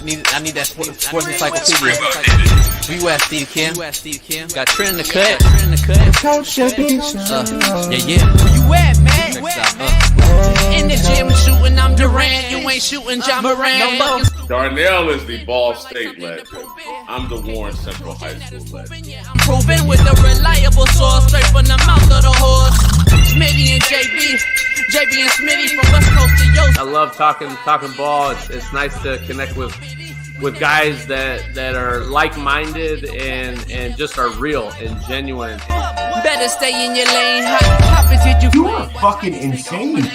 I need that sports encyclopedia. U.S. Steve Kim. Got Trent in the cut. Coach JB Show. Yeah. Where you at, man? In the gym shooting, I'm Durant. You ain't shooting John Moran. Darnell is the Ball State legend. I'm the Warren Central High School legend. I'm proving with a reliable source, straight from the mouth of the horse. Smitty and JB and Smitty from West Coast to Yost. I love talking ball. It's nice to connect with guys that are like-minded and just are real and genuine. Better stay in your lane. Hop until You are fucking insane.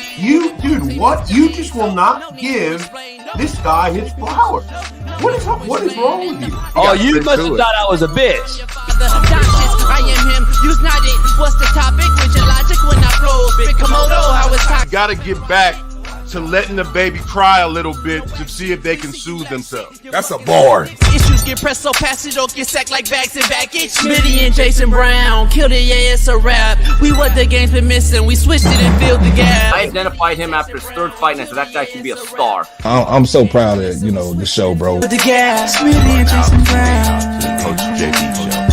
Dude, what? You just will not give this guy his flowers. What is wrong with you? Oh, you must have thought I was a bitch. I am him. Use not it. What's the topic? With your logic when I flow. Big Komodo, how it's talking. Got to get back to letting the baby cry a little bit to see if they can soothe themselves. That's a bar. Issues get pressed so past it don't get sacked like bags and baggage. Smitty and Jason Brown killed it, yeah, it's a rap. We what the game's been missing, we switched it and filled the gap. I identified him after his third fight, and I said that guy should be a star. I'm so proud of the show, bro. The gap. Smitty and Jason Brown. Coach JB Show.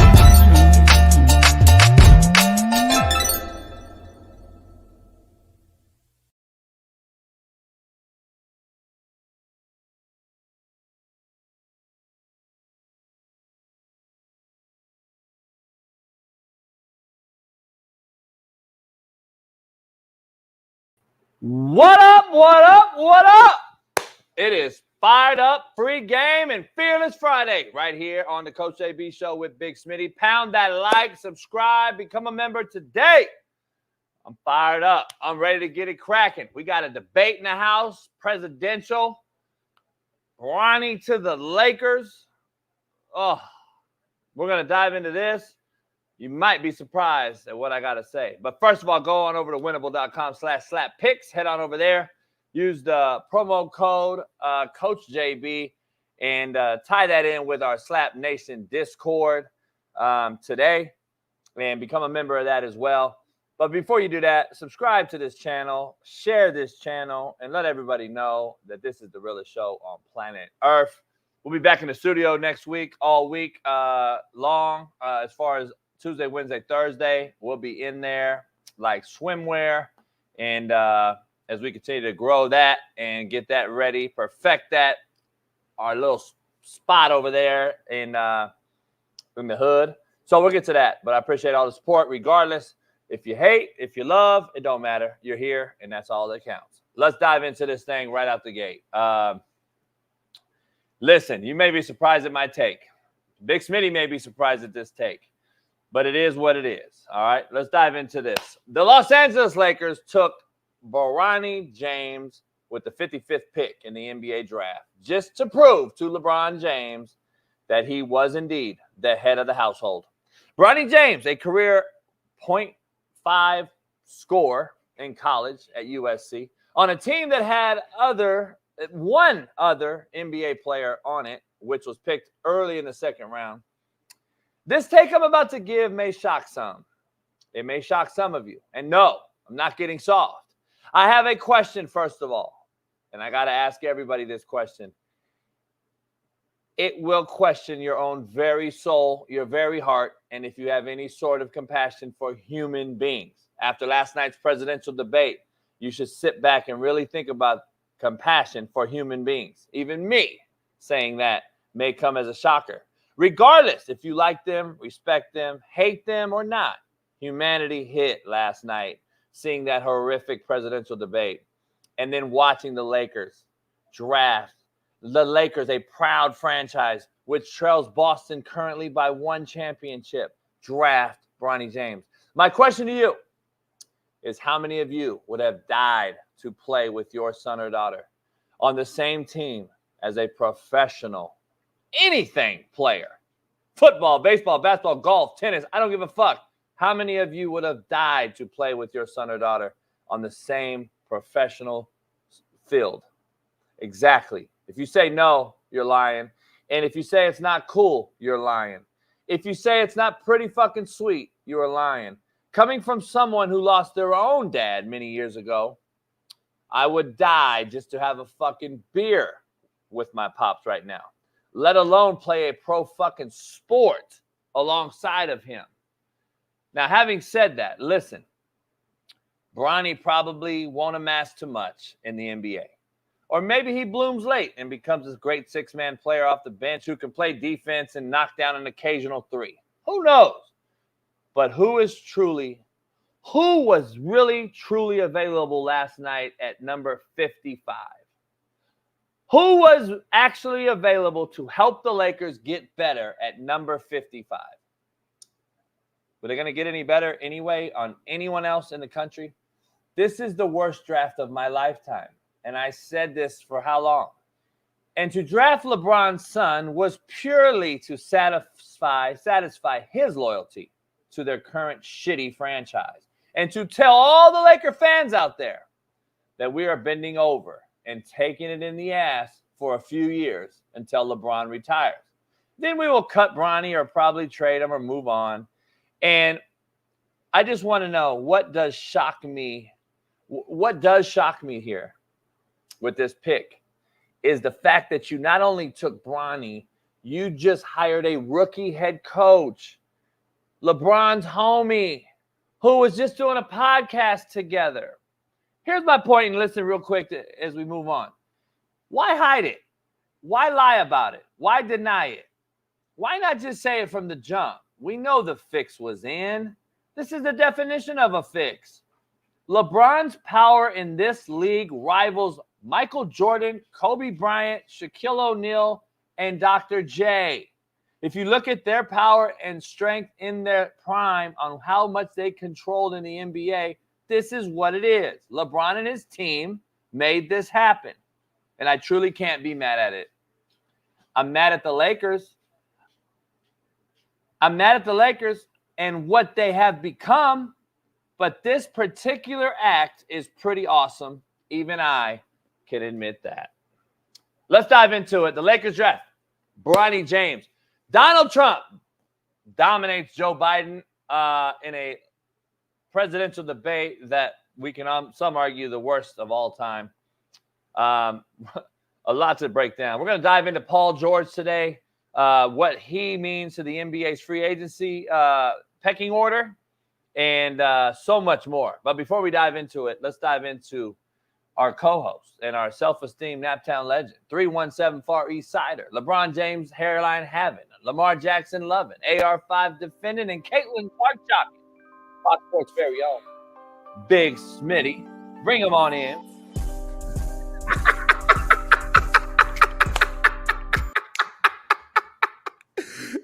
What up, what up, what up? It is Fired Up, Free Game, and Fearless Friday right here on the Coach JB Show with Big Smitty. Pound that like, subscribe, become a member today. I'm fired up. I'm ready to get it cracking. We got a debate in the house, presidential. Ronnie to the Lakers. Oh, we're going to dive into this. You might be surprised at what I got to say. But first of all, go on over to winnable.com/slappicks. Head on over there. Use the promo code Coach JB and tie that in with our Slap Nation Discord today and become a member of that as well. But before you do that, subscribe to this channel, share this channel, and let everybody know that this is the realest show on planet Earth. We'll be back in the studio next week, all week long, as far as Tuesday, Wednesday, Thursday. We'll be in there like swimwear. And as we continue to grow that and get that ready, perfect that, our little spot over there in the hood. So we'll get to that. But I appreciate all the support regardless. If you hate, if you love, it don't matter. You're here, and that's all that counts. Let's dive into this thing right out the gate. Listen, you may be surprised at my take. Big Smitty may be surprised at this take. But it is what it is. All right, let's dive into this. The Los Angeles Lakers took Bronny James with the 55th pick in the NBA draft just to prove to LeBron James that he was indeed the head of the household. Bronny James, a career .5 score in college at USC on a team that had one other NBA player on it, which was picked early in the second round. This take I'm about to give may shock some. It may shock some of you. And no, I'm not getting soft. I have a question, first of all, and I got to ask everybody this question. It will question your own very soul, your very heart, and if you have any sort of compassion for human beings. After last night's presidential debate, you should sit back and really think about compassion for human beings. Even me saying that may come as a shocker. Regardless, if you like them, respect them, hate them or not, humanity hit last night, seeing that horrific presidential debate, and then watching the Lakers draft. The Lakers, a proud franchise, which trails Boston currently by 1 championship, draft Bronny James. My question to you is, how many of you would have died to play with your son or daughter on the same team as a professional anything player? Football, baseball, basketball, golf, tennis, I don't give a fuck. How many of you would have died to play with your son or daughter on the same professional field? Exactly. If you say no, you're lying. And if you say it's not cool, you're lying. If you say it's not pretty fucking sweet, you're lying. Coming from someone who lost their own dad many years ago, I would die just to have a fucking beer with my pops right now, let alone play a pro fucking sport alongside of him. Now, having said that, listen, Bronny probably won't amass too much in the NBA. Or maybe he blooms late and becomes this great six-man player off the bench who can play defense and knock down an occasional three. Who knows? But who was really, truly available last night at number 55? Who was actually available to help the Lakers get better at number 55? Were they going to get any better anyway on anyone else in the country? This is the worst draft of my lifetime. And I said this for how long? And to draft LeBron's son was purely to satisfy his loyalty to their current shitty franchise. And to tell all the Laker fans out there that we are bending over and taking it in the ass for a few years until LeBron retires. Then we will cut Bronny or probably trade him or move on. And I just want to know, what does shock me here with this pick is the fact that you not only took Bronny, you just hired a rookie head coach, LeBron's homie, who was just doing a podcast together. Here's my point, and listen real quick as we move on. Why hide it? Why lie about it? Why deny it? Why not just say it from the jump? We know the fix was in. This is the definition of a fix. LeBron's power in this league rivals Michael Jordan, Kobe Bryant, Shaquille O'Neal, and Dr. J. If you look at their power and strength in their prime on how much they controlled in the NBA, this is what it is. LeBron and his team made this happen. And I truly can't be mad at it. I'm mad at the Lakers. I'm mad at the Lakers and what they have become. But this particular act is pretty awesome. Even I can admit that. Let's dive into it. The Lakers draft. Bronny James. Donald Trump dominates Joe Biden in a presidential debate that we can some argue the worst of all time. A lot to break down. We're going to dive into Paul George today, what he means to the NBA's free agency pecking order, and so much more. But before we dive into it, let's dive into our co-host and our self-esteemed Naptown legend, 317 Far East Sider, LeBron James hairline having, Lamar Jackson loving, AR5 defending, and Caitlin Clark jockey, Fox Sports' very own Big Smitty. Bring him on in.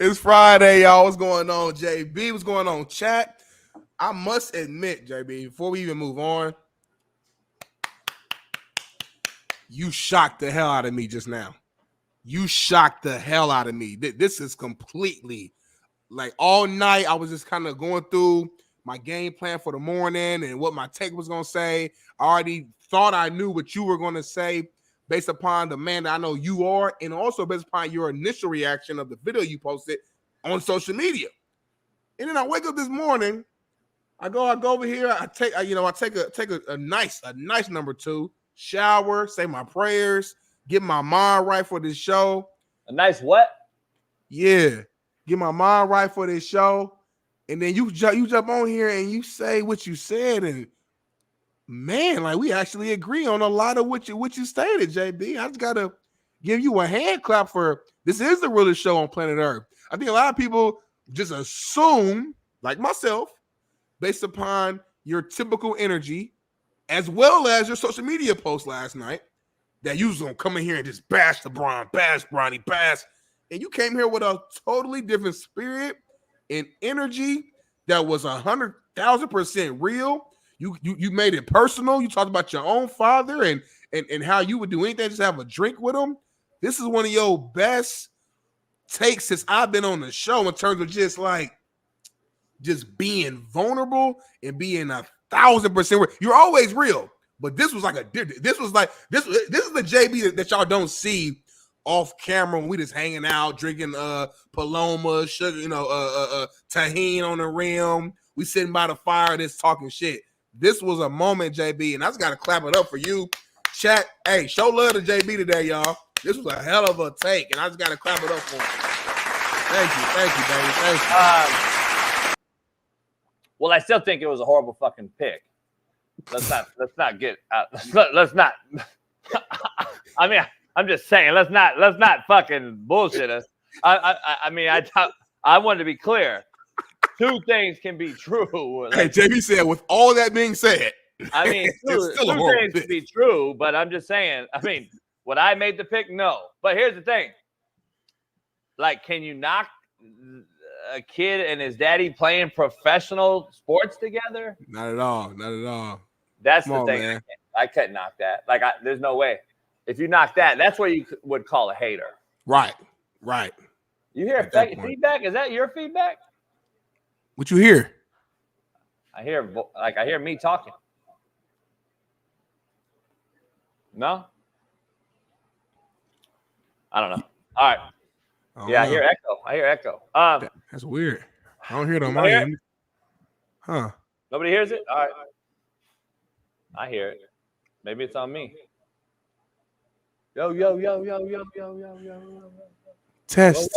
It's Friday, y'all. What's going on, JB? What's going on, chat? I must admit, JB, before we even move on, you shocked the hell out of me just now. You shocked the hell out of me. This is completely, like, all night I was just kind of going through my game plan for the morning and what my take was going to say. I already thought I knew what you were going to say based upon the man that I know you are, and also based upon your initial reaction of the video you posted on social media. And then I wake up this morning, I go over here, I take a nice number 2, shower, say my prayers, get my mind right for this show. A nice what? Yeah, get my mind right for this show. And then you jump on here and you say what you said, and man, like, we actually agree on a lot of what you stated, JB. I just gotta give you a hand clap for this. Is the realest show on planet Earth. I think a lot of people just assume, like myself, based upon your typical energy, as well as your social media post last night, that you was gonna come in here and just bash LeBron, bash Bronny, bash, and you came here with a totally different spirit and energy that was 100,000% real. You made it personal. You talked about your own father and how you would do anything just to have a drink with him. This is one of your best takes since I've been on the show in terms of just being vulnerable and being 1,000% real. You're always real, but this was like this is the JB that y'all don't see off camera when we just hanging out, drinking Paloma, sugar, tahini on the rim. We sitting by the fire, just talking shit. This was a moment, JB, and I just got to clap it up for you. Chat, hey, show love to JB today, y'all. This was a hell of a take, and I just got to clap it up for him. Thank you, baby. Thank you. Well, I still think it was a horrible fucking pick. Let's not get. Let's not. I mean, I'm just saying. Let's not fucking bullshit us. I mean, I wanted to be clear. Two things can be true. Hey, JB said, with all that being said, I mean, two things can be true, but I'm just saying. I mean, would I made the pick? No. But here's the thing. Like, can you knock a kid and his daddy playing professional sports together? Not at all. That's the thing. Man. I couldn't knock that. Like, there's no way. If you knock that, that's what you would call a hater. Right. You hear feedback? Is that your feedback? What you hear? I hear me talking. No? I don't know. All right. I hear echo. That's weird. I don't hear it on my end. Huh. Nobody hears it? All right. I hear it. Maybe it's on me. Yo. Test.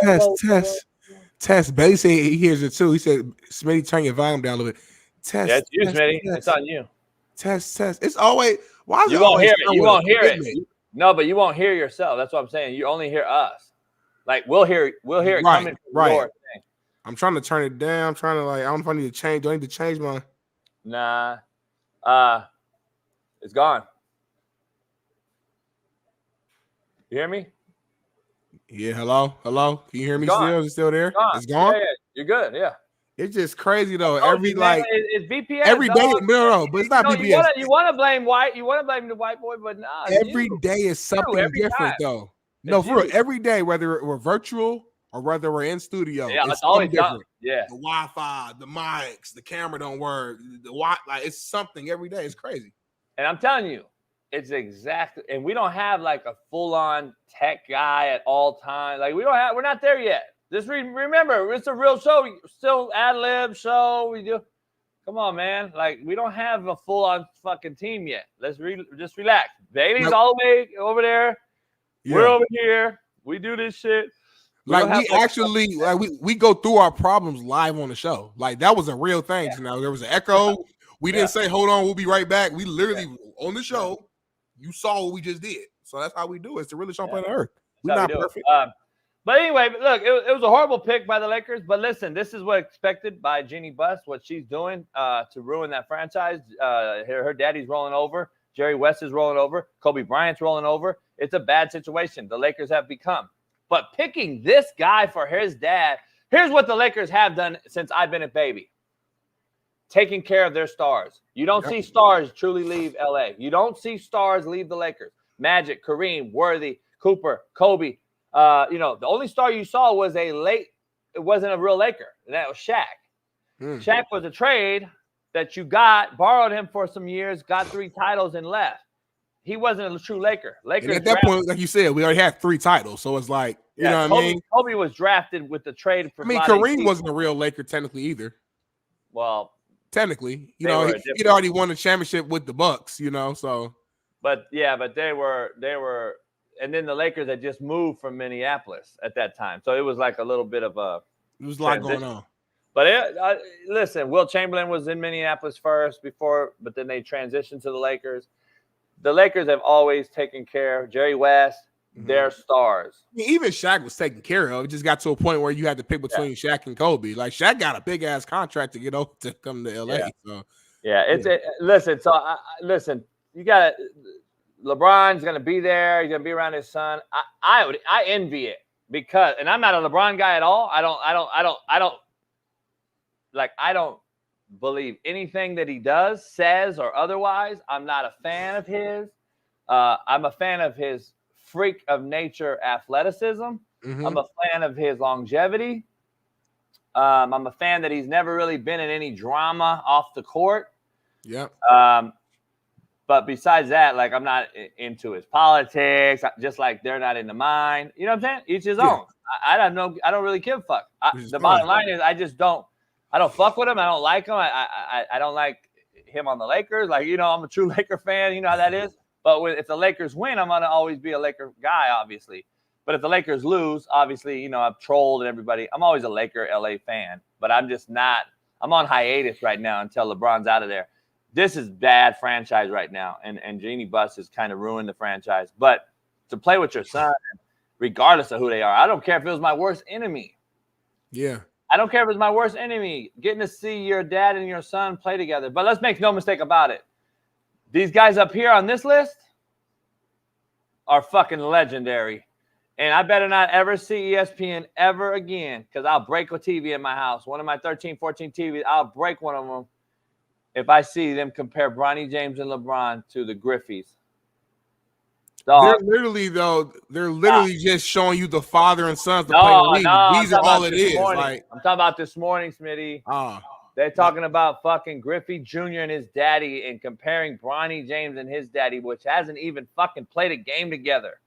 Bailey said he hears it too. He said, Smitty, turn your volume down a little bit. Test. Yeah, it's you, Smitty. It's on you. Test. It's always. Why is you won't hear it? You won't hear it. No, but you won't hear yourself. That's what I'm saying. You only hear us. Like we'll hear it coming from your thing. I'm trying to turn it down. I'm trying to I don't know if I need to change. Do I need to change mine? Nah. It's gone. You hear me? Yeah, hello. Can you hear me still? Is it still there? It's gone? Yeah, you're good, yeah. It's just crazy though. It's BPS. Every day, no, but it's not BPS. You want to blame white. You want to blame the white boy, but nah. Every day is something different though. No, for real. Every day, whether we're virtual or whether we're in studio, it's always different. Yeah. The Wi-Fi, the mics, the camera don't work. It's something every day. It's crazy. And I'm telling you, it's exactly. And we don't have like a full-on tech guy at all times. Like we're not there yet. Just remember, it's a real show. Still ad-lib show. We do. Come on, man. Like we don't have a full-on fucking team yet. Let's just relax. Bailey's all the way over there. Yeah. We're over here. We do this shit. We go through our problems live on the show. Like that was a real thing. Yeah. There was an echo. We didn't say, hold on, we'll be right back. We literally on the show, you saw what we just did. So that's how we do it. It's the realest show on planet Earth. We're not perfect. But anyway, look, it was a horrible pick by the Lakers. But listen, this is what expected by Jeannie Buss, what she's doing to ruin that franchise. Her daddy's rolling over. Jerry West is rolling over. Kobe Bryant's rolling over. It's a bad situation the Lakers have become. But picking this guy for his dad, here's what the Lakers have done since I've been a baby. Taking care of their stars. You don't see stars truly leave LA. You don't see stars leave the Lakers. Magic, Kareem, Worthy, Cooper, Kobe. The only star you saw was it wasn't a real Laker, and that was Shaq. Shaq was a trade that you borrowed him for some years, got 3 titles and left. He wasn't a true Laker. And at that point, like you said, we already had 3 titles. So it's like, you know what I mean? Kobe was drafted with the trade for Kareem wasn't a real Laker technically either. Well, technically, he'd already won the championship with the Bucks, so. But they were, and then the Lakers had just moved from Minneapolis at that time. So it was like a little bit of a. It was a lot going on. But listen, Wilt Chamberlain was in Minneapolis first but then they transitioned to the Lakers. The Lakers have always taken care of Jerry West, their stars. Even Shaq was taken care of. It just got to a point where you had to pick between Shaq and Kobe. Like Shaq got a big ass contract to get over to come to LA. Listen. You got LeBron's going to be there. He's going to be around his son. I envy it because, and I'm not a LeBron guy at all. I don't believe anything that he does, says, or otherwise. I'm not a fan of his. I'm a fan of his freak of nature athleticism. I'm a fan of his longevity. I'm a fan that he's never really been in any drama off the court. Yeah. But besides that, like I'm not into his politics, just like they're not into mine. You know what I'm saying? Each his own. I don't know. I don't really give a fuck. The bottom line is I don't fuck with him. I don't like him. I don't like him on the Lakers. Like, I'm a true Laker fan. You know how that is. But if the Lakers win, I'm going to always be a Laker guy, obviously. But if the Lakers lose, obviously, you know, I've trolled and everybody. I'm always a Laker LA fan, but I'm just not. I'm on hiatus right now until LeBron's out of there. This is bad franchise right now, and Jeannie Buss has kind of ruined the franchise. But to play with your son, regardless of who they are, I don't care if it was my worst enemy. Yeah. I don't care if it's my worst enemy. Getting to see your dad and your son play together. But let's make no mistake about it. These guys up here on this list are fucking legendary. And I better not ever see ESPN ever again, because I'll break a TV in my house. One of my 13, 14 TVs, I'll break one of them if I see them compare Bronny James and LeBron to the Griffies. They're literally just showing you the father and sons to play the league. These are all it is. Like, I'm talking about this morning, Smitty. They're talking about fucking Griffey Jr. and his daddy and comparing Bronny James and his daddy, which hasn't even fucking played a game together.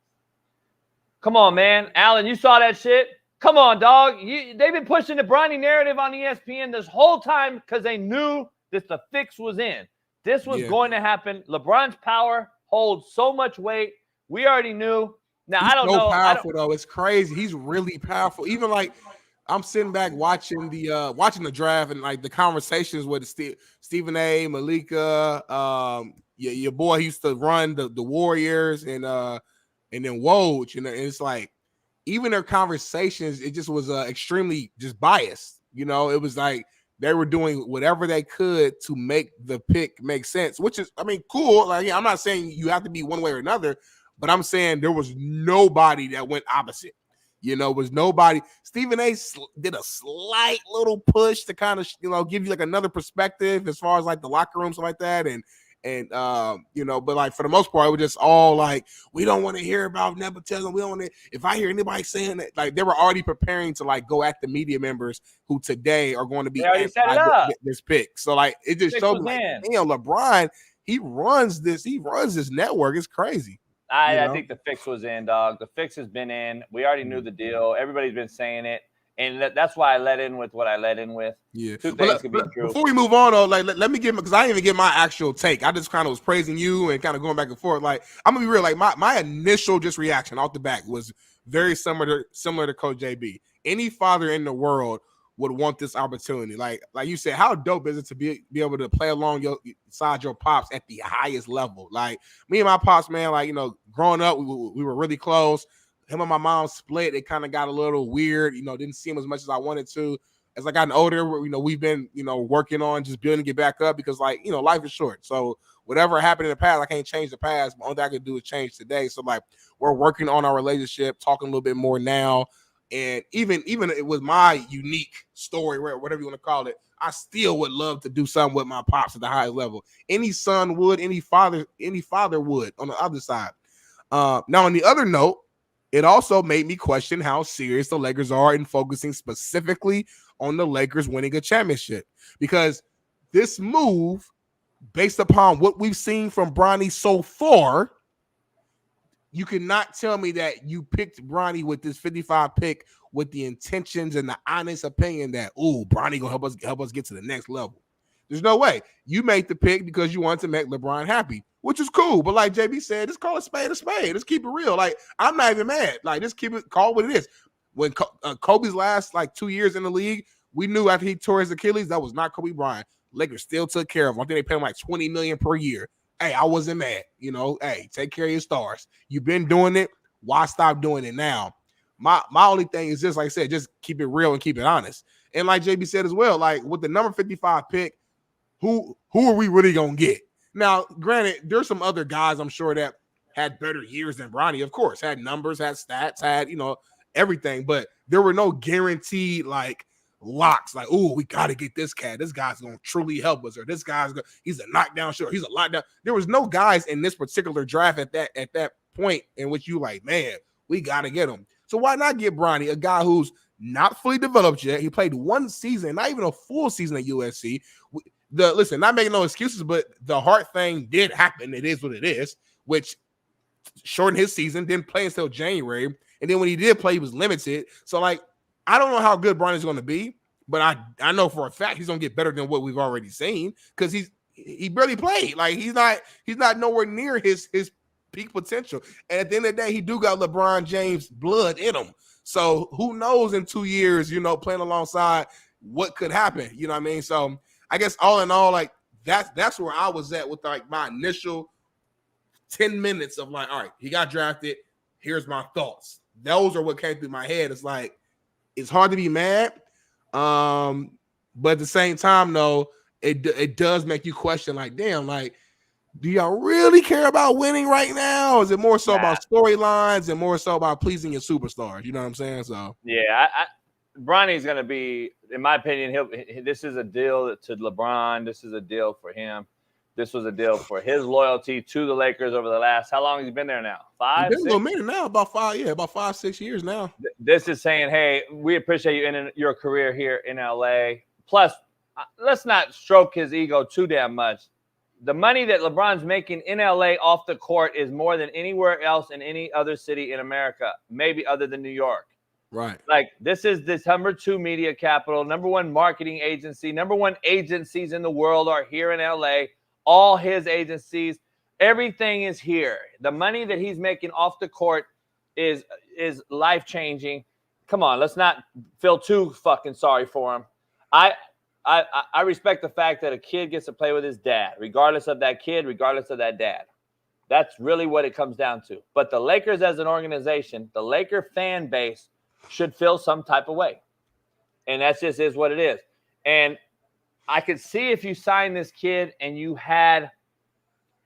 Come on, man. Alan, you saw that shit? Come on, dog. They've been pushing the Bronny narrative on ESPN this whole time because they knew that the fix was in. This was going to happen. LeBron's power holds so much weight. We already knew. Now, I don't know. He's so powerful, though. It's crazy. He's really powerful. Even like I'm sitting back watching the draft and like the conversations with Stephen A, Malika, your boy used to run the Warriors and then Woj, and it's like even their conversations, it just was extremely just biased. You know, it was like they were doing whatever they could to make the pick make sense, which is, I mean, cool. Like, I'm not saying you have to be one way or another, but I'm saying there was nobody that went opposite. You know, was nobody. Stephen A did a slight little push to kind of, you know, give you like another perspective as far as like the locker room, stuff like that, and you know, but like for the most part, it was just all like, we don't want to hear about nepotism. We don't want to. If I hear anybody saying that, like they were already preparing to like go at the media members who today are going to be this pick. So like it just showed me, like, damn, LeBron, he runs this network. It's crazy. I think the fix was in, dog. The fix has been in. We already knew the deal. Everybody's been saying it. And that's why I let in with what I let in with. Yeah. Two things could be true. Before we move on, though, like let me get, because I didn't even get my actual take. I just kind of was praising you and kind of going back and forth. Like, I'm gonna be real. Like my initial just reaction off the back was very similar to Coach JB. Any father in the world would want this opportunity. Like you said, how dope is it to be able to play alongside your pops at the highest level? Like me and my pops, man. Like, you know, growing up, we were really close. Him and my mom split. It kind of got a little weird, you know, didn't see him as much as I wanted to. As I gotten older, you know, we've been, you know, working on just building it back up because, like, you know, life is short. So whatever happened in the past, I can't change the past. But only thing I can do is change today. So, like, we're working on our relationship, talking a little bit more now. And even with my unique story, whatever you want to call it, I still would love to do something with my pops at the highest level. Any son would, any father would on the other side. Now, on the other note, it also made me question how serious the Lakers are in focusing specifically on the Lakers winning a championship. Because this move, based upon what we've seen from Bronny so far, you cannot tell me that you picked Bronny with this 55 pick with the intentions and the honest opinion that, Bronny gonna help us get to the next level. There's no way. You made the pick because you wanted to make LeBron happy, which is cool. But like JB said, just call a spade a spade. Let's keep it real. Like, I'm not even mad. Like, just call what it is. When Kobe's last, 2 years in the league, we knew after he tore his Achilles, that was not Kobe Bryant. Lakers still took care of him. I think they paid him like $20 million per year. Hey, I wasn't mad. You know, hey, take care of your stars. You've been doing it. Why stop doing it now? My only thing is just, like I said, just keep it real and keep it honest. And like JB said as well, like with the number 55 pick, who are we really going to get? Now, granted, there's some other guys I'm sure that had better years than Bronny, of course, had numbers, had stats, had, you know, everything, but there were no guaranteed locks, we got to get this cat. This guy's going to truly help us, or this guy's he's a knockdown shooter. He's a lockdown. There was no guys in this particular draft at that point in which you man, we got to get him. So why not get Bronny, a guy who's not fully developed yet? He played one season, not even a full season at USC. Listen, not making no excuses, but the heart thing did happen. It is what it is, which shortened his season, didn't play until January. And then when he did play, he was limited. So, I don't know how good Bronny's going to be, but I know for a fact he's going to get better than what we've already seen because he barely played. He's not nowhere near his peak potential. And at the end of the day, he do got LeBron James blood in him. So who knows in 2 years, playing alongside what could happen. You know what I mean? So I guess all in all, like that's where I was at with like my initial 10 minutes of like, all right, he got drafted. Here's my thoughts. Those are what came through my head. It's like, it's hard to be mad. But at the same time, though, it does make you question, like, damn, like, do y'all really care about winning right now? Or is it more so about storylines and more so about pleasing your superstars? You know what I'm saying? So yeah, Bronny's going to be, in my opinion, this is a deal to LeBron. This is a deal for him. This was a deal for his loyalty to the Lakers over the last, how long has he been there now? 5, 6? Been a little minute now, about 5-6 years now. This is saying, hey, we appreciate you in your career here in LA. Plus, let's not stroke his ego too damn much. The money that LeBron's making in LA off the court is more than anywhere else in any other city in America, maybe other than New York. Right. Like, this is this number 2 media capital, number 1 marketing agency, number 1 agencies in the world are here in LA. All his agencies, everything is here. The money that he's making off the court is life-changing. Come on, let's not feel too fucking sorry for him. I respect the fact that a kid gets to play with his dad, regardless of that kid, regardless of that dad. That's really what it comes down to. But the Lakers as an organization, the Laker fan base should feel some type of way. And that just is what it is. And I could see if you signed this kid and you had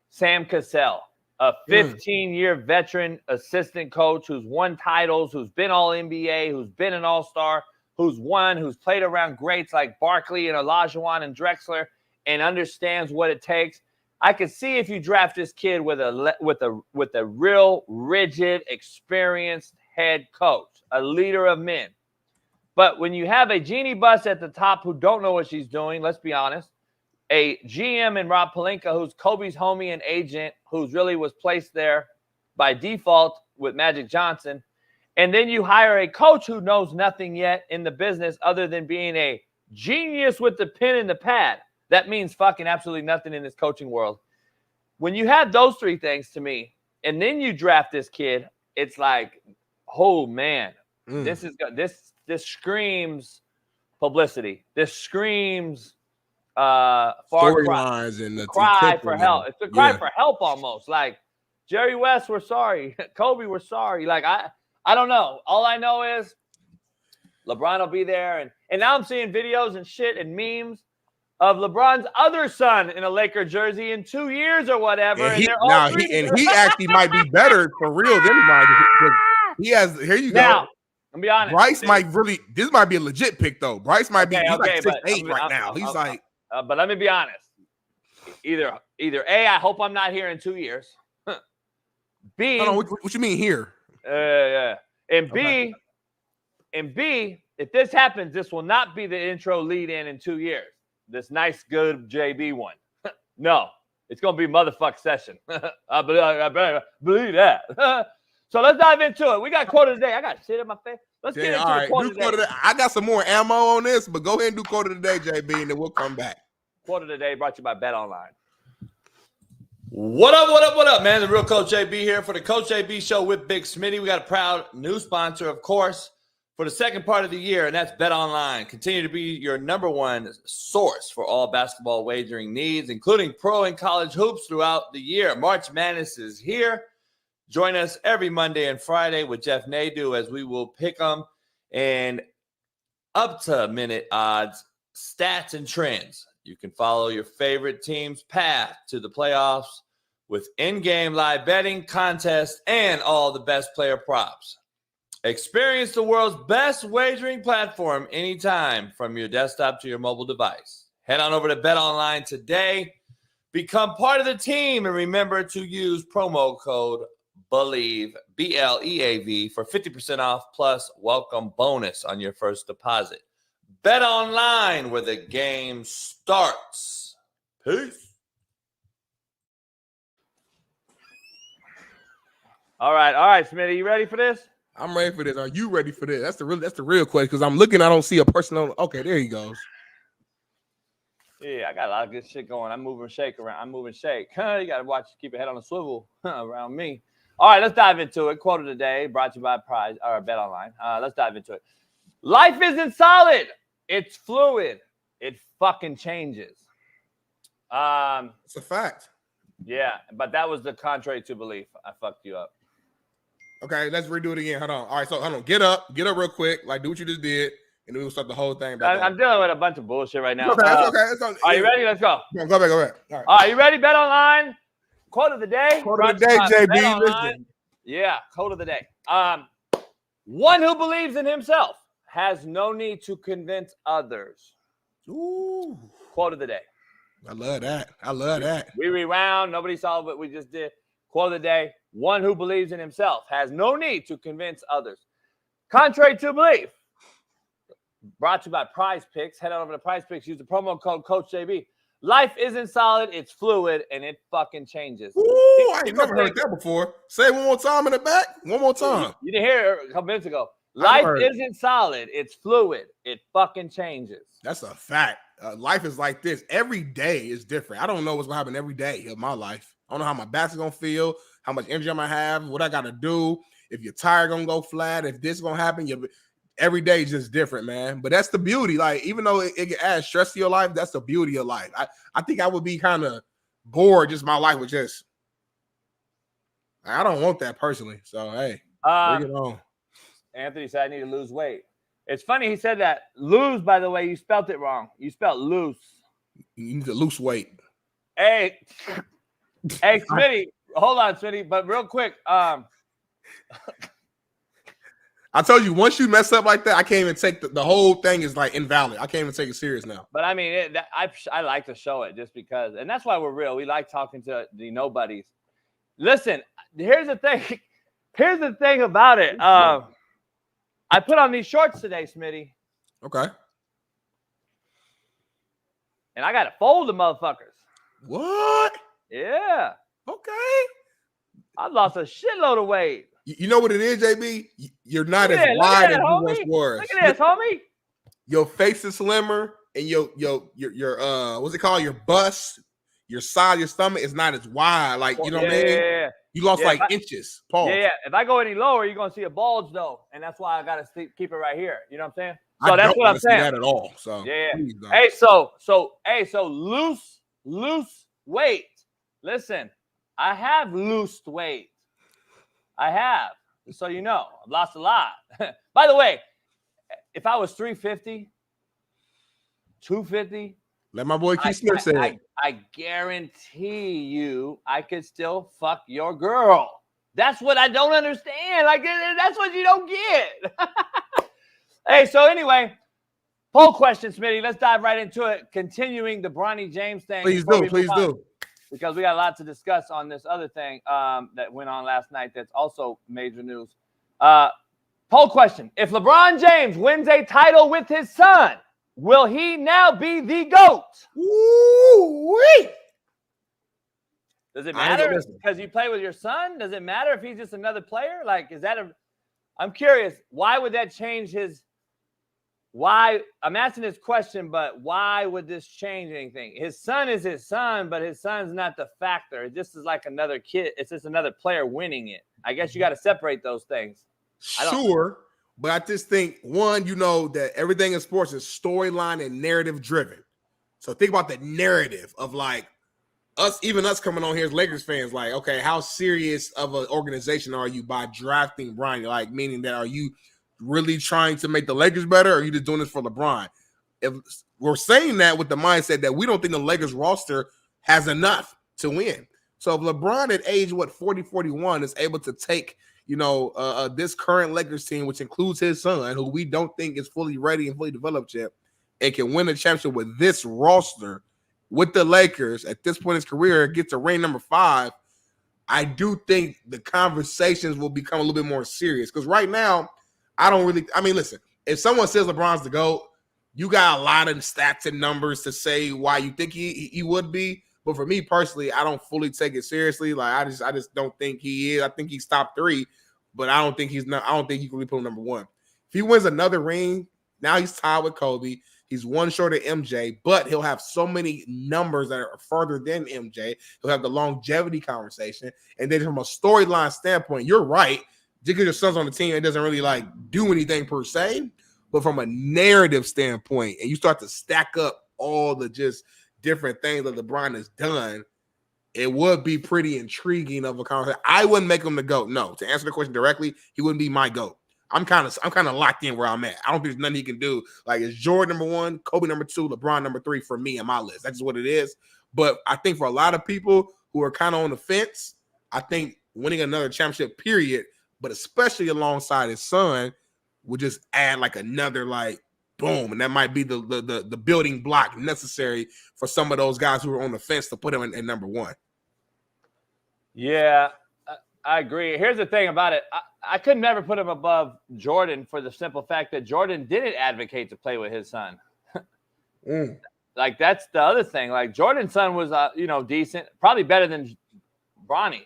Sam Cassell, a 15-year veteran assistant coach who's won titles, who's been All-NBA, who's been an All-Star, who's played around greats like Barkley and Olajuwon and Drexler and understands what it takes. I could see if you draft this kid with a real rigid, experienced head coach, a leader of men. But when you have a genie bus at the top who don't know what she's doing, let's be honest, a GM in Rob Pelinka who's Kobe's homie and agent, who's really was placed there by default with Magic Johnson, and then you hire a coach who knows nothing yet in the business other than being a genius with the pen and the pad. That means fucking absolutely nothing in this coaching world. When you have those 3 things to me, and then you draft this kid, it's like, oh man, this screams publicity. This screams storylines and the cry for help. It's a cry for help almost. Like, Jerry West, we're sorry. Kobe, we're sorry. Like, I don't know. All I know is LeBron will be there. And now I'm seeing videos and shit and memes of LeBron's other son in a Laker jersey in 2 years or whatever. And he actually might be better for real than Mike. He has, here you go. Now, I'm be honest. Bryce this might be a legit pick though. Bryce might be, he's like 6'8" right now. He's like. But let me be honest. Either A, I hope I'm not here in 2 years. B. I don't know, what you mean here? Yeah. And B, if this happens, this will not be the intro lead in 2 years. This nice, good JB one. No, it's going to be motherfuck session. I believe that. So let's dive into it. We got quote of the day. I got shit in my face. Let's get into the quote of the day. I got some more ammo on this, but go ahead and do quote of the day, JB, and then we'll come back. Quote of the day brought to you by Bet Online. What up, man? The real Coach JB here for the Coach JB Show with Big Smitty. We got a proud new sponsor, of course, for the second part of the year, and that's Bet Online. Continue to be your number 1 source for all basketball wagering needs, including pro and college hoops throughout the year. March Madness is here. Join us every Monday and Friday with Jeff Nadu as we will pick them and up-to-minute odds, stats, and trends. You can follow your favorite team's path to the playoffs with in-game live betting, contests, and all the best player props. Experience the world's best wagering platform anytime from your desktop to your mobile device. Head on over to Bet Online today. Become part of the team and remember to use promo code BELIEVE, BLEAV, for 50% off plus welcome bonus on your first deposit. Bet Online, where the game starts. Peace. All right, Smitty, you ready for this? I'm ready for this. Are you ready for this? That's the real question. Because I'm looking, I don't see a person on. Okay, there he goes. Yeah, I got a lot of good shit going. I'm moving shake around. I'm moving shake. You got to watch, keep your head on a swivel around me. All right, let's dive into it. Quote of the day brought to you by Bet Online. Let's dive into it. Life isn't solid. It's fluid. It fucking changes. It's a fact. Yeah, but that was the contrary to belief. I fucked you up. Okay, let's redo it again. Hold on. All right, so hold on. Get up real quick. Like, do what you just did, and then we'll start the whole thing back. I'm dealing with a bunch of bullshit right now. It's okay. Are you ready? Let's go. Go back. All right. All right, you ready? Bet Online. Quote of the day. Quote of the day, JB. Listen. Yeah, quote of the day. One who believes in himself has no need to convince others. Ooh. Quote of the day. I love that. We rewound. Nobody saw what we just did. Quote of the day. One who believes in himself has no need to convince others. Contrary to belief. Brought to you by Prize Picks. Head on over to Prize Picks. Use the promo code Coach JB. Life isn't solid. It's fluid, and it fucking changes. Ooh, I ain't never heard that before. Say it one more time in the back. One more time. You didn't hear it a couple minutes ago. Life isn't solid. It's fluid. It fucking changes. That's a fact. Life is like this. Every day is different. I don't know what's going to happen every day of my life. I don't know how my back's going to feel, how much energy I'm going to have, what I got to do, if your tire going to go flat, if this is going to happen. Every day is just different, man. But that's the beauty. Like, even though it can add stress to your life, that's the beauty of life. I think I would be kind of bored just my life with just, I don't want that personally. So, hey, bring it on. Anthony said, I need to lose weight. It's funny he said that. Lose, by the way, you spelt it wrong. You spelled loose. You need to lose weight. Hey, Smitty. Hold on, Smitty. But real quick, I told you, once you mess up like that, I can't even take the whole thing is like invalid. I can't even take it serious now. But I mean, I like to show it just because, and that's why we're real. We like talking to the nobodies. Listen, here's the thing. Here's the thing about it. I put on these shorts today, Smitty. Okay. And I got to fold the motherfuckers. What? Yeah. Okay. I lost a shitload of weight. You know what it is, JB? You're not as wide as you once were. Look at this, homie. Your face is slimmer, and your what's it called? Your bust, your side, your stomach is not as wide. Like, you know what I mean? Yeah. You lost inches. Pause. Yeah. If I go any lower, you're gonna see a bulge though, and that's why I gotta keep it right here. You know what I'm saying? So that's what I'm saying. That at all. So yeah. Hey, so loose weight. Listen, I have loose weight. I have. So you know, I've lost a lot. By the way, if I was 350, 250, let my boy Keith Smith say it. I guarantee you I could still fuck your girl. That's what I don't understand. Like, that's what you don't get. Hey, so anyway, poll question, Smitty. Let's dive right into it. Continuing the Bronny James thing. Please do. Because we got a lot to discuss on this other thing that went on last night that's also major news. Poll question. If LeBron James wins a title with his son, will he now be the GOAT? Ooh-wee. Does it matter because you play with your son? Does it matter if he's just another player? Like, is that I'm curious. Why would that change why? I'm asking this question, but why would this change anything? His son is his son, but his son's not the factor. It just is like another kid. It's just another player winning it. I guess you got to separate those things. Sure. But I just think, one, you know that everything in sports is storyline and narrative driven. So think about the narrative of like us coming on here as Lakers fans. Like, okay, how serious of an organization are you by drafting Bronny? Like, meaning that are you really trying to make the Lakers better, or are you just doing this for LeBron? If we're saying that with the mindset that we don't think the Lakers roster has enough to win. So if LeBron at age, 40, 41 is able to take this current Lakers team, which includes his son, who we don't think is fully ready and fully developed yet, and can win a championship with this roster, with the Lakers at this point in his career, get to ring number 5, I do think the conversations will become a little bit more serious. Because right now, listen, if someone says LeBron's the GOAT, you got a lot of stats and numbers to say why you think he would be. But for me personally, I don't fully take it seriously. Like, I just don't think he is. I think he's top 3, but I don't think he can really put him number 1. If he wins another ring, Now he's tied with Kobe. He's one short of MJ, but he'll have so many numbers that are further than MJ. He'll have the longevity conversation. And then from a storyline standpoint, you're right. Just because your son's on the team, it doesn't really like do anything per se. But from a narrative standpoint, and you start to stack up all the just different things that LeBron has done, it would be pretty intriguing of a conversation. I wouldn't make him the GOAT. No, to answer the question directly, he wouldn't be my GOAT. I'm kind of locked in where I'm at. I don't think there's nothing he can do. Like, it's Jordan number 1, Kobe number 2, LeBron number 3 for me in my list. That's just what it is. But I think for a lot of people who are kind of on the fence, I think winning another championship, period, but especially alongside his son, would just add like another like boom, and that might be the building block necessary for some of those guys who are on the fence to put him in number 1. Yeah, I agree. Here's the thing about it. I could never put him above Jordan for the simple fact that Jordan didn't advocate to play with his son. Like, that's the other thing. Like, Jordan's son was, decent, probably better than Bronny.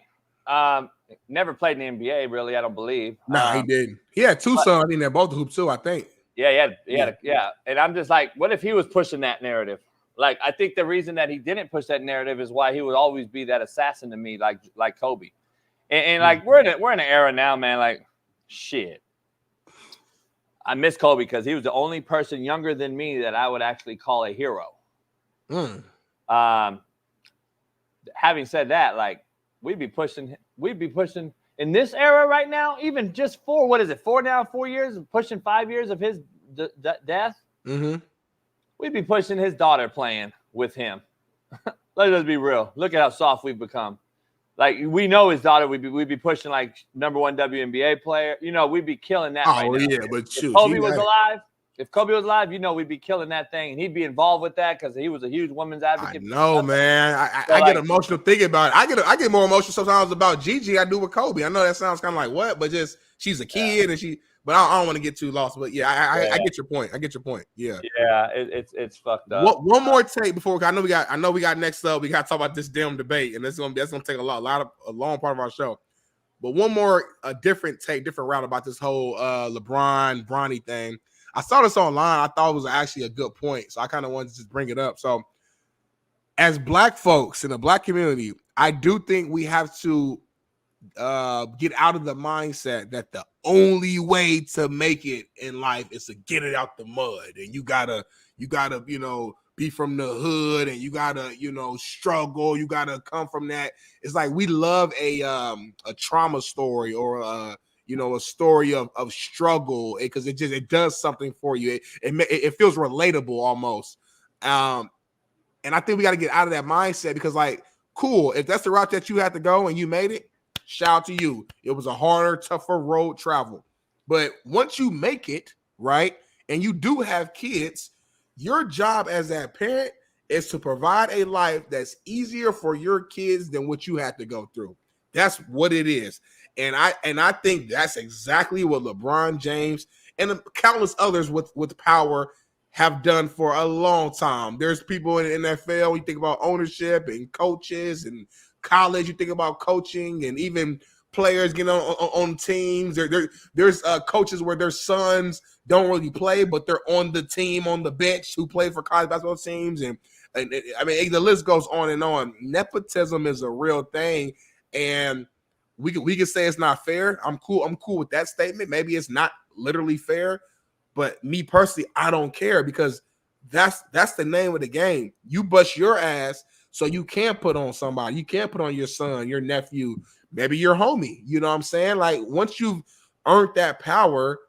Never played in the NBA, really, I don't believe. No, he didn't. He had 2 sons. I think they're both hoop too, I think. Yeah. And I'm just like, what if he was pushing that narrative? Like, I think the reason that he didn't push that narrative is why he would always be that assassin to me, like Kobe. And like, we're in an era now, man. Like, shit. I miss Kobe because he was the only person younger than me that I would actually call a hero. Having said that, like, we'd be pushing in this era right now, even just 4 years, pushing 5 years of his death. We'd be pushing his daughter playing with him. Let's just be real. Look at how soft we've become. Like, we know his daughter, we'd be pushing like number 1 WNBA player. We'd be killing that. Oh, right now. But shoot, if Kobe was alive, we'd be killing that thing, and he'd be involved with that because he was a huge women's advocate. I know, man. I get emotional thinking about it. I get more emotional sometimes about Gigi I do with Kobe. I know that sounds kind of like what, but just she's a kid and but I don't want to get too lost. But yeah, I get your point. Yeah. Yeah, it's fucked up. One more take before I know we got next up. We got to talk about this damn debate, and that's gonna take a long part of our show. But one more different route about this whole LeBron Bronny thing. I saw this online. I thought it was actually a good point, so I kind of wanted to just bring it up. So, as Black folks in the Black community, I do think we have to get out of the mindset that the only way to make it in life is to get it out the mud, and you gotta be from the hood, and you gotta struggle. You gotta come from that. It's like we love a trauma story or a story of struggle because it does something for you. It feels relatable almost. And I think we got to get out of that mindset because, like, cool, if that's the route that you had to go and you made it, shout out to you. It was a harder, tougher road travel. But once you make it, right, and you do have kids, your job as that parent is to provide a life that's easier for your kids than what you had to go through. That's what it is. And I think that's exactly what LeBron James and countless others with power have done for a long time. There's people in the NFL, you think about ownership and coaches, and college, you think about coaching, and even players getting on teams. There's coaches where their sons don't really play, but they're on the team, on the bench, who play for college basketball teams. And I mean, the list goes on and on. Nepotism is a real thing. And we can say it's not fair. I'm cool with that statement. Maybe it's not literally fair, but me personally, I don't care because that's the name of the game. You bust your ass so you can put on somebody. You can put on your son, your nephew, maybe your homie. You know what I'm saying? Like, once you've earned that power,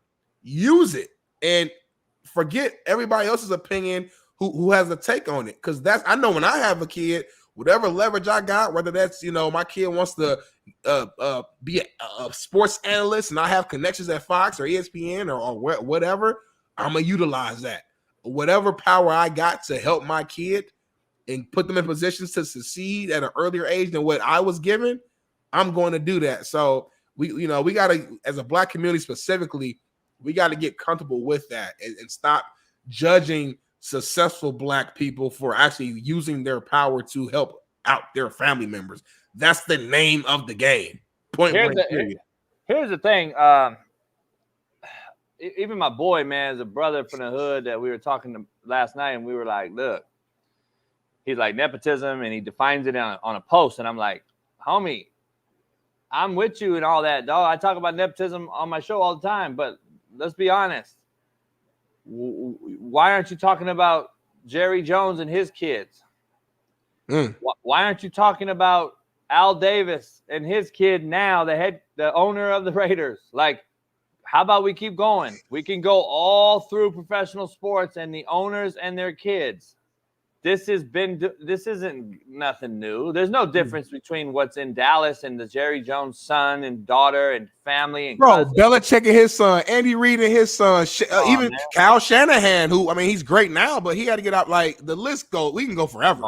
use it and forget everybody else's opinion who has a take on it. Because I know when I have a kid, whatever leverage I got, whether that's, my kid wants to be a sports analyst and I have connections at Fox or ESPN or whatever, I'm going to utilize that. Whatever power I got to help my kid and put them in positions to succeed at an earlier age than what I was given, I'm going to do that. So we got to, as a Black community specifically, we got to get comfortable with that and stop judging successful Black people for actually using their power to help out their family members. That's the name of the game. Point blank period. Here's the thing. even my boy, man, is a brother from the hood that we were talking to last night, and we were like, look, he's like nepotism, and he defines it on a post, and I'm like, homie, I'm with you and all that, dog. I talk about nepotism on my show all the time, but let's be honest. Why aren't you talking about Jerry Jones and his kids? Why aren't you talking about Al Davis and his kid now, the owner of the Raiders? Like, how about we keep going? We can go all through professional sports and the owners and their kids. This isn't nothing new. There's no difference between what's in Dallas and the Jerry Jones son and daughter and family and bro, cousins. Belichick and his son, Andy Reid and his son, even man. Kyle Shanahan, who, I mean, he's great now, but he had to get out. Like, the list go, we can go forever.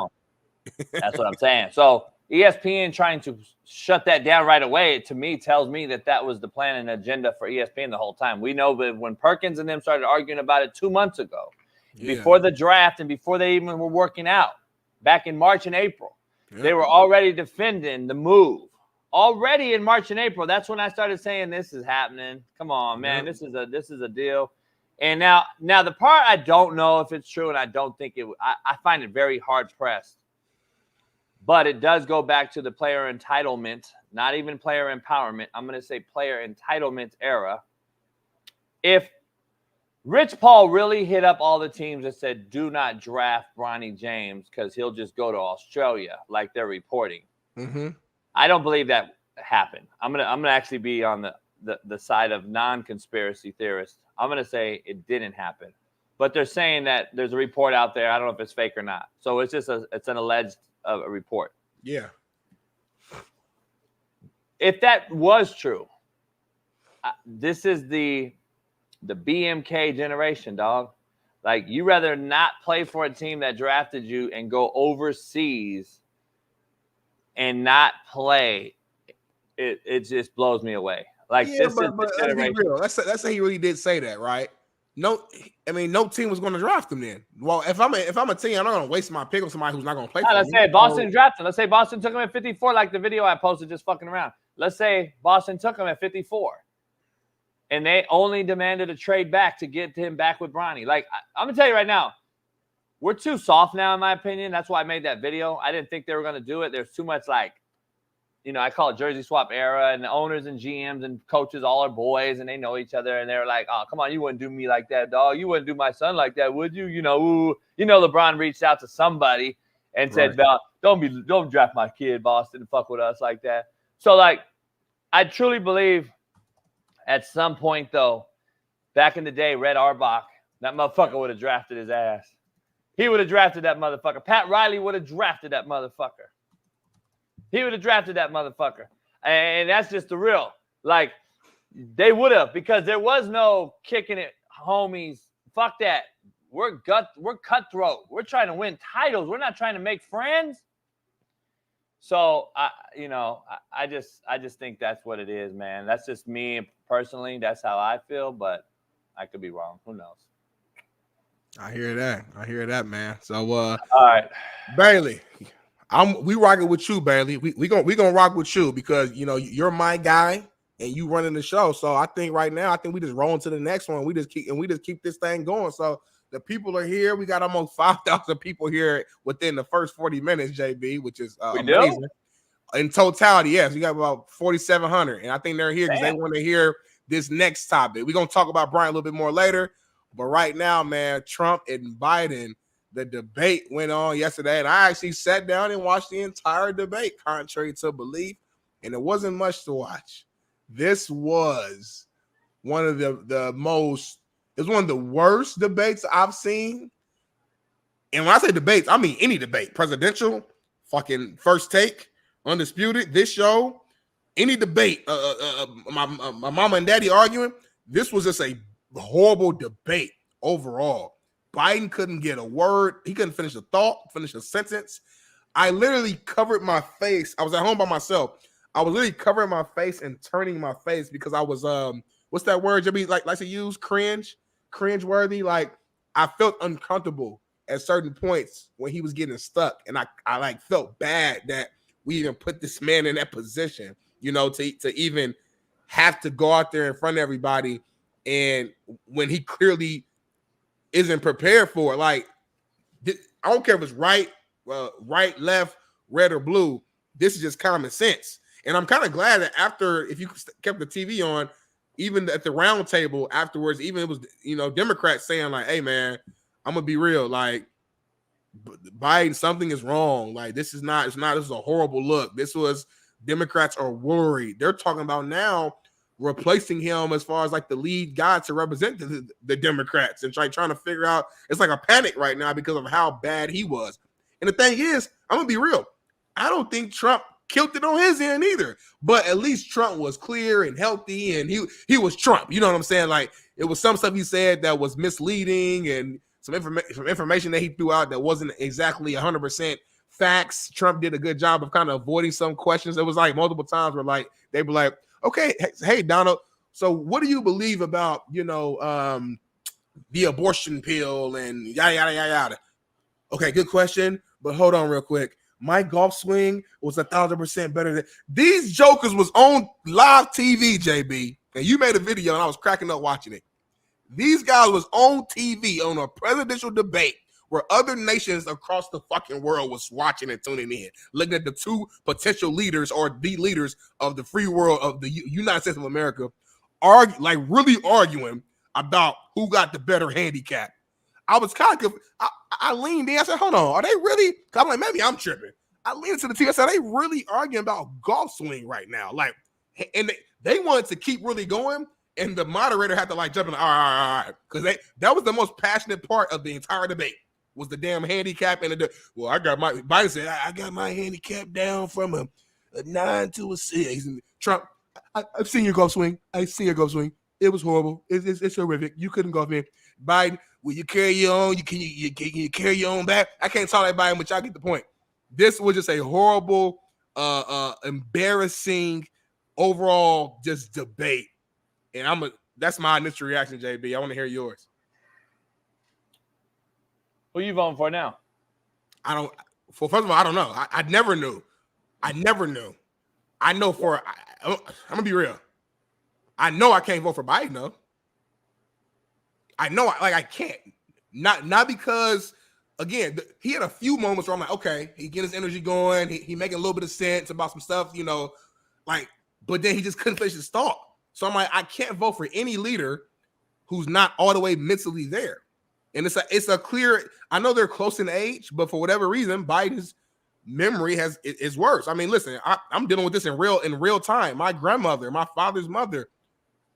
That's what I'm saying. So ESPN trying to shut that down right away, to me, tells me that was the plan and agenda for ESPN the whole time. We know that when Perkins and them started arguing about it 2 months ago, before the draft and before they even were working out, back in March and April, they were already defending the move. Already in March and April, that's when I started saying this is happening. Come on, man, this is a deal. And now the part I don't know if it's true, and I don't think it. I find it very hard pressed. But it does go back to the player entitlement, not even player empowerment. I'm going to say player entitlement era. If Rich Paul really hit up all the teams and said, do not draft Bronny James because he'll just go to Australia like they're reporting. I don't believe that happened. I'm gonna actually be on the side of non-conspiracy theorists. I'm going to say it didn't happen. But they're saying that there's a report out there. I don't know if it's fake or not. So it's just it's an alleged a report. Yeah. If that was true, this is the BMK generation, dog. Like, you rather not play for a team that drafted you and go overseas and not play. It just blows me away. Like, this but is the generation. Let's be real. Let's say he really did say that, right? No, I mean, no team was going to draft him then. Well, if I'm a team, I'm not going to waste my pick on somebody who's not going to play for me. Let's say Boston drafted him. Let's say Boston took him at 54, like the video I posted just fucking around. Let's say Boston took him at 54. And they only demanded a trade back to get him back with Bronny. Like, I'm going to tell you right now, we're too soft now, in my opinion. That's why I made that video. I didn't think they were going to do it. There's too much, like, I call it jersey swap era, and the owners and GMs and coaches all are boys, and they know each other, and they're like, oh, come on, you wouldn't do me like that, dog. You wouldn't do my son like that, would you? LeBron reached out to somebody and said, don't draft my kid, Boston, and fuck with us like that. So, like, I truly believe at some point, though, back in the day, Red Auerbach, that motherfucker would have drafted his ass. He would have drafted that motherfucker. Pat Riley would have drafted that motherfucker. He would have drafted that motherfucker. And that's just the real. Like, they would have, because there was no kicking it, homies. Fuck that. We're cutthroat. We're trying to win titles. We're not trying to make friends. So, I just think that's what it is, man. That's just me personally. That's how I feel, but I could be wrong. Who knows? I hear that, man. So, all right, Bailey, we rocking with you, Bailey. We gonna rock with you because you're my guy and you running the show. So I think right now, we just roll into the next one. We just keep this thing going. So the people are here. We got almost 5,000 people here within the first 40 minutes, JB, which is amazing. In totality, yes, we got about 4,700, and I think they're here because they want to hear this next topic. We're gonna talk about Brian a little bit more later, but right now, man, Trump and Biden. The debate went on yesterday, and I actually sat down and watched the entire debate, contrary to belief, and it wasn't much to watch. This was one of the worst debates I've seen. And when I say debates, I mean any debate, presidential, fucking First Take, Undisputed, this show, any debate, my mama and daddy arguing, this was just a horrible debate overall. Biden couldn't get a word. He couldn't finish a thought, finish a sentence. I literally covered my face. I was at home by myself. I was literally covering my face and turning my face because I was what's that word JB like to use? Cringe-worthy. Like, I felt uncomfortable at certain points when he was getting stuck. And I like felt bad that we even put this man in that position, to even have to go out there in front of everybody And when he clearly isn't prepared for it, like, I don't care if it's right, left, red, or blue. This is just common sense. And I'm kind of glad that after, if you kept the TV on, even at the round table afterwards, even it was, Democrats saying like, hey man, I'm gonna be real. Like, Biden, something is wrong. Like, this is a horrible look. Democrats are worried. They're talking about now replacing him as far as like the lead guy to represent the Democrats, and trying to figure out, it's like a panic right now because of how bad he was. And the thing is, I'm gonna be real, I don't think Trump killed it on his end either, but at least Trump was clear and healthy, and he was Trump. You know what I'm saying? Like, it was some stuff he said that was misleading, and some information that he threw out that wasn't exactly 100% facts. Trump did a good job of kind of avoiding some questions. It was like multiple times where like they were like, okay, hey Donald, so what do you believe about the abortion pill and yada yada yada yada? Okay, good question, but hold on real quick. My golf swing was 1,000% better than these jokers. Was on live TV, JB, and you made a video and I was cracking up watching it. These guys was on TV on a presidential debate where other nations across the fucking world was watching and tuning in, looking at the two potential leaders or the leaders of the free world of the United States of America, really arguing about who got the better handicap. I was kind of, I leaned in. I said, hold on, are they really? I'm like, maybe I'm tripping. I leaned into the TV. I said, are they really arguing about golf swing right now? Like, and they wanted to keep really going. And the moderator had to like jump in, all right. Because that was the most passionate part of the entire debate, was the damn handicap. And Biden said, I got my handicap down from a 9 to a 6. And Trump, I've seen your golf swing. It was horrible. It's horrific. You couldn't golf in. Biden, will you carry your own? Can you carry your own back? I can't talk like Biden, but y'all get the point. This was just a horrible, embarrassing overall just debate. And that's my initial reaction, JB. I want to hear yours. Who you voting for now? First of all, I don't know. I never knew. I know I'm gonna be real. I know I can't vote for Biden, though. I know I can't. Not because, again, he had a few moments where I'm like, okay, he getting his energy going, he making a little bit of sense about some stuff, but then he just couldn't finish his thought. So I'm like, I can't vote for any leader who's not all the way mentally there. And it's a clear, I know they're close in age, but for whatever reason, Biden's memory is worse. I mean, listen, I'm dealing with this in real time. My grandmother, my father's mother,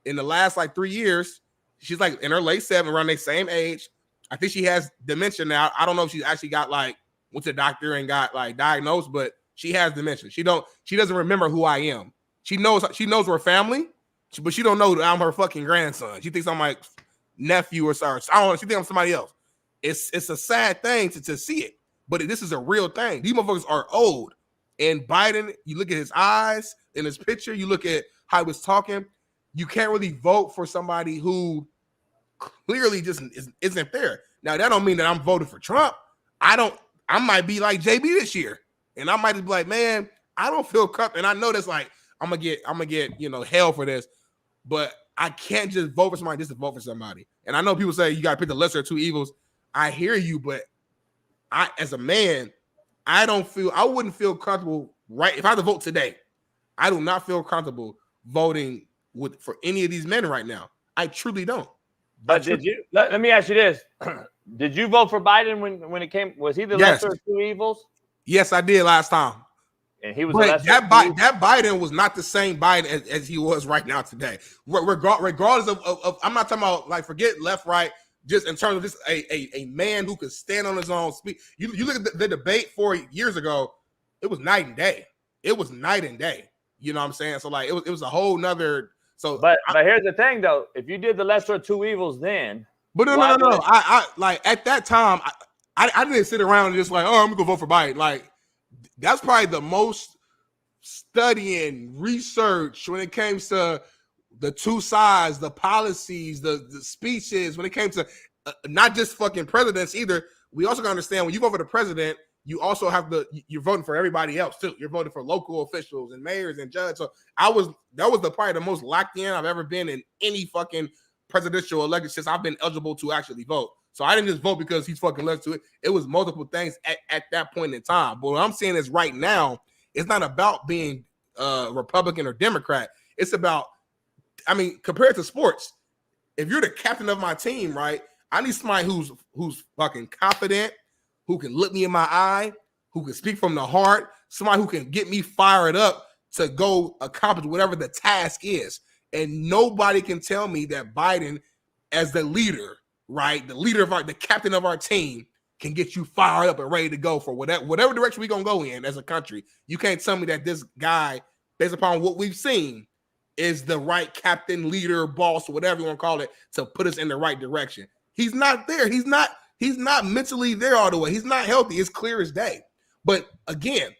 in the last 3 years, she's like in her late 70s, around their same age. I think she has dementia now. I don't know if she's actually got went to the doctor and got diagnosed, but she has dementia. She doesn't remember who I am. She knows we're family, but she don't know that I'm her fucking grandson. She thinks I'm my nephew or sorry. I don't know. She thinks I'm somebody else. It's a sad thing to see it, but this is a real thing. These motherfuckers are old. And Biden, you look at his eyes in his picture, you look at how he was talking, you can't really vote for somebody who clearly just isn't there. Now, that don't mean that I'm voting for Trump. I might be like JB this year. And I might just be like, man, I don't feel comfortable. And I know that's I'm gonna get hell for this, but I can't just vote for somebody just to vote for somebody. And I know people say you gotta pick the lesser of two evils. I hear you, but I, as a man, I wouldn't feel comfortable if I had to vote today. I do not feel comfortable voting for any of these men right now. I truly don't. But did you? Let me ask you this: did you vote for Biden when it came? Was he the lesser of two evils? Yes, I did last time. And he was. But that Biden was not the same Biden as he was right now today. Regardless of I'm not talking about forget left, right. Just in terms of just a man who could stand on his own, speak. You look at the debate 4 years ago, it was night and day. It was night and day. You know what I'm saying? So it was a whole nother. So, but here's the thing though: if you did the lesser of two evils, then. But no. I at that time, I didn't sit around and just I'm gonna go vote for Biden. That's probably the most studying research when it comes to the two sides, the policies, the speeches, when it came to not just fucking presidents either. We also gotta understand when you vote for the president, you also you're voting for everybody else too. You're voting for local officials and mayors and judges. So that was probably the most locked in I've ever been in any fucking presidential election since I've been eligible to actually vote. So I didn't just vote because he's fucking led to it. It was multiple things at that point in time. But what I'm saying is right now, it's not about being Republican or Democrat. It's about, I mean, compared to sports, if you're the captain of my team, right, I need somebody who's fucking confident, who can look me in my eye, who can speak from the heart, somebody who can get me fired up to go accomplish whatever the task is. And nobody can tell me that Biden, as the leader, right, the captain of our team, can get you fired up and ready to go for whatever direction we're going to go in as a country. You can't tell me that this guy, based upon what we've seen, is the right captain, leader, boss, whatever you want to call it, to put us in the right direction. He's not there. He's not mentally there all the way. He's not healthy. It's clear as day. But again,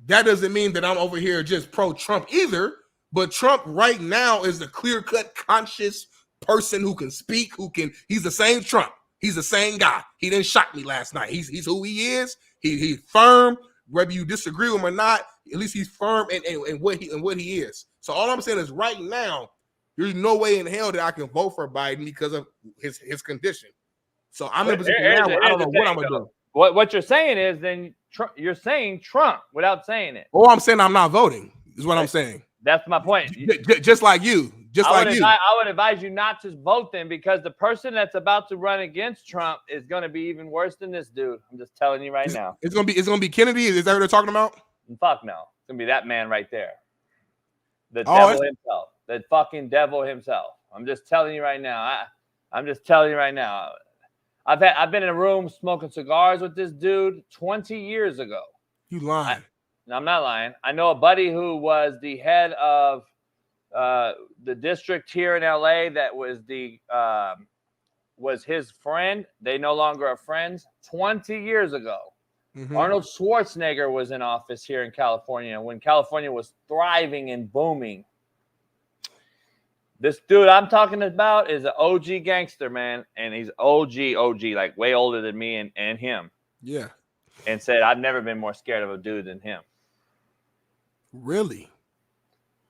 that doesn't mean that I'm over here just pro-Trump either. But Trump right now is the clear-cut, conscious person who can speak, he's the same Trump. He's the same guy. He didn't shock me last night. He's who he is. He's firm, whether you disagree with him or not. At least he's firm in what he is. So all I'm saying is right now, there's no way in hell that I can vote for Biden because of his condition. So I'm in a position now where I don't know what I'm gonna do. What you're saying is then you're saying Trump without saying it. Oh, I'm saying I'm not voting is what I'm saying. That's my point. Just like you. I would advise you not to vote then, because the person that's about to run against Trump is going to be even worse than this dude. I'm just telling you right now. It's gonna be Kennedy. Is that what they're talking about? Fuck no. It's gonna be that man right there. The devil himself. The fucking devil himself. I'm just telling you right now. I'm just telling you right now. I've been in a room smoking cigars with this dude 20 years ago. You lying? I'm not lying. I know a buddy who was the head of the district here in LA that was his friend. They no longer are friends. 20 years ago. Mm-hmm. Arnold Schwarzenegger was in office here in California when California was thriving and booming. This dude I'm talking about is an OG gangster, man. And he's OG, like way older than me and him. Yeah. And said, I've never been more scared of a dude than him. Really?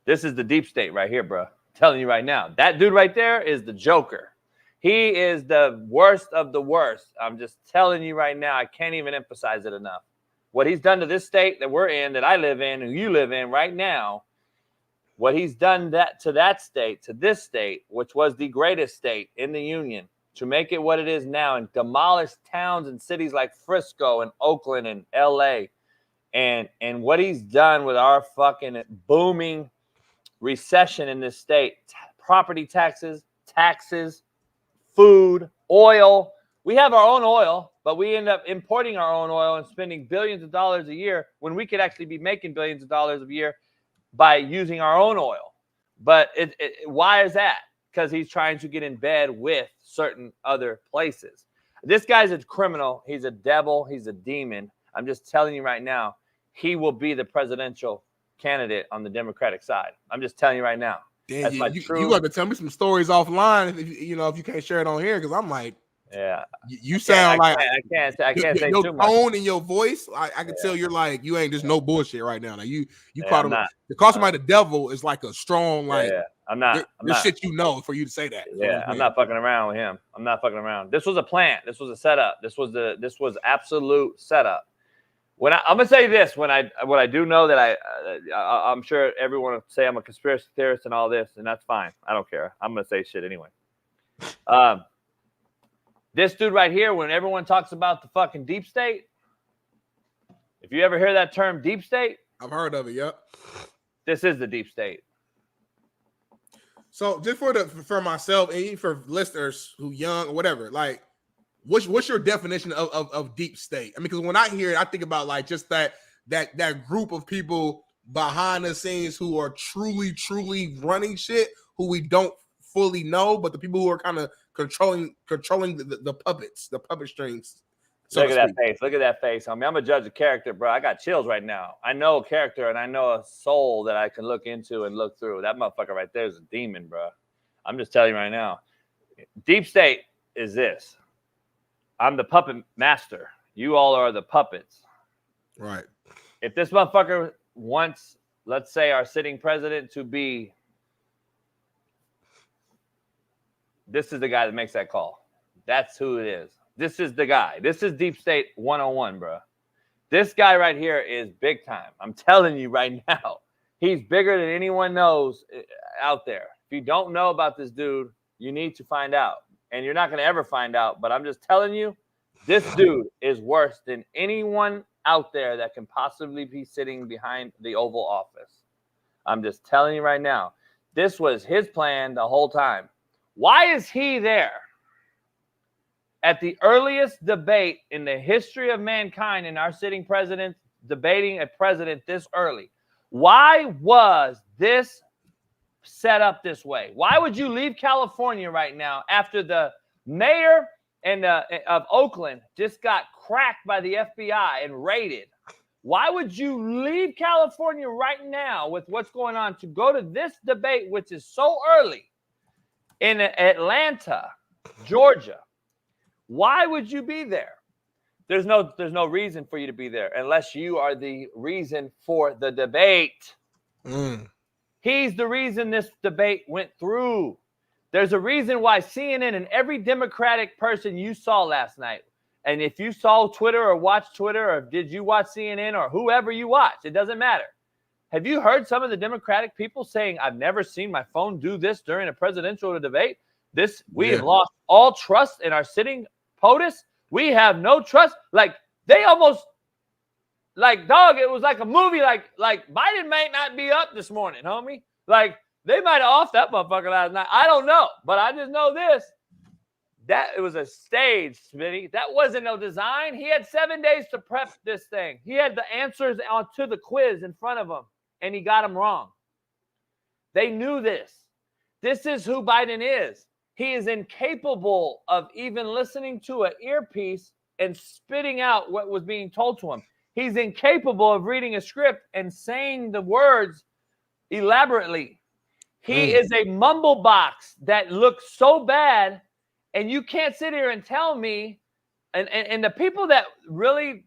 This is the deep state right here, bro. I'm telling you right now. That dude right there is the Joker. He is the worst of the worst. I'm just telling you right now. I can't even emphasize it enough. What he's done to this state that we're in, that I live in, and you live in right now, what he's done to that state, to this state, which was the greatest state in the union, to make it what it is now and demolish towns and cities like Frisco and Oakland and LA. And what he's done with our fucking booming recession in this state, property taxes, food, oil. We have our own oil, but we end up importing our own oil and spending billions of dollars a year when we could actually be making billions of dollars a year by using our own oil. But why is that? Because he's trying to get in bed with certain other places. This guy's a criminal. He's a devil. He's a demon. I'm just telling you right now, he will be the presidential candidate on the Democratic side. I'm just telling you right now. Damn, you got to tell me some stories offline if you can't share it on here, because I'm like, yeah, you sound like I can't say your too much. tone and your voice. I can tell you're like, you ain't just no bullshit right now. Like you caught him. To call somebody the devil is like a strong I'm not. shit for you to say that. Yeah, I'm not fucking around with him. I'm not fucking around. This was a plan. This was a setup. This was absolute setup. I'm gonna say this, what I do know that I'm sure everyone will say I'm a conspiracy theorist and all this, and that's fine. I don't care. I'm gonna say shit anyway. This dude right here, when everyone talks about the fucking deep state, if you ever hear that term deep state, I've heard of it. Yep. This is the deep state. So just for myself and even for listeners who young or whatever, like, what's your definition of deep state? I mean, because when I hear it, I think about like just that group of people behind the scenes who are truly running shit, who we don't fully know, but the people who are kind of controlling the puppets, the puppet strings. Look at that face. Look at that face. I mean, I'm a judge of character, bro. I got chills right now. I know a character and I know a soul that I can look into and look through. That motherfucker right there is a demon, bro. I'm just telling you right now. Deep state is this. I'm the puppet master. You all are the puppets. Right. If this motherfucker wants, let's say, our sitting president to be This is the guy that makes that call. That's who it is. This is the guy. This is Deep State 101, bro. This guy right here is big time. I'm telling you right now. He's bigger than anyone knows out there. If you don't know about this dude, you need to find out. And you're not going to ever find out. But I'm just telling you, this dude is worse than anyone out there that can possibly be sitting behind the Oval Office. I'm just telling you right now. This was his plan the whole time. Why is he there at the earliest debate in the history of mankind and our sitting president debating a president this early? Why was this set up this way? Why would you leave California right now after the mayor of Oakland just got cracked by the FBI and raided? Why would you leave California right now with what's going on to go to this debate, which is so early in Atlanta, Georgia? Why would you be there? There's no reason for you to be there unless you are the reason for the debate. He's the reason this debate went through. There's a reason why CNN and every Democratic person you saw last night, and if you saw Twitter or watched Twitter or did you watch CNN or whoever you watch, it doesn't matter. Have you heard some of the Democratic people saying, I've never seen my phone do this during a presidential debate? We have lost all trust in our sitting POTUS. We have no trust. Like, they almost, like, dog, it was like a movie. Like Biden might not be up this morning, homie. Like, they might have offed that motherfucker last night. I don't know. But I just know this. That it was a stage, Smitty. That wasn't no design. He had 7 days to prep this thing. He had the answers onto the quiz in front of him, and he got them wrong. They knew this. This is who Biden is. He is incapable of even listening to an earpiece and spitting out what was being told to him. He's incapable of reading a script and saying the words elaborately. He is a mumble box that looks so bad. And you can't sit here and tell me, and the people that really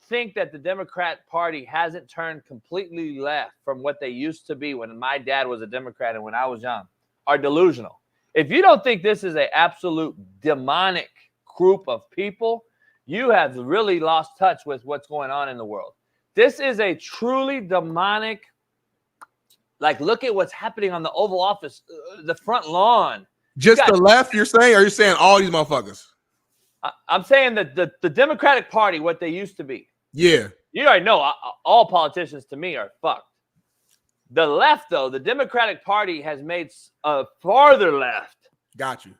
think that the Democrat Party hasn't turned completely left from what they used to be when my dad was a Democrat and when I was young are delusional. If you don't think this is an absolute demonic group of people, you have really lost touch with what's going on in the world. This is a truly demonic, like, look at what's happening on the Oval Office, the front lawn. Just the left, you're saying, or are you saying all these motherfuckers? I'm saying that the Democratic Party, what they used to be. Yeah. You already know all politicians to me are fucked. The left, though, the Democratic Party has made a farther left. Got you.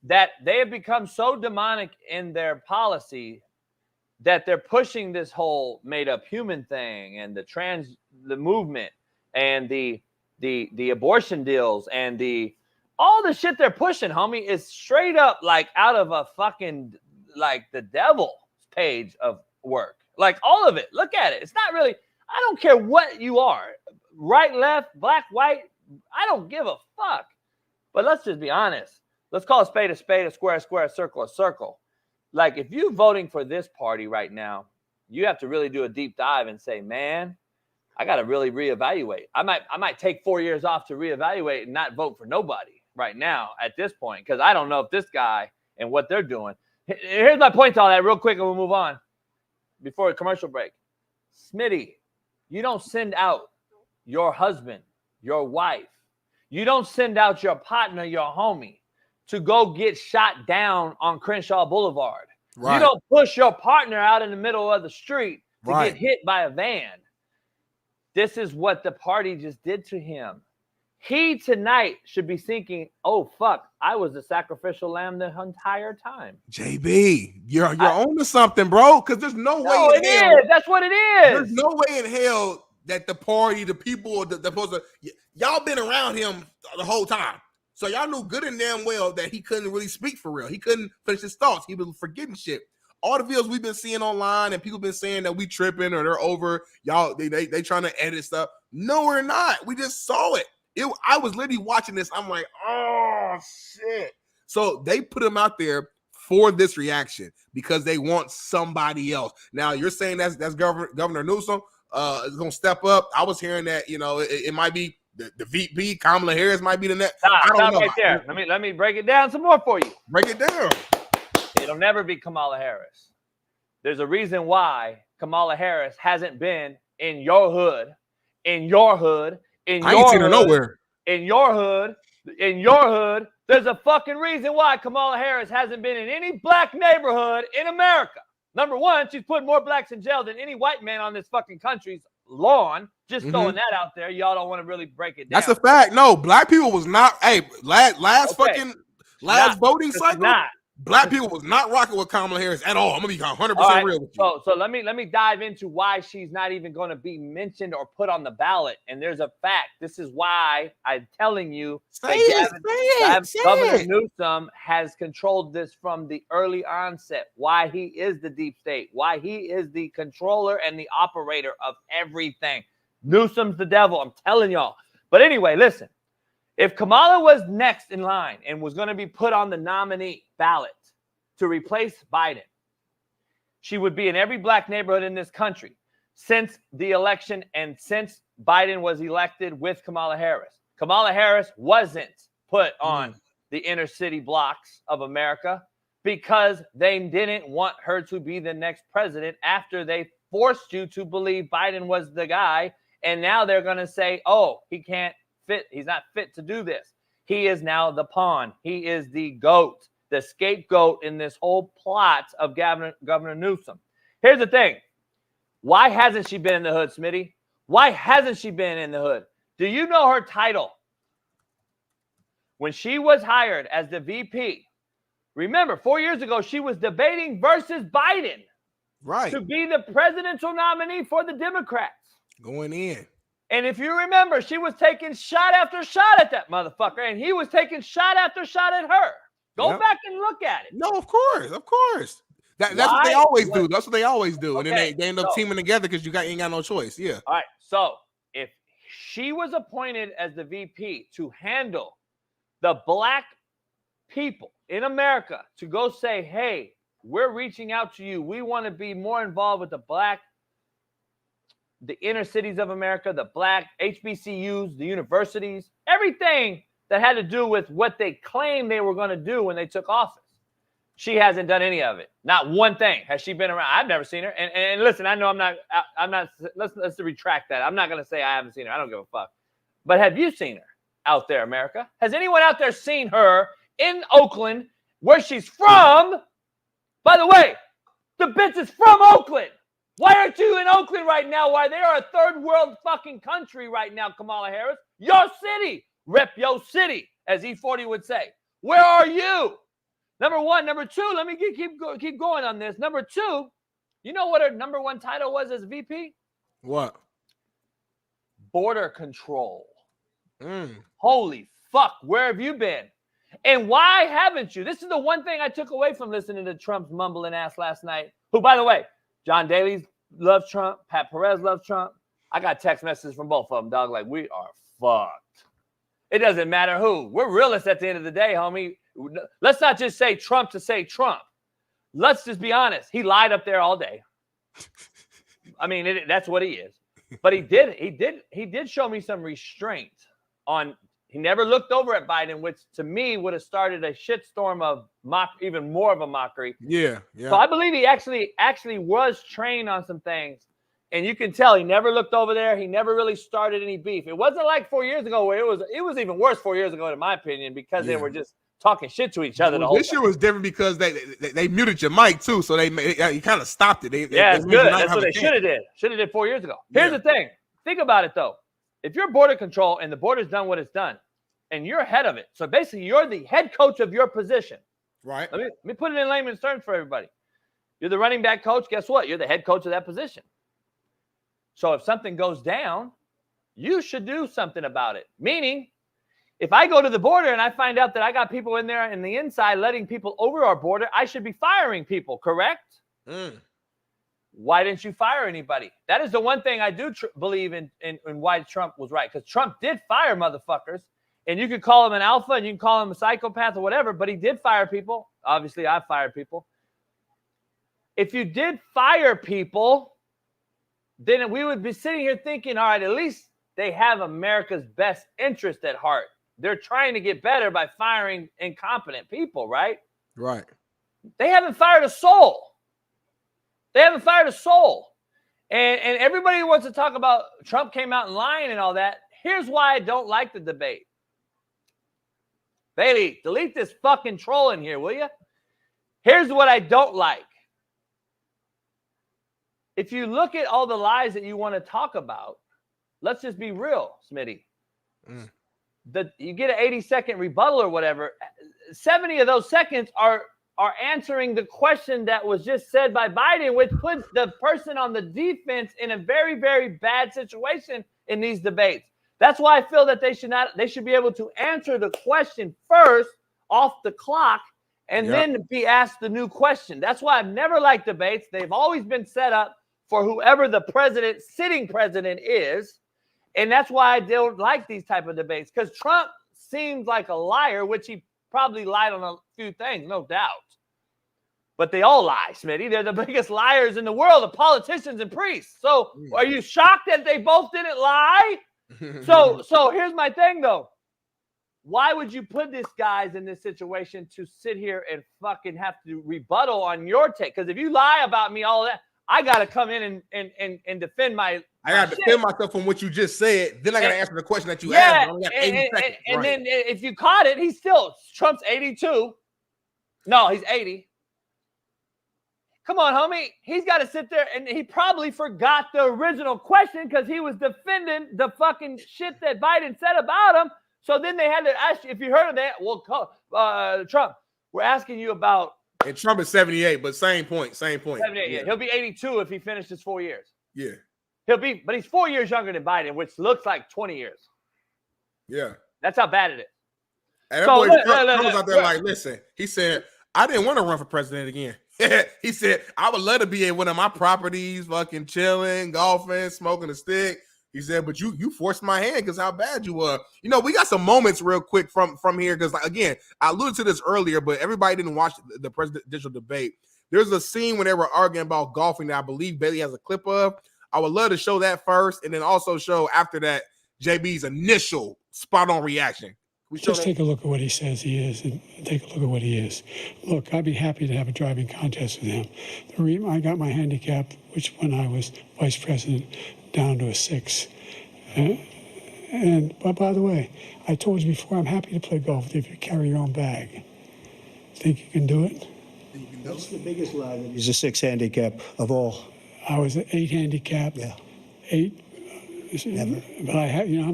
That they have become so demonic in their policy that they're pushing this whole made-up human thing and the movement and the abortion deals and all the shit they're pushing, homie, is straight up like out of a fucking, like, the devil's page of work. Like, all of it. Look at it. It's not really, I don't care what you are. Right, left, black, white. I don't give a fuck. But let's just be honest. Let's call a spade, a square, a circle, a circle. Like, if you're voting for this party right now, you have to really do a deep dive and say, man, I got to really reevaluate. I might take 4 years off to reevaluate and not vote for nobody right now at this point, because I don't know if this guy and what they're doing. Here's my point to all that real quick, and we'll move on before a commercial break. Smitty, you don't send out your husband, your wife. You don't send out your partner, your homie, to go get shot down on Crenshaw Boulevard. Right. You don't push your partner out in the middle of the street to get hit by a van. This is what the party just did to him. He tonight should be thinking, oh, fuck, I was the sacrificial lamb the entire time. JB, you're on to something, bro, because there's no way in hell. That's what it is. There's no way in hell that the party, the people, y'all been around him the whole time. So y'all knew good and damn well that he couldn't really speak for real. He couldn't finish his thoughts. He was forgetting shit. All the videos we've been seeing online and people been saying that we tripping or they're over, y'all, they trying to edit stuff. No, we're not. We just saw it. I was literally watching this. I'm like, oh, shit. So they put him out there for this reaction because they want somebody else. Now, you're saying that's Governor Newsom is going to step up. I was hearing that, it might be the VP, Kamala Harris might be the next. I don't Stop know. right there. Let me break it down some more for you. Break it down. It'll never be Kamala Harris. There's a reason why Kamala Harris hasn't been in your hood, I ain't seen her nowhere. in your hood. There's a fucking reason why Kamala Harris hasn't been in any black neighborhood in America. Number one, she's put more blacks in jail than any white man on this fucking country's lawn. Just throwing that out there. Y'all don't want to really break it down. That's a fact. No, black people was not. Hey, last voting cycle. Black people was not rocking with Kamala Harris at all. I'm gonna be 100% real with you. So let me dive into why she's not even going to be mentioned or put on the ballot. And there's a fact. This is why I'm telling you Governor Newsom has controlled this from the early onset. Why he is the deep state. Why he is the controller and the operator of everything. Newsom's the devil. I'm telling y'all. But anyway, listen. If Kamala was next in line and was going to be put on the nominee ballot to replace Biden, she would be in every black neighborhood in this country since the election and since Biden was elected with Kamala Harris. Kamala Harris wasn't put on the inner city blocks of America because they didn't want her to be the next president after they forced you to believe Biden was the guy. And now they're going to say, oh, he can't fit. He's not fit to do this. He is now the pawn. He is the goat, the scapegoat in this whole plot of Governor Newsom. Here's the thing. Why hasn't she been in the hood, Smitty? Why hasn't she been in the hood? Do you know her title? When she was hired as the VP, remember, 4 years ago, she was debating versus Biden. Right. To be the presidential nominee for the Democrats. Going in. And if you remember, she was taking shot after shot at that motherfucker, and he was taking shot after shot at her. Go back and look at it. No, of course. That's what they always do. That's what they always do. Okay, and then they end up teaming together because ain't got no choice. Yeah. All right. So if she was appointed as the VP to handle the black people in America to go say, hey, we're reaching out to you. We want to be more involved with the inner cities of America, the black HBCUs, the universities, everything that had to do with what they claimed they were going to do when they took office. She hasn't done any of it. Not one thing. Has she been around? I've never seen her. And listen, I know I'm not, let's retract that. I'm not going to say I haven't seen her. I don't give a fuck. But have you seen her out there, America? Has anyone out there seen her in Oakland, where she's from? By the way, the bitch is from Oakland. Why aren't you in Oakland right now? Why they are a third world fucking country right now, Kamala Harris? Your city. Rep your city, as E40 would say. Where are you? Number one. Number two, let me keep going on this. Number two, you know what her number one title was as VP? What? Border control. Holy fuck, where have you been? And why haven't you? This is the one thing I took away from listening to Trump's mumbling ass last night, who, by the way, John Daly loves Trump. Pat Perez loves Trump. I got text messages from both of them, dog. Like, we are fucked. It doesn't matter who. We're realists at the end of the day, homie. Let's not just say Trump to say Trump. Let's just be honest. He lied up there all day. I mean, that's what he is. But he did show me some restraint on. He never looked over at Biden, which to me would have started a shitstorm of even more of a mockery. Yeah. So I believe he actually was trained on some things, and you can tell he never looked over there. He never really started any beef. It wasn't like 4 years ago where it was even worse 4 years ago, in my opinion, because they were just talking shit to each other the whole time. This year was different because they muted your mic too, so he kind of stopped it. It's good. That's what they should have did. Should have did 4 years ago. Here's the thing. Think about it though. If you're border control and the border's done what it's done, and you're ahead of it, so basically you're the head coach of your position. Right. Let me put it in layman's terms for everybody. You're the running back coach. Guess what? You're the head coach of that position. So if something goes down, you should do something about it. Meaning, if I go to the border and I find out that I got people in there in the inside letting people over our border, I should be firing people, correct? Why didn't you fire anybody? That is the one thing I do believe in why Trump was right. Because Trump did fire motherfuckers. And you could call him an alpha and you can call him a psychopath or whatever, but he did fire people. Obviously, I fired people. If you did fire people, then we would be sitting here thinking, all right, at least they have America's best interest at heart. They're trying to get better by firing incompetent people, right? Right. They haven't fired a soul. They haven't fired a soul. And everybody wants to talk about Trump came out and lying and all that. Here's why I don't like the debate. Bailey, delete this fucking troll in here, will you? Here's what I don't like. If you look at all the lies that you want to talk about, let's just be real, Smitty. You get an 80-second rebuttal or whatever. 70 of those seconds are answering the question that was just said by Biden, which puts the person on the defense in a very, very bad situation in these debates. That's why I feel that they should be able to answer the question first off the clock and then be asked the new question. That's why I've never liked debates. They've always been set up for whoever the sitting president is. And that's why I don't like these type of debates, because Trump seems like a liar, which he probably lied on a few things, no doubt. But they all lie, Smitty. They're the biggest liars in the world, the politicians and priests. So are you shocked that they both didn't lie? So here's my thing, though. Why would you put these guys in this situation to sit here and fucking have to rebuttal on your take? Because if you lie about me, all that, I got to come in and defend my I got to defend myself from what you just said. Then I got to answer the question that you asked. And then if you caught it, Trump's 82. No, he's 80. Come on, homie. He's got to sit there, and he probably forgot the original question because he was defending the fucking shit that Biden said about him. So then they had to ask you if you heard of that. Well, Trump, we're asking you about. And Trump is 78, but same point. 78, yeah. He'll be 82 if he finishes 4 years. Yeah. But he's 4 years younger than Biden, which looks like 20 years. Yeah. That's how bad it is. And Trump was out there like, listen, he said, I didn't want to run for president again. He said, I would love to be at one of my properties, fucking chilling, golfing, smoking a stick. He said, but you forced my hand because how bad you were. You know, we got some moments real quick from here because, again, I alluded to this earlier, but everybody didn't watch the presidential debate. There's a scene when they were arguing about golfing that I believe Bailey has a clip of. I would love to show that first and then also show after that JB's initial spot-on reaction. Just take a look at what he says he is and take a look at what he is. Look, I'd be happy to have a driving contest with him. The reason I got my handicap, which when I was vice president, down to a 6. But by the way, I told you before, I'm happy to play golf if you carry your own bag. Think you can do it? That's the biggest lie. He's a 6 handicap of all. I was an 8 handicap. Yeah. 8. Never. But I have, you know how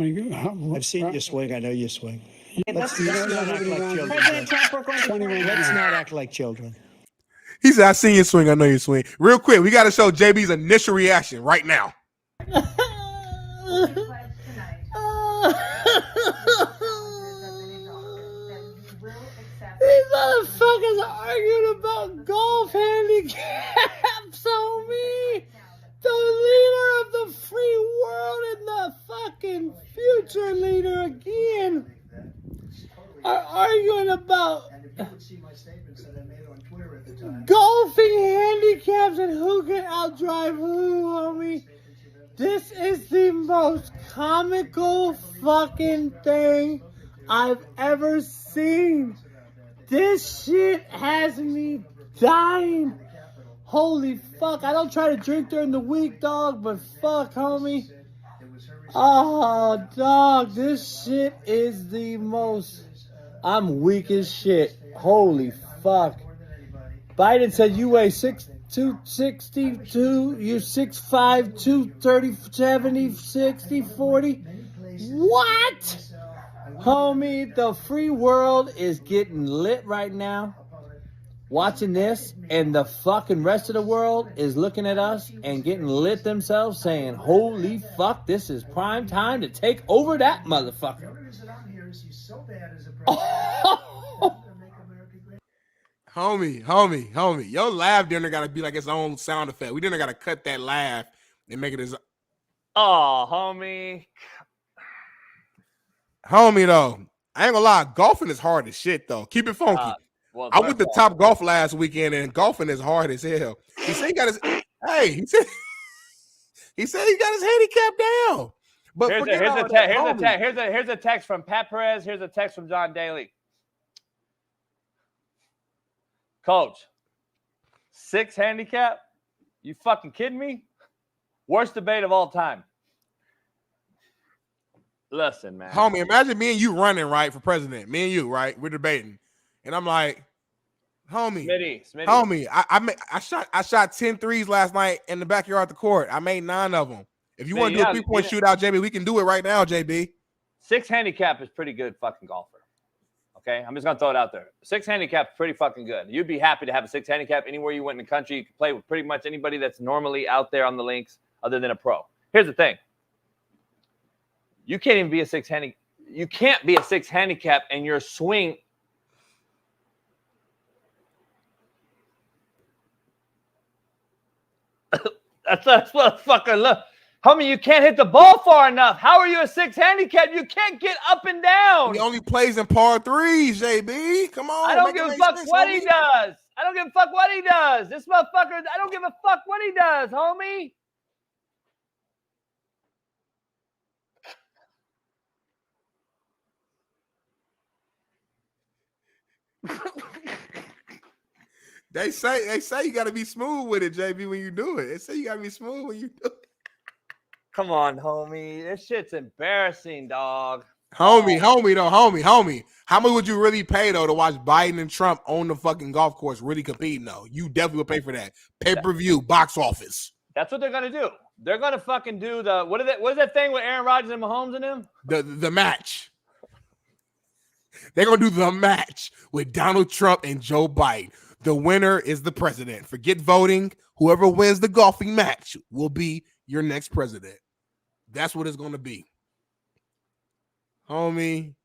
many? I've seen you swing. I know you swing. Let's not act like children. Let's not act like children. He said, I seen you swing. I know you swing. Real quick, we got to show JB's initial reaction right now. These motherfuckers are arguing about golf handicaps on me. The leader of the free world and the fucking future leader again are arguing about golfing handicaps and who can outdrive who, homie. This is the most comical fucking thing I've ever seen. This shit has me dying. Holy fuck. I don't try to drink during the week, dog, but fuck, homie. Oh, dog, this shit is the most... I'm weak as shit. Holy fuck. Biden said you weigh 262, you're 6'5", 230, 70, 60, 40. What? Homie, the free world is getting lit right now. Watching this, and the fucking rest of the world is looking at us and getting lit themselves saying, holy fuck, this is prime time to take over that motherfucker. Homie. Your laugh dinner got to be like its own sound effect. We dinner got to cut that laugh and make it as... Oh, homie. Homie, though. I ain't gonna lie. Golfing is hard as shit, though. Keep it funky. I went to Top Golf last weekend, and golfing is hard as hell. He said he got his... Hey, he said he got his handicap down. But here's a text from Pat Perez. Here's a text from John Daly. Coach, 6 handicap? You fucking kidding me? Worst debate of all time. Listen, man. Homie, imagine me and you running, right, for president. Me and you, right? We're debating. And I'm like, homie, Smitty. homie, I shot 10 threes last night in the backyard of the court. I made 9 of them. If you want to do a 3-point shootout, JB, we can do it right now, JB. 6 handicap is pretty good fucking golfer. Okay? I'm just going to throw it out there. 6 handicap is pretty fucking good. You'd be happy to have a 6 handicap anywhere you went in the country. You can play with pretty much anybody that's normally out there on the links other than a pro. Here's the thing. You can't even be a 6 handicap. You can't be a 6 handicap and your swing. That's what I fucking love. Homie, you can't hit the ball far enough. How are you a 6 handicap? You can't get up and down. He only plays in par 3s, JB. Come on. I don't give a fuck what he does. I don't give a fuck what he does. This motherfucker, I don't give a fuck what he does, homie. They say you got to be smooth with it, JB, when you do it. They say you got to be smooth when you do it. Come on, homie. This shit's embarrassing, dog. Homie. How much would you really pay, though, to watch Biden and Trump on the fucking golf course really competing, though? You definitely would pay for that. Pay-per-view, box office. That's what they're going to do. They're going to fucking do the – what is that thing with Aaron Rodgers and Mahomes and them? The match. They're going to do the match with Donald Trump and Joe Biden. The winner is the president. Forget voting. Whoever wins the golfing match will be your next president. That's what it's going to be. Homie,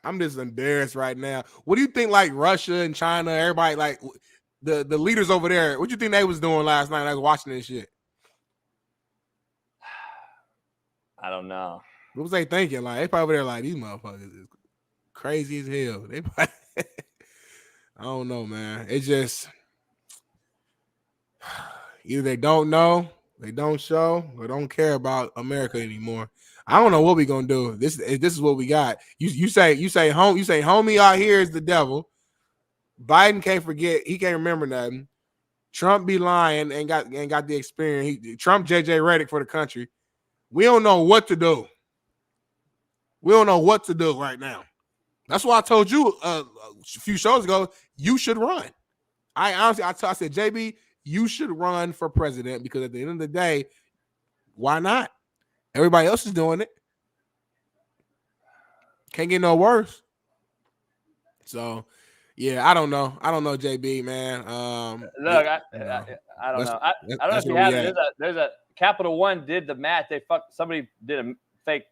I'm just embarrassed right now. What do you think, like, Russia and China, everybody, like, the leaders over there, what do you think they was doing last night when I was watching this shit? I don't know. What was they thinking? Like, they probably over there like, these motherfuckers is crazy as hell. They probably, I don't know, man. It's just either they don't know, they don't show, or don't care about America anymore. I don't know what we're gonna do. This is what we got. You say homie out here is the devil. Biden can't forget, he can't remember nothing. Trump be lying and got the experience. Trump JJ Redick for the country. We don't know what to do. We don't know what to do right now. That's why I told you a few shows ago, you should run. I said, JB, you should run for president because at the end of the day, why not? Everybody else is doing it. Can't get no worse. So, yeah, I don't know. I don't know, JB, man. Look, I don't know. I don't know if you have it. There's a Capital One did the math. Somebody did a fake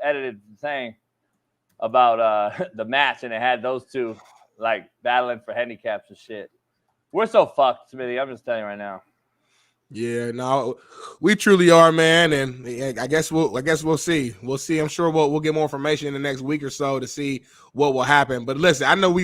edited thing about the match, and it had those two like battling for handicaps and shit. We're so fucked, Smitty. I'm just telling you right now. Yeah, no, we truly are, man, and I guess we'll see. We'll see. I'm sure we'll get more information in the next week or so to see what will happen. But listen, I know we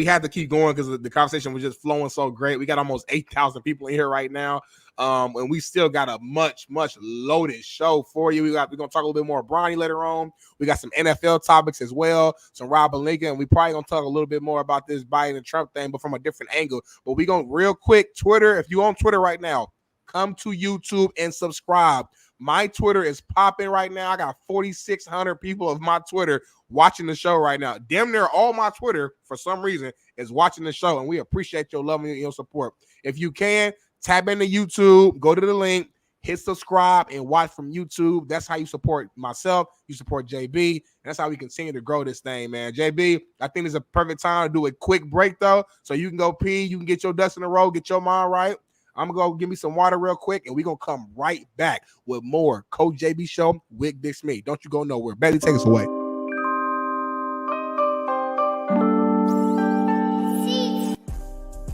had to keep going because the conversation was just flowing so great. We got almost 8,000 people in here right now, and we still got a much loaded show for you. We're gonna talk a little bit more Bronny later on. We got some NFL topics as well, some Rob Lincoln, and we probably gonna talk a little bit more about this Biden and Trump thing, but from a different angle. But we gonna real quick Twitter. If you're on Twitter right now, come to YouTube and subscribe. My Twitter is popping right now. I got 4,600 people of my Twitter watching the show right now. Damn near all my Twitter, for some reason, is watching the show, and we appreciate your love and your support. If you can, tap into YouTube, go to the link, hit subscribe, and watch from YouTube. That's how you support myself. You support JB, and that's how we continue to grow this thing, man. JB, I think it's a perfect time to do a quick break, though, so you can go pee, you can get your ducks in a row, get your mind right. I'm going to go give me some water real quick, and we're going to come right back with more Coach JB Show with Big Smitty. Don't you go nowhere. Bailey, take us away.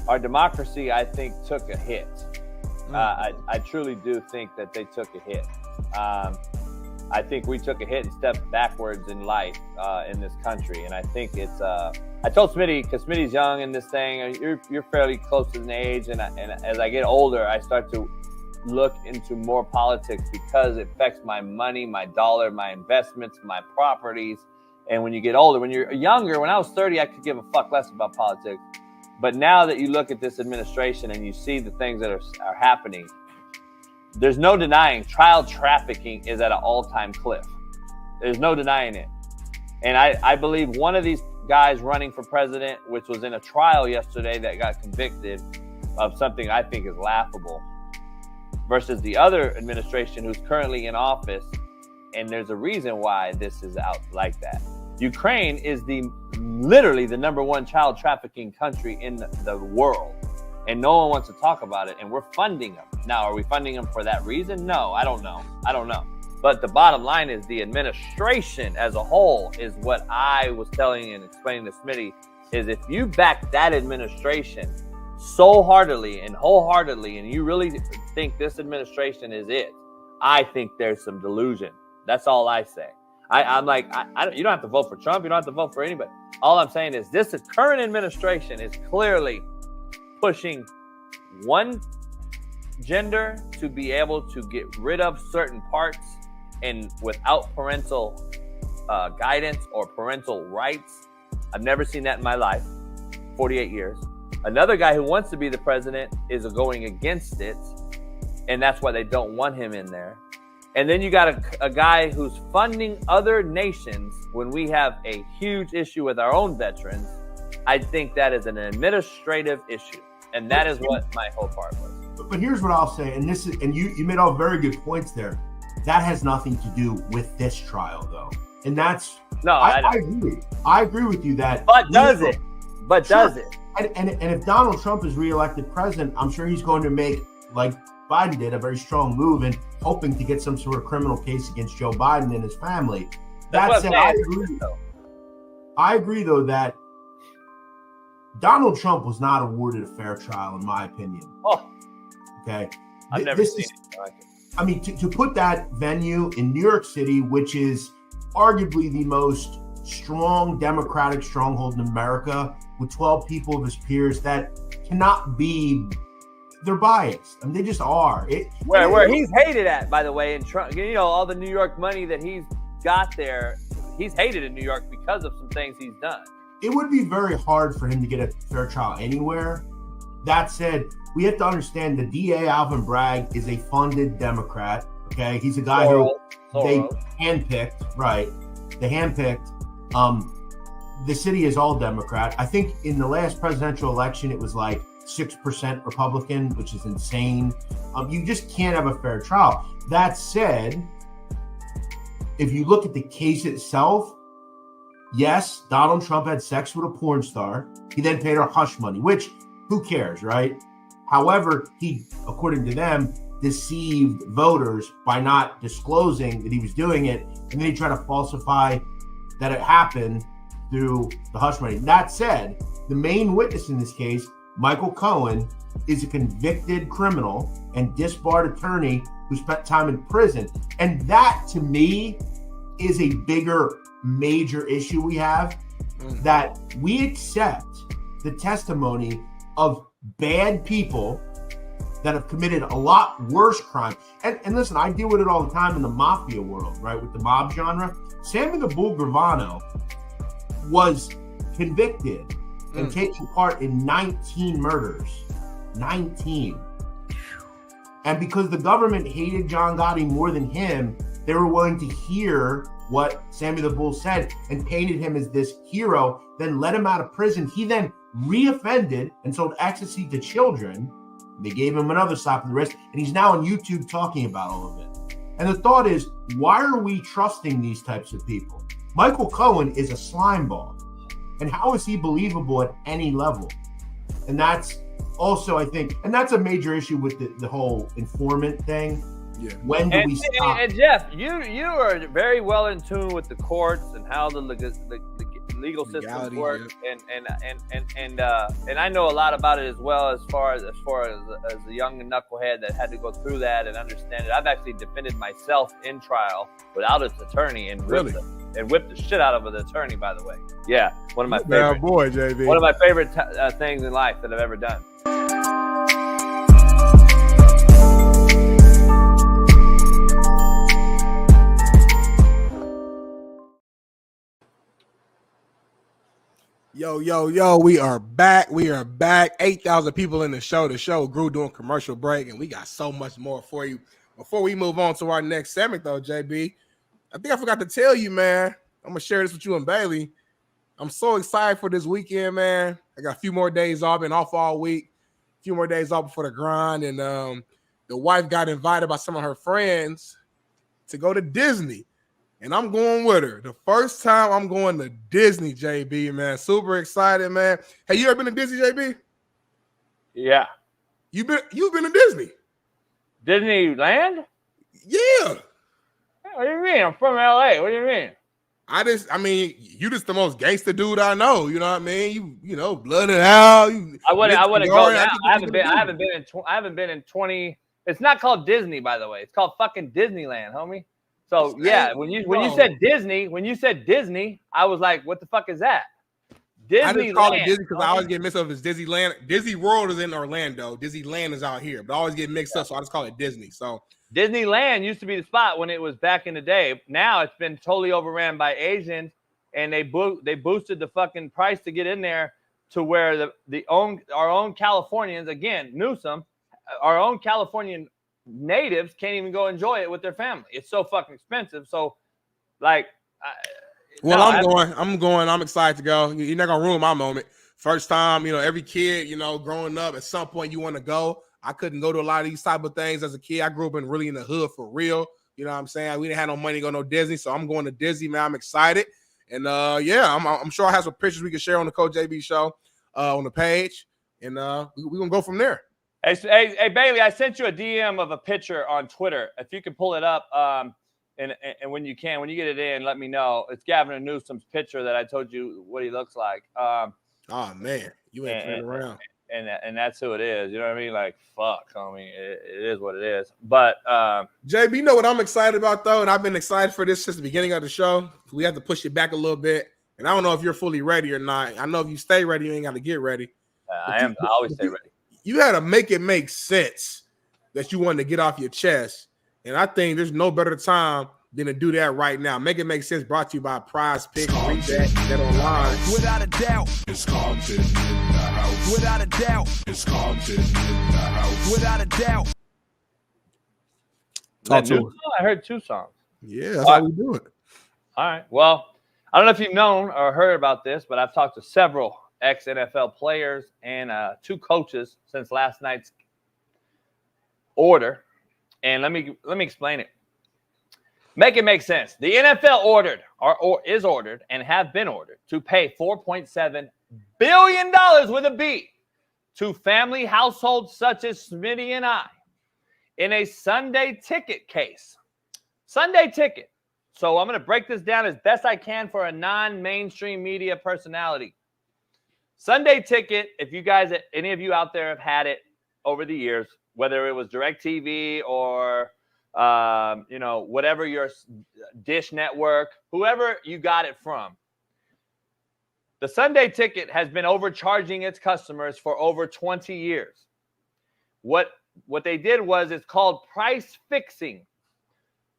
Our democracy, I think, took a hit. I truly do think that they took a hit. I think we took a hit and stepped backwards in life in this country. And I think it's I told Smitty, because Smitty's young in this thing, you're fairly close in age. And as I get older, I start to look into more politics because it affects my money, my dollar, my investments, my properties. And when you get older, when you're younger, when I was 30, I could give a fuck less about politics. But now that you look at this administration and you see the things that are happening, there's no denying child trafficking is at an all-time cliff. There's no denying it. And I believe one of these guys running for president, which was in a trial yesterday that got convicted of something I think is laughable, versus the other administration who's currently in office. And there's a reason why this is out like that. Ukraine is literally the #1 child trafficking country in the world. And no one wants to talk about it. And we're funding them. Now, are we funding them for that reason? No, I don't know. But the bottom line is the administration as a whole is what I was telling and explaining to Smitty, is if you back that administration so heartily and wholeheartedly, and you really think this administration is it, I think there's some delusion. That's all I say. I'm like, you don't have to vote for Trump. You don't have to vote for anybody. All I'm saying is this current administration is clearly pushing one gender to be able to get rid of certain parts and without parental guidance or parental rights. I've never seen that in my life, 48 years. Another guy who wants to be the president is going against it, and that's why they don't want him in there. And then you got a guy who's funding other nations when we have a huge issue with our own veterans. I think that is an administrative issue, and that is what my whole part was. But here's what I'll say, and you made all very good points there. That has nothing to do with this trial, though, and that's I agree. I agree with you that. But does it? But does it? And if Donald Trump is reelected president, I'm sure he's going to make, like Biden did, a very strong move and hoping to get some sort of criminal case against Joe Biden and his family. That said, I agree, though, that Donald Trump was not awarded a fair trial, in my opinion. Oh, okay. I've never seen it. I mean, to put that venue in New York City, which is arguably the most strong Democratic stronghold in America, with 12 people of his peers that cannot be, they're biased. I mean, they just are. Where he's hated at, by the way, and Trump, you know, all the New York money that he's got there, he's hated in New York because of some things he's done. It would be very hard for him to get a fair trial anywhere. That said, we have to understand the DA, Alvin Bragg, is a funded Democrat. Okay, he's a guy who they handpicked. Right, they handpicked. The city is all Democrat. I think in the last presidential election, it was like 6% Republican, which is insane. You just can't have a fair trial. That said, if you look at the case itself, yes, Donald Trump had sex with a porn star. He then paid her hush money, which, who cares, right? However, he, according to them, deceived voters by not disclosing that he was doing it, and then he tried to falsify that it happened through the hush money. That said, the main witness in this case, Michael Cohen, is a convicted criminal and disbarred attorney who spent time in prison. And that, to me, is a bigger, major issue we have, that we accept the testimony of bad people that have committed a lot worse crime. And listen, I deal with it all the time in the mafia world, right, with the mob genre. Sammy the Bull Gravano was convicted and taking part in 19 murders. 19. And because the government hated John Gotti more than him, they were willing to hear what Sammy the Bull said and painted him as this hero, then let him out of prison. He then reoffended and sold ecstasy to children. They gave him another slap in the wrist, and he's now on YouTube talking about all of it. And the thought is, why are we trusting these types of people? Michael Cohen is a slimeball. And how is he believable at any level? And that's also, I think, and that's a major issue with the whole informant thing. Yeah. When do we stop? And Jeff, you are very well in tune with the courts and how the legal systems work, and I know a lot about it as well, as far as a young knucklehead that had to go through that and understand it. I've actually defended myself in trial without an attorney and whipped the shit out of an attorney, by the way. Yeah, one of my favorite. Boy, JB. One of my favorite things in life that I've ever done. Yo, we are back. 8,000 people in the show. The show grew during commercial break, and we got so much more for you. Before we move on to our next segment, though, JB, I think I forgot to tell you, man. I'm going to share this with you and Bailey. I'm so excited for this weekend, man. I got a few more days off. Been off all week. A few more days off before the grind. And the wife got invited by some of her friends to go to Disney. And I'm going with her. The first time I'm going to Disney, JB, man. Super excited, man. Hey, you ever been to Disney, JB? Yeah. You've been to Disney? Disneyland? Yeah. What do you mean? I'm from LA. What do you mean? You just the most gangster dude I know. You know what I mean? You know, blood it out. I wouldn't go now. I haven't been in 20. It's not called Disney, by the way. It's called fucking Disneyland, homie. So yeah, when you said Disney, I was like, what the fuck is that? Disneyland. I just call it Disney because I always get mixed up as Disneyland. Disney World is in Orlando. Disneyland is out here, but I always get mixed up, so I just call it Disney. So Disneyland used to be the spot when it was back in the day. Now it's been totally overran by Asians, and they boosted the fucking price to get in there to where our own Californians, again, Newsom, our own Californian natives can't even go enjoy it with their family. It's so fucking expensive. So, like, I'm going. I'm excited to go. You're not gonna ruin my moment. First time, every kid, growing up, at some point you want to go. I couldn't go to a lot of these type of things as a kid. I grew up in the hood for real. You know what I'm saying? We didn't have no money to go no Disney, so I'm going to Disney, man. I'm excited, and I'm sure I have some pictures we can share on the Coach JB show on the page, and we're gonna go from there. Hey, Bailey, I sent you a DM of a picture on Twitter. If you can pull it up, and when you get it in, let me know. It's Gavin Newsom's picture that I told you what he looks like. Oh man, you ain't playing around. And that's who it is. You know what I mean? Like, fuck, homie. It is what it is. But JB, you know what I'm excited about though, and I've been excited for this since the beginning of the show. We have to push it back a little bit, and I don't know if you're fully ready or not. I know if you stay ready, you ain't got to get ready. I always stay ready. You had to make it make sense that you wanted to get off your chest. And I think there's no better time than to do that right now. Make it make sense. Brought to you by Prize Picks. Read that online. Without a doubt. It's Compton in the house. Without a doubt. It's Compton in the house. Without a doubt. I heard 2 songs. Yeah, that's how we do it. All right. Well, I don't know if you've known or heard about this, but I've talked to several ex-NFL players and 2 coaches since last night's order. And let me explain it. Make it make sense. The NFL is ordered and have been ordered to pay $4.7 billion with a B to family households such as Smitty and I in a Sunday ticket case. Sunday ticket. So I'm going to break this down as best I can for a non-mainstream media personality. Sunday ticket, if you guys, any of you out there have had it over the years, whether it was DirecTV or, whatever your Dish Network, whoever you got it from. The Sunday ticket has been overcharging its customers for over 20 years. What they did was it's called price fixing.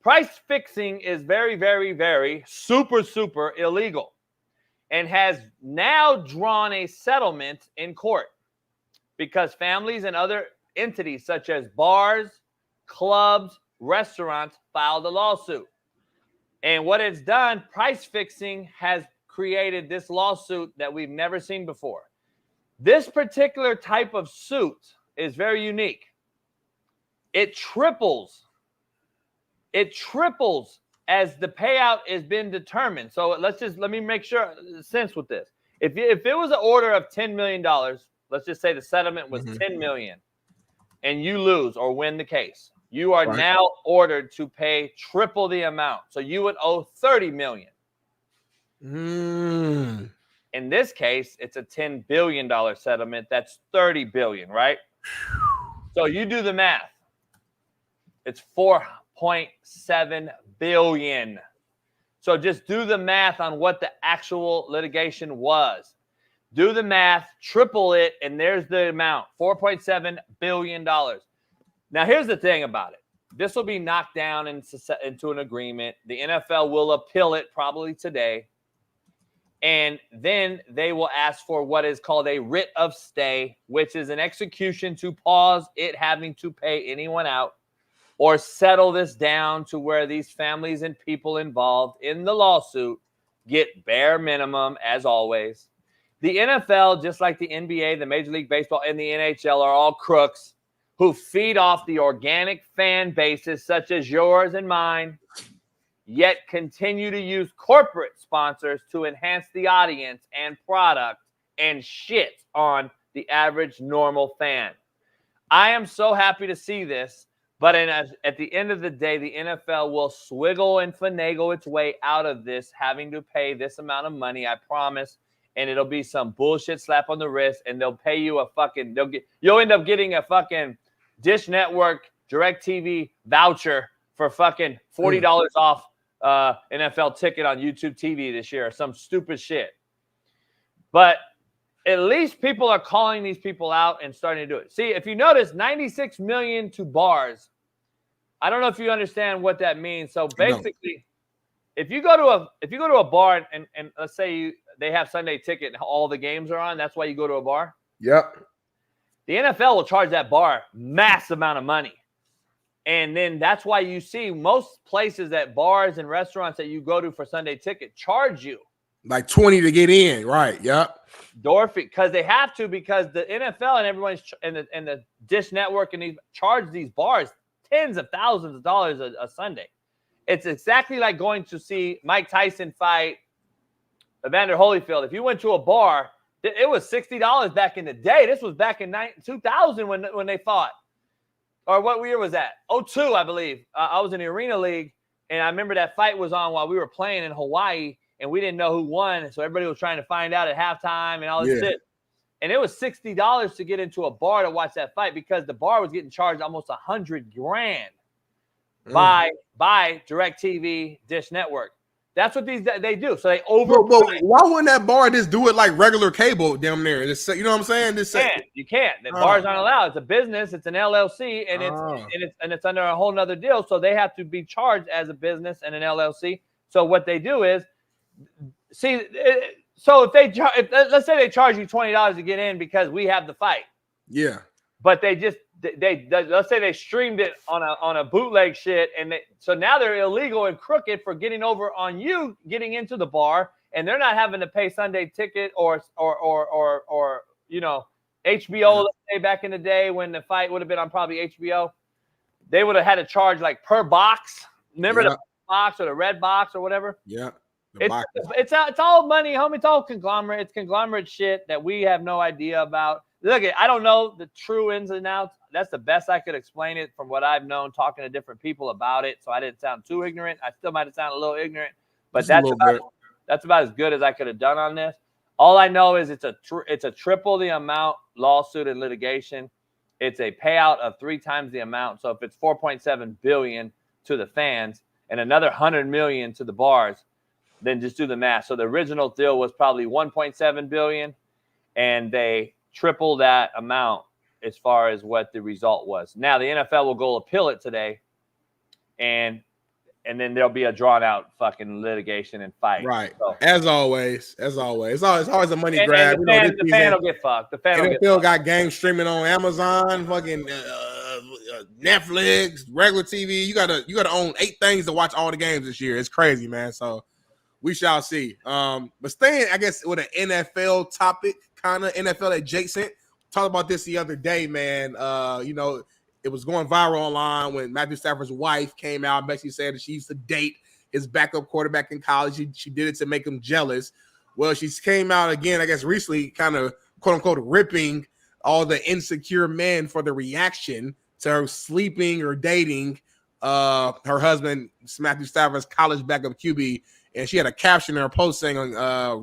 Price fixing is very, very, very super, super illegal and has now drawn a settlement in court because families and other entities such as bars, clubs, restaurants filed a lawsuit. And what it's done, price fixing has created this lawsuit that we've never seen before. This particular type of suit is very unique. It triples as the payout has been determined. So let me make sure sense with this. If it was an order of $10 million, let's just say the settlement was $10 million, and you lose or win the case, you are now ordered to pay triple the amount. So you would owe $30 million. In this case, it's a $10 billion settlement. That's $30 billion, right? So you do the math. It's $4.7 billion. So just do the math on what the actual litigation was. Do the math, triple it, and there's the amount, $4.7 billion. Now, here's the thing about it. This will be knocked down into an agreement. The NFL will appeal it probably today. And then they will ask for what is called a writ of stay, which is an execution to pause it having to pay anyone out or settle this down to where these families and people involved in the lawsuit get bare minimum, as always. The NFL, just like the NBA, the Major League Baseball, and the NHL are all crooks who feed off the organic fan bases such as yours and mine, yet continue to use corporate sponsors to enhance the audience and product and shit on the average normal fan. I am so happy to see this, but at the end of the day, the NFL will swiggle and finagle its way out of this, having to pay this amount of money, I promise, and it'll be some bullshit slap on the wrist, and they'll pay you you'll end up getting a fucking Dish Network DirecTV voucher for fucking $40 off NFL ticket on YouTube TV this year or some stupid shit. But at least people are calling these people out and starting to do it. See, if you notice, 96 million to bars. I don't know if you understand what that means. So basically, if you go to a bar and let's say they have Sunday ticket and all the games are on, that's why you go to a bar. Yep. The NFL will charge that bar mass amount of money. And then that's why you see most places at bars and restaurants that you go to for Sunday ticket charge you like $20 to get in, right? Yep. Door fee, because they have to, because the NFL and everyone's and the Dish Network and these charge these bars tens of thousands of dollars a Sunday. It's exactly like going to see Mike Tyson fight Evander Holyfield. If you went to a bar, it was $60 back in the day. This was back in 2000 when they fought. Or what year was that? 2002, I believe. I was in the Arena League, and I remember that fight was on while we were playing in Hawaii, and we didn't know who won, so everybody was trying to find out at halftime and all this shit. And it was $60 to get into a bar to watch that fight because the bar was getting charged almost $100,000 by DirecTV, Dish Network. That's what they do. So they over. But why wouldn't that bar just do it like regular cable down there? Just, you know what I'm saying? You can't. The bars aren't allowed. It's a business. It's an LLC, and it's under a whole nother deal. So they have to be charged as a business and an LLC. So what they do is, so if let's say they charge you $20 to get in because we have the fight. Yeah. But they let's say they streamed it on a bootleg shit, and so now they're illegal and crooked for getting over on you getting into the bar, and they're not having to pay Sunday ticket or you know HBO. Let's say back in the day when the fight would have been on probably HBO, they would have had to charge like per box. Remember the box or the red box or whatever? Yeah. It's all money, homie. It's all conglomerate. It's conglomerate shit that we have no idea about. Look, I don't know the true ins and outs. That's the best I could explain it from what I've known talking to different people about it. So I didn't sound too ignorant. I still might have sounded a little ignorant, but that's about as good as I could have done on this. All I know is it's a triple the amount lawsuit and litigation. It's a payout of 3 times the amount. So if it's $4.7 billion to the fans and another $100 million to the bars, then just do the math. So the original deal was probably $1.7 billion, and they triple that amount as far as what the result was. Now the NFL will go appeal it today, and then there'll be a drawn out fucking litigation and fight. Right. So, as always, it's always a money grab. The fan will get fucked. The fan will get fucked. Got games streaming on Amazon, fucking Netflix, regular TV. You gotta own 8 things to watch all the games this year. It's crazy, man. So we shall see. But staying, I guess, with an NFL topic, kind of NFL adjacent. Talked about this the other day, man. It was going viral online when Matthew Stafford's wife came out and basically said that she used to date his backup quarterback in college. She did it to make him jealous. Well, she came out again, I guess, recently, kind of quote unquote ripping all the insecure men for the reaction to her sleeping or dating her husband, Matthew Stafford's college backup QB. And she had a caption in her post saying,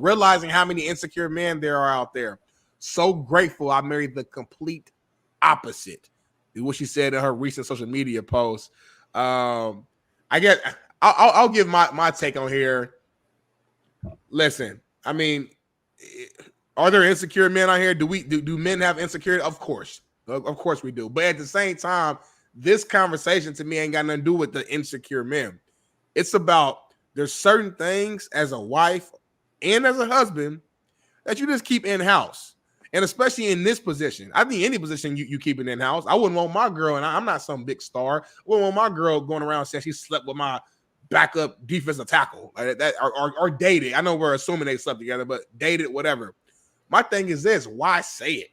realizing how many insecure men there are out there. So grateful I married the complete opposite, is what she said in her recent social media post. I guess I'll give my take on here. Listen, I mean, are there insecure men out here? Do men have insecurity? Of course we do. But at the same time, this conversation to me ain't got nothing to do with the insecure men. It's about there's certain things as a wife and as a husband that you just keep in-house. And especially in this position. I think any position you keep it in-house. I wouldn't want my girl, and I'm not some big star, I wouldn't want my girl going around saying she slept with my backup defensive tackle like that, or dated. I know we're assuming they slept together, but dated, whatever. My thing is this: why say it?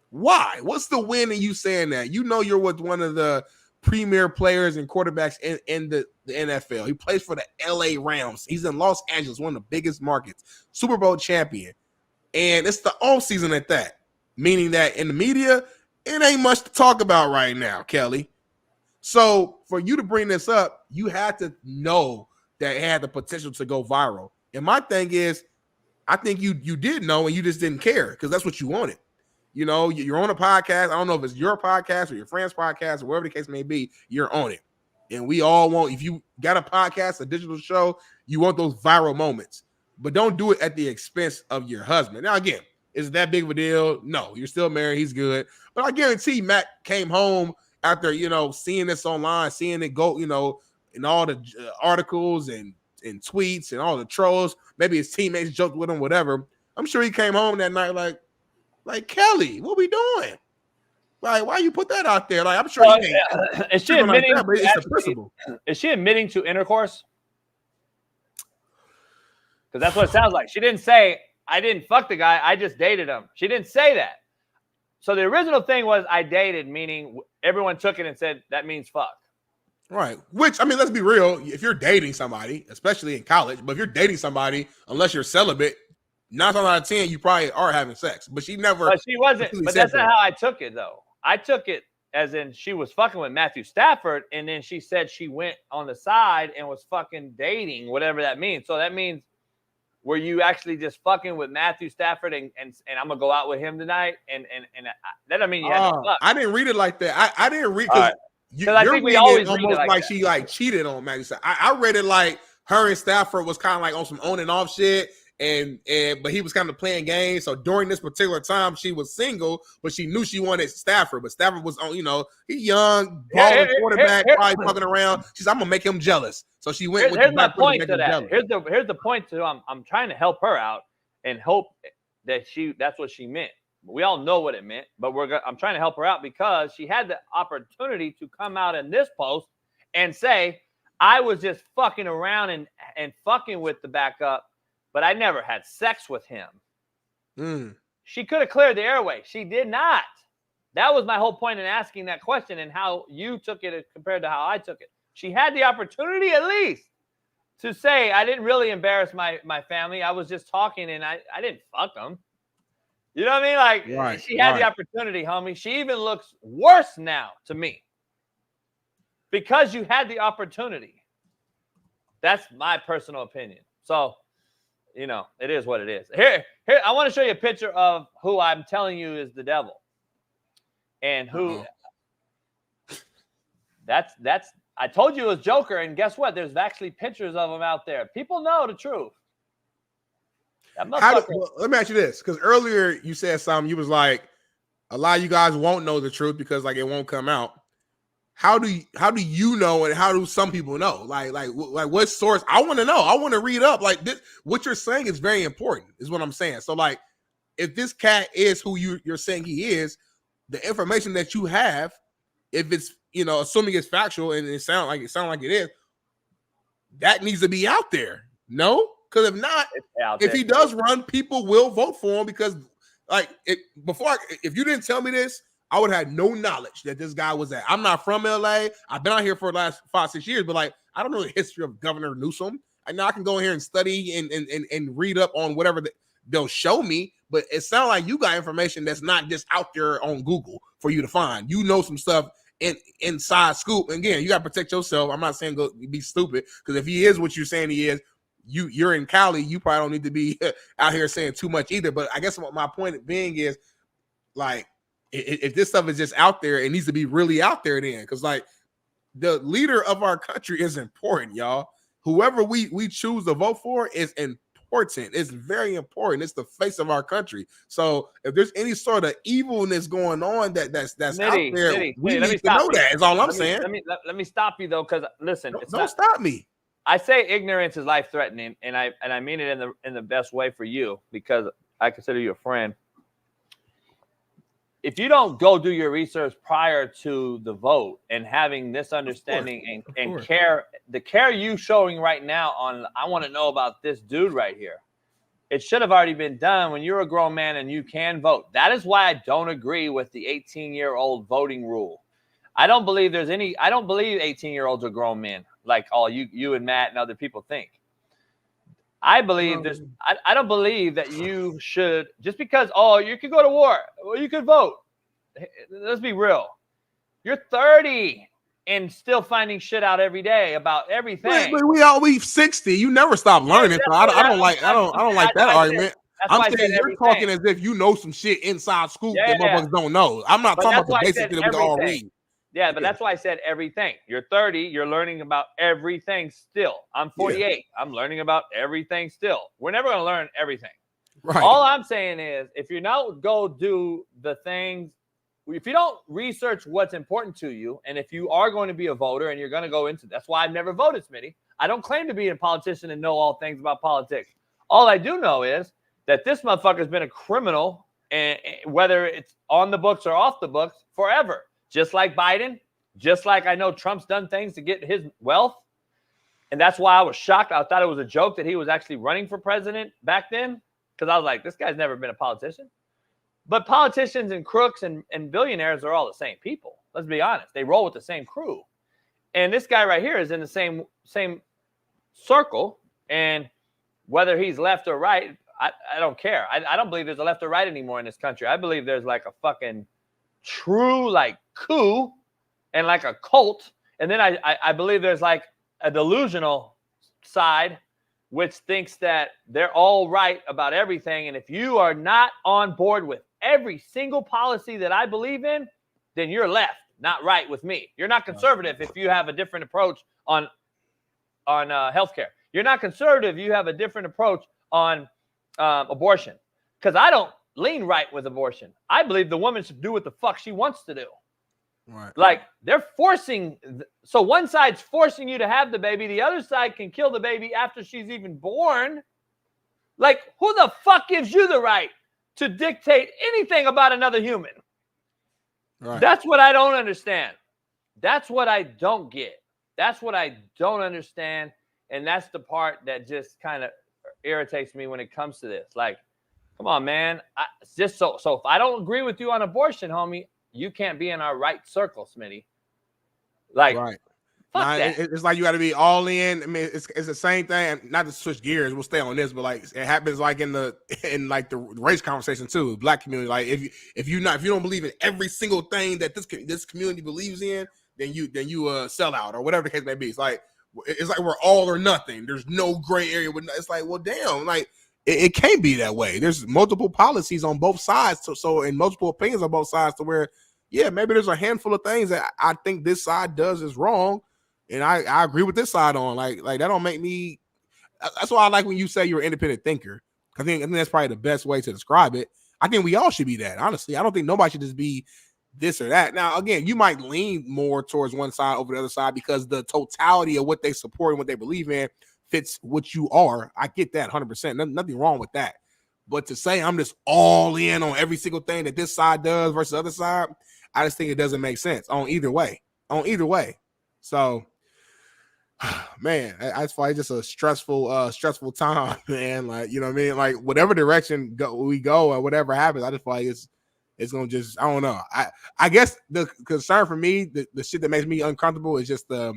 Why? What's the win in you saying that? You know you're with one of the premier players and quarterbacks in the NFL. He plays for the LA Rams. He's in Los Angeles, one of the biggest markets, Super Bowl champion. And it's the off season at that, meaning that in the media, it ain't much to talk about right now, Kelly. So for you to bring this up, you had to know that it had the potential to go viral. And my thing is, I think you did know and you just didn't care because that's what you wanted. You know, you're on a podcast. I don't know if it's your podcast or your friend's podcast or whatever the case may be, you're on it. And we all want, if you got a podcast, a digital show, you want those viral moments. But don't do it at the expense of your husband. Now, again, is it that big of a deal? No, you're still married. He's good. But I guarantee Matt came home after, seeing this online, seeing it go, in all the articles and tweets and all the trolls. Maybe his teammates joked with him, whatever. I'm sure he came home that night like Kelly, what we doing? Like, why you put that out there? Like, I'm sure is she admitting? Like that, but it's the principle. Is she admitting to intercourse? Because that's what it sounds like. She didn't say, I didn't fuck the guy, I just dated him. She didn't say that. So the original thing was I dated, meaning everyone took it and said, that means fuck. Right. Which, I mean, let's be real. If you're dating somebody, especially in college, but if you're dating somebody, unless you're celibate, 9 times out of 10, you probably are having sex. But she never. But she wasn't. But that's not how I took it, though. I took it as in she was fucking with Matthew Stafford, and then she said she went on the side and was fucking dating, whatever that means. So that means, were you actually just fucking with Matthew Stafford and I'm gonna go out with him tonight? And that doesn't mean you had to fuck. I didn't read it like that. I didn't read because I think we always almost read it like she like cheated on Matthew Stafford. I read it like her and Stafford was kind of like on some on and off shit. But he was kind of playing games. So during this particular time, she was single, but she knew she wanted Stafford. But Stafford was on, he's young, balling quarterback, probably fucking around. She's, I'm gonna make him jealous. So she went. Here's my point to that. Here's the point to I'm trying to help her out and hope that that's what she meant. We all know what it meant, but I'm trying to help her out because she had the opportunity to come out in this post and say, I was just fucking around and fucking with the backup. But I never had sex with him. She could have cleared the airway. She did not. That was my whole point in asking that question and how you took it compared to how I took it. She had the opportunity at least to say, I didn't really embarrass my family. I was just talking and I didn't fuck them. You know what I mean? Like, right, she had the opportunity, homie. She even looks worse now to me because you had the opportunity. That's my personal opinion. So, it is what it is. Here, I want to show you a picture of who I'm telling you is the devil. And who that's I told you it was Joker, and guess what? There's actually pictures of him out there. People know the truth. Let me ask you this, because earlier you said something, you was like, a lot of you guys won't know the truth because like it won't come out. How do you know, and how do some people know? Like what source? I want to know. I want to read up. Like this, what you're saying is very important, is what I'm saying. So like, if this cat is who you're saying he is, the information that you have, if it's assuming it's factual and it sound like it is, that needs to be out there. No, because if not, if he does run, people will vote for him because if you didn't tell me this, I would have had no knowledge that this guy was at. I'm not from LA. I've been out here for the last 5-6 years, but like I don't know the history of Governor Newsom. I know I can go in here and study and read up on whatever they'll show me, but it sounds like you got information that's not just out there on Google for you to find. You know some stuff inside scoop. And again, you got to protect yourself. I'm not saying go be stupid, because if he is what you're saying he is, you're in Cali, you probably don't need to be out here saying too much either. But I guess what my point being is, like, if this stuff is just out there, it needs to be really out there then. Because, like, the leader of our country is important, y'all. Whoever we choose to vote for is important. It's very important. It's the face of our country. So if there's any sort of evilness going on that's Smitty, out there, we need to know that. Is all I'm saying. Let me stop you, though, because, listen. Don't stop me. I say ignorance is life threatening, and I mean it in the best way for you, because I consider you a friend. If you don't go do your research prior to the vote and having this understanding and care, the care you showing right now on, I want to know about this dude right here. It should have already been done when you're a grown man and you can vote. That is why I don't agree with the 18-year-old voting rule. I don't believe 18-year-olds are grown men like all you and Matt and other people think. I believe there's. I don't believe that you should, just because you could go to war, well, you could vote. Let's be real. You're 30 and still finding shit out every day about everything. But we 60. You never stop learning. So I don't like that argument. I'm saying you're talking as if you know some shit inside school that motherfuckers don't know. I'm not talking about the basics that we can all read. Yeah, but that's why I said everything. You're 30. You're learning about everything still. I'm 48. Yeah. I'm learning about everything still. We're never going to learn everything. Right. All I'm saying is, if you don't go do the things, if you don't research what's important to you, and if you are going to be a voter and you're going to go into, that's why I've never voted, Smitty. I don't claim to be a politician and know all things about politics. All I do know is that this motherfucker's been a criminal, and whether it's on the books or off the books, forever. Just like Biden, just like I know Trump's done things to get his wealth. And that's why I was shocked. I thought it was a joke that he was actually running for president back then, because I was like, this guy's never been a politician. But politicians and crooks and billionaires are all the same people. Let's be honest. They roll with the same crew. And this guy right here is in the same circle. And whether he's left or right, I don't care. I don't believe there's a left or right anymore in this country. I believe there's like a fucking true like coup and like a cult, and then I believe there's like a delusional side which thinks that they're all right about everything, and if you are not on board with every single policy that I believe in, then you're left, not right with me. You're not conservative if you have a different approach on healthcare. You're not conservative if you have a different approach on abortion, because I don't lean right with abortion. I believe the woman should do what the fuck she wants to do. Right. Like, they're forcing. So one side's forcing you to have the baby. The other side can kill the baby after she's even born. Like, who the fuck gives you the right to dictate anything about another human? Right. That's what I don't understand. That's what I don't get. That's what I don't understand. And that's the part that just kind of irritates me when it comes to this. Like, come on, man. Just so if I don't agree with you on abortion, homie, you can't be in our right circle, Smitty. Like, fuck that. It's like you got to be all in. I mean, it's the same thing. Not to switch gears, we'll stay on this, but like it happens like in the race conversation too. Black community, like if you don't believe in every single thing that this community believes in, then you sell out or whatever the case may be. It's like we're all or nothing. There's no gray area. It's like, well, damn, like. It can't be that way. There's multiple policies on both sides, so and multiple opinions on both sides to where, yeah, maybe there's a handful of things that I think this side does is wrong, and I agree with this side on. Like that don't make me. That's why I like when you say you're an independent thinker. I think that's probably the best way to describe it. I think we all should be that. Honestly, I don't think nobody should just be this or that. Now, again, you might lean more towards one side over the other side because the totality of what they support and what they believe in fits what you are. I get that 100%. Nothing wrong with that. But to say I'm just all in on every single thing that this side does versus the other side, I just think it doesn't make sense on either way. So, man, that's why it's just a stressful time, man. Like, you know what I mean? Like, whatever direction we go or whatever happens, I just feel like it's gonna just, I don't know. I guess the concern for me, the shit that makes me uncomfortable is just the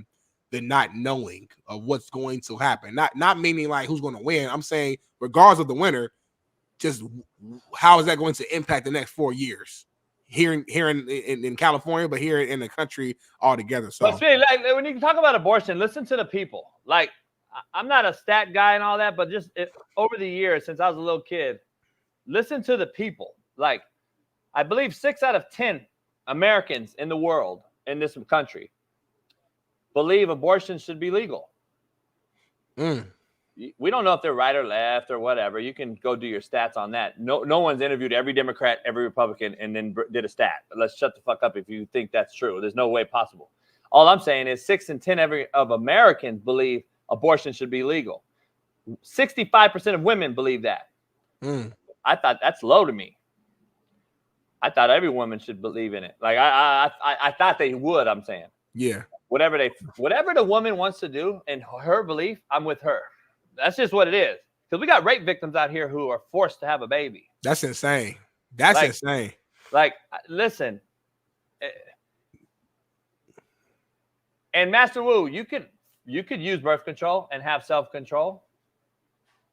not knowing of what's going to happen. Not meaning like who's going to win. I'm saying regardless of the winner, just how is that going to impact the next 4 years here in California, but here in the country altogether. So, but see, like, when you talk about abortion, listen to the people. Like, I'm not a stat guy and all that, but just over the years since I was a little kid, listen to the people. Like, I believe 6 out of 10 Americans in the world, in this country, believe abortion should be legal. We don't know if they're right or left or whatever. You can go do your stats on that. No one's interviewed every Democrat, every Republican, and then did a stat. But let's shut the fuck up if you think that's true. There's no way possible. All I'm saying is 6 in 10 of Americans believe abortion should be legal. 65% of women believe that. I thought that's low to me. I thought every woman should believe in it. Like I thought they would. I'm saying, yeah. Whatever the woman wants to do in her belief, I'm with her. That's just what it is. Because we got rape victims out here who are forced to have a baby. That's insane. That's insane. Like, listen. And Master Wu, you could use birth control and have self-control.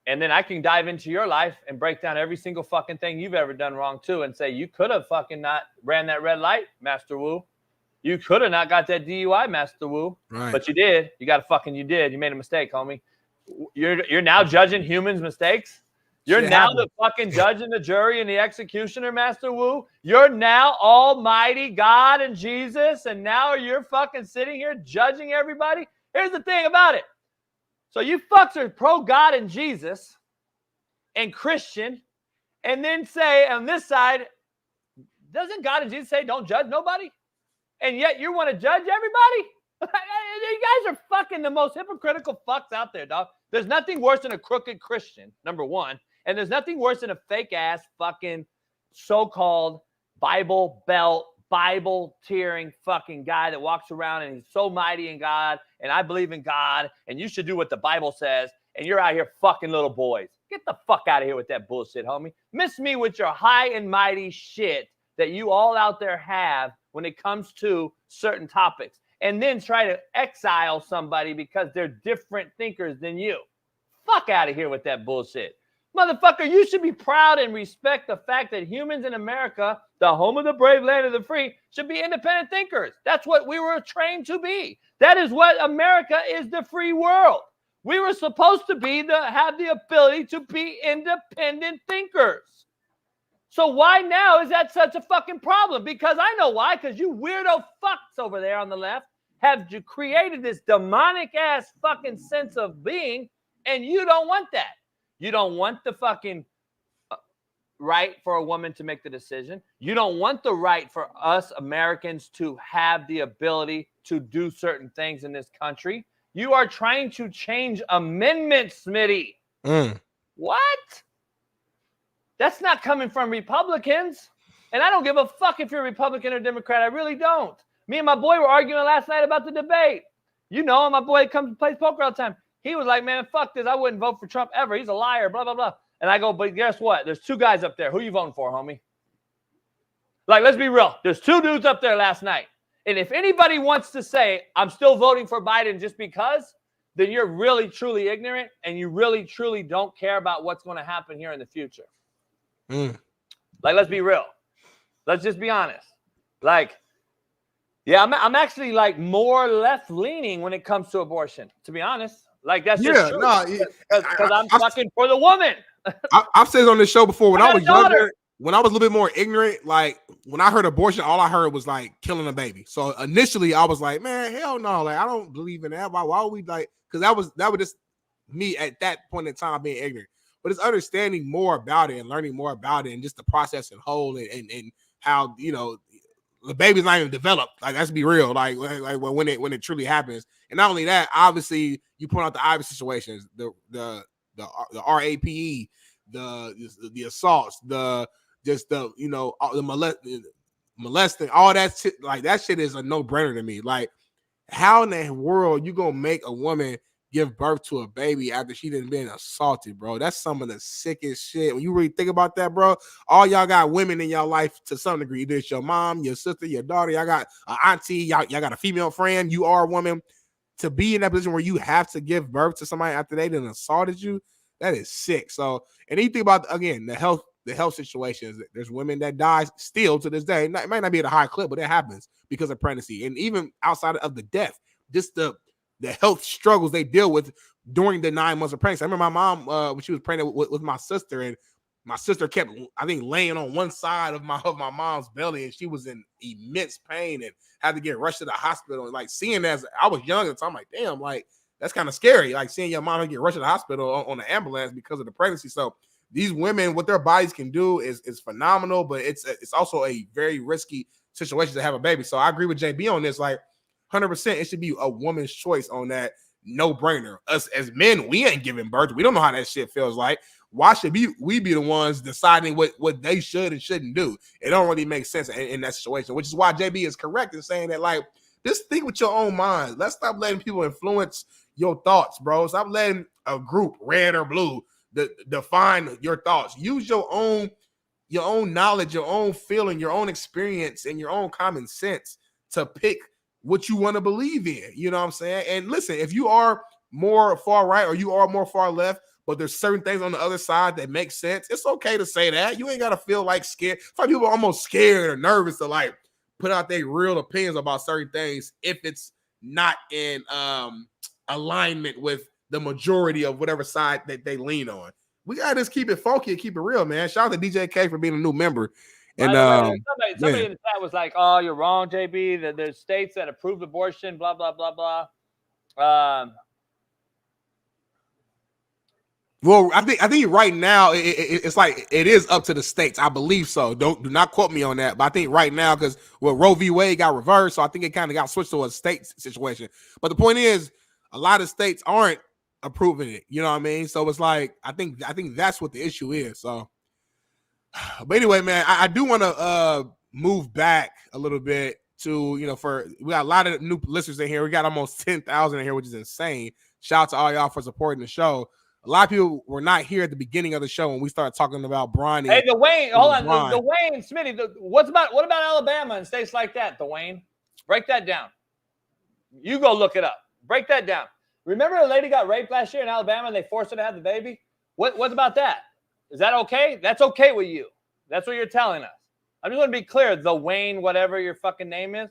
And then I can dive into your life and break down every single fucking thing you've ever done wrong too, and say you could have fucking not ran that red light, Master Wu. You could have not got that DUI, Master Wu. Right. But you did. You did. You made a mistake, homie. You're now judging humans' mistakes. You're now the fucking judge and the jury and the executioner, Master Wu. You're now Almighty God and Jesus, and now you're fucking sitting here judging everybody. Here's the thing about it. So you fucks are pro-God and Jesus and Christian, and then say on this side, doesn't God and Jesus say don't judge nobody? And yet you want to judge everybody? You guys are fucking the most hypocritical fucks out there, dog. There's nothing worse than a crooked Christian, number one. And there's nothing worse than a fake-ass fucking so-called Bible belt, Bible-tearing fucking guy that walks around and he's so mighty in God, and I believe in God, and you should do what the Bible says, and you're out here fucking little boys. Get the fuck out of here with that bullshit, homie. Miss me with your high and mighty shit that you all out there have when it comes to certain topics, and then try to exile somebody because they're different thinkers than you. Fuck out of here with that bullshit. Motherfucker, you should be proud and respect the fact that humans in America, the home of the brave, land of the free, should be independent thinkers. That's what we were trained to be. That is what America is, the free world. We were supposed to be have the ability to be independent thinkers. So why now is that such a fucking problem? Because I know why. Because you weirdo fucks over there on the left have created this demonic ass fucking sense of being, and you don't want that. You don't want the fucking right for a woman to make the decision. You don't want the right for us Americans to have the ability to do certain things in this country. You are trying to change amendments, Smitty. What? That's not coming from Republicans. And I don't give a fuck if you're a Republican or Democrat. I really don't. Me and my boy were arguing last night about the debate. You know, my boy comes and plays poker all the time. He was like, man, fuck this. I wouldn't vote for Trump ever. He's a liar, blah, blah, blah. And I go, but guess what? There's two guys up there. Who you voting for, homie? Like, let's be real. There's two dudes up there last night. And if anybody wants to say, I'm still voting for Biden just because, then you're really, truly ignorant, and you really, truly don't care about what's going to happen here in the future. Like, let's be real. Let's just be honest. Like, yeah, I'm actually, like, more left-leaning when it comes to abortion, to be honest. Like, that's just true. Because I'm fucking for the woman. I've said on this show before, when I was younger, when I was a little bit more ignorant, like, when I heard abortion, all I heard was, like, killing a baby. So initially, I was like, man, hell no. Like, I don't believe in that. Why would we, like, because that was just me at that point in time being ignorant. But it's understanding more about it and learning more about it and just the process and whole and how, you know, the baby's not even developed. Like, let's be real. Like when it truly happens. And not only that, obviously you point out the obvious situations, the RAPE, the assaults, the molesting, all that shit. Like, that shit is a no-brainer to me. Like, how in the world you gonna make a woman give birth to a baby after she done been assaulted, bro? That's some of the sickest shit. When you really think about that, bro, all y'all got women in your life to some degree. Either it's your mom, your sister, your daughter, y'all got an auntie, y'all got a female friend, you are a woman. To be in that position where you have to give birth to somebody after they done assaulted you, that is sick. So, and you think about, again, the health situations. There's women that die still to this day. It might not be at a high clip, but it happens because of pregnancy. And even outside of the death, just the health struggles they deal with during the 9 months of pregnancy. I remember my mom, when she was pregnant with my sister, and my sister kept, I think, laying on one side of my mom's belly, and she was in immense pain and had to get rushed to the hospital. And like, seeing that, I was young at the time, I'm like, damn, like, that's kind of scary. Like, seeing your mom get rushed to the hospital on the ambulance because of the pregnancy. So these women, what their bodies can do is phenomenal, but it's also a very risky situation to have a baby. So I agree with JB on this. Like, 100%, it should be a woman's choice on that. no brainer. Us as men, we ain't giving birth. We don't know how that shit feels like. Why should we be the ones deciding what they should and shouldn't do? It don't really make sense in that situation, which is why JB is correct in saying that, like, just think with your own mind. Let's stop letting people influence your thoughts, bro. Stop letting a group, red or blue, define your thoughts. Use your own knowledge, your own feeling, your own experience, and your own common sense to pick what you want to believe in. You know what I'm saying? And listen, if you are more far right or you are more far left, but there's certain things on the other side that make sense, it's okay to say that. You ain't got to feel like scared. Some people are almost scared or nervous to like put out their real opinions about certain things if it's not in alignment with the majority of whatever side that they lean on. We gotta just keep it funky and keep it real, man. Shout out to DJ K for being a new member. And somebody in the chat was like, "Oh, you're wrong, JB. That there's states that approved abortion, blah blah blah blah." Well, I think right now it's like it is up to the states. I believe so. Do not quote me on that, but I think right now because Roe v. Wade got reversed, so I think it kind of got switched to a state situation. But the point is, a lot of states aren't approving it. You know what I mean? So it's like I think that's what the issue is. So, but anyway, man, I do want to move back a little bit to, you know, we got a lot of new listeners in here. We got almost 10,000 in here, which is insane. Shout out to all y'all for supporting the show. A lot of people were not here at the beginning of the show when we started talking about Bronny. Hey, Dwayne, hold on. Dwayne, Smitty, what about Alabama and states like that, Dwayne? Break that down. You go look it up. Break that down. Remember a lady got raped last year in Alabama and they forced her to have the baby? What about that? Is that okay? That's okay with you. That's what you're telling us. I just want to be clear. The Wayne, whatever your fucking name is,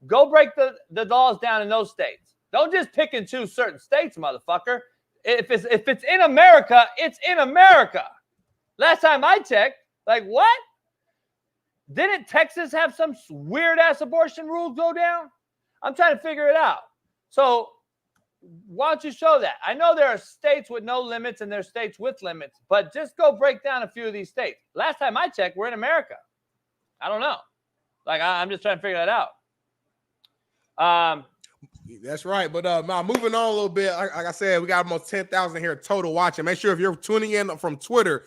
go break the laws down in those states. Don't just pick and choose certain states, motherfucker. If it's in America, it's in America. Last time I checked, like what? Didn't Texas have some weird ass abortion rules go down? I'm trying to figure it out. So why don't you show that? I know there are states with no limits and there's states with limits, but just go break down a few of these states. Last time I checked, we're in America. I don't know. Like I'm just trying to figure that out. That's right. But moving on a little bit, like I said, we got almost 10,000 here total watching. Make sure if you're tuning in from Twitter,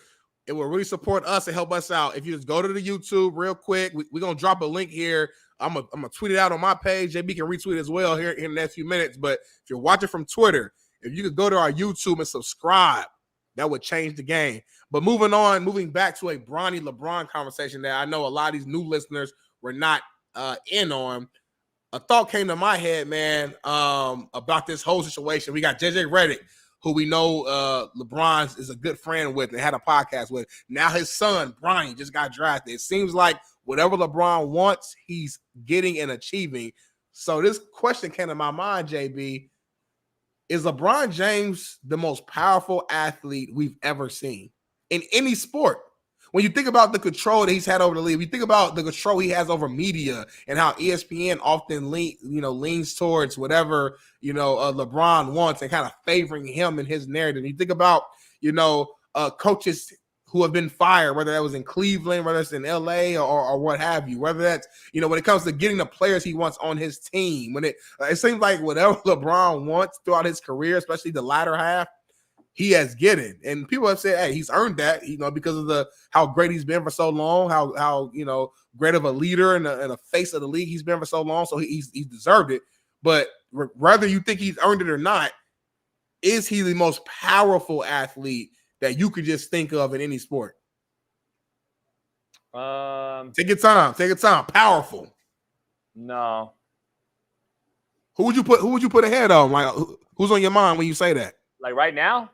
it will really support us and help us out. If you just go to the YouTube real quick, we're going to drop a link here. I'm gonna tweet it out on my page. JB can retweet as well here in the next few minutes. But if you're watching from Twitter, if you could go to our YouTube and subscribe, that would change the game. But moving back to a Bronny LeBron conversation that I know a lot of these new listeners were not in on. A thought came to my head, man, about this whole situation. We got JJ Redick, who we know LeBron is a good friend with and had a podcast with. Now his son, Bronny, just got drafted. It seems like whatever LeBron wants, he's getting and achieving. So this question came to my mind, JB. Is LeBron James the most powerful athlete we've ever seen in any sport? When you think about the control that he's had over the league, you think about the control he has over media and how ESPN often leans towards whatever, LeBron wants and kind of favoring him and his narrative. You think about, coaches who have been fired, whether that was in Cleveland, whether it's in LA or what have you, whether that's, when it comes to getting the players he wants on his team, when it seems like whatever LeBron wants throughout his career, especially the latter half, he has getting. And people have said, hey, he's earned that, because of how great he's been for so long, how great of a leader and a face of the league he's been for so long. So he's deserved it. But whether you think he's earned it or not, is he the most powerful athlete that you could just think of in any sport? Take your time. Powerful. No. Who would you put ahead of? Like, who's on your mind when you say that? Like right now?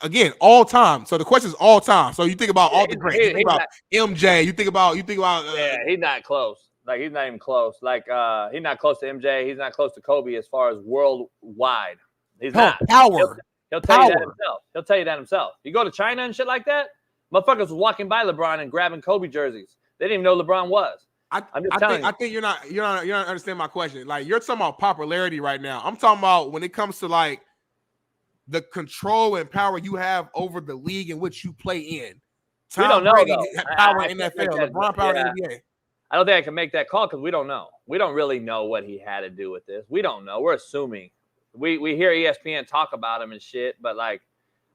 Again, all time. So the question is all time. So you think about all the greats. You think about MJ. You think about. Yeah, he's not close. Like he's not even close. Like he's not close to MJ. He's not close to Kobe as far as worldwide. He's not. Power. He'll tell you that himself. He'll tell you that himself. You go to China and shit like that, motherfuckers was walking by LeBron and grabbing Kobe jerseys. They didn't even know LeBron was. I'm just telling you. I think you're not understanding my question. Like you're talking about popularity right now. I'm talking about when it comes to like the control and power you have over the league in which you play in. We don't know, though. Power in NFL, LeBron power in NBA. I don't think I can make that call because we don't know. We don't really know what he had to do with this. We don't know. We're assuming. we hear ESPN talk about him and shit, but like,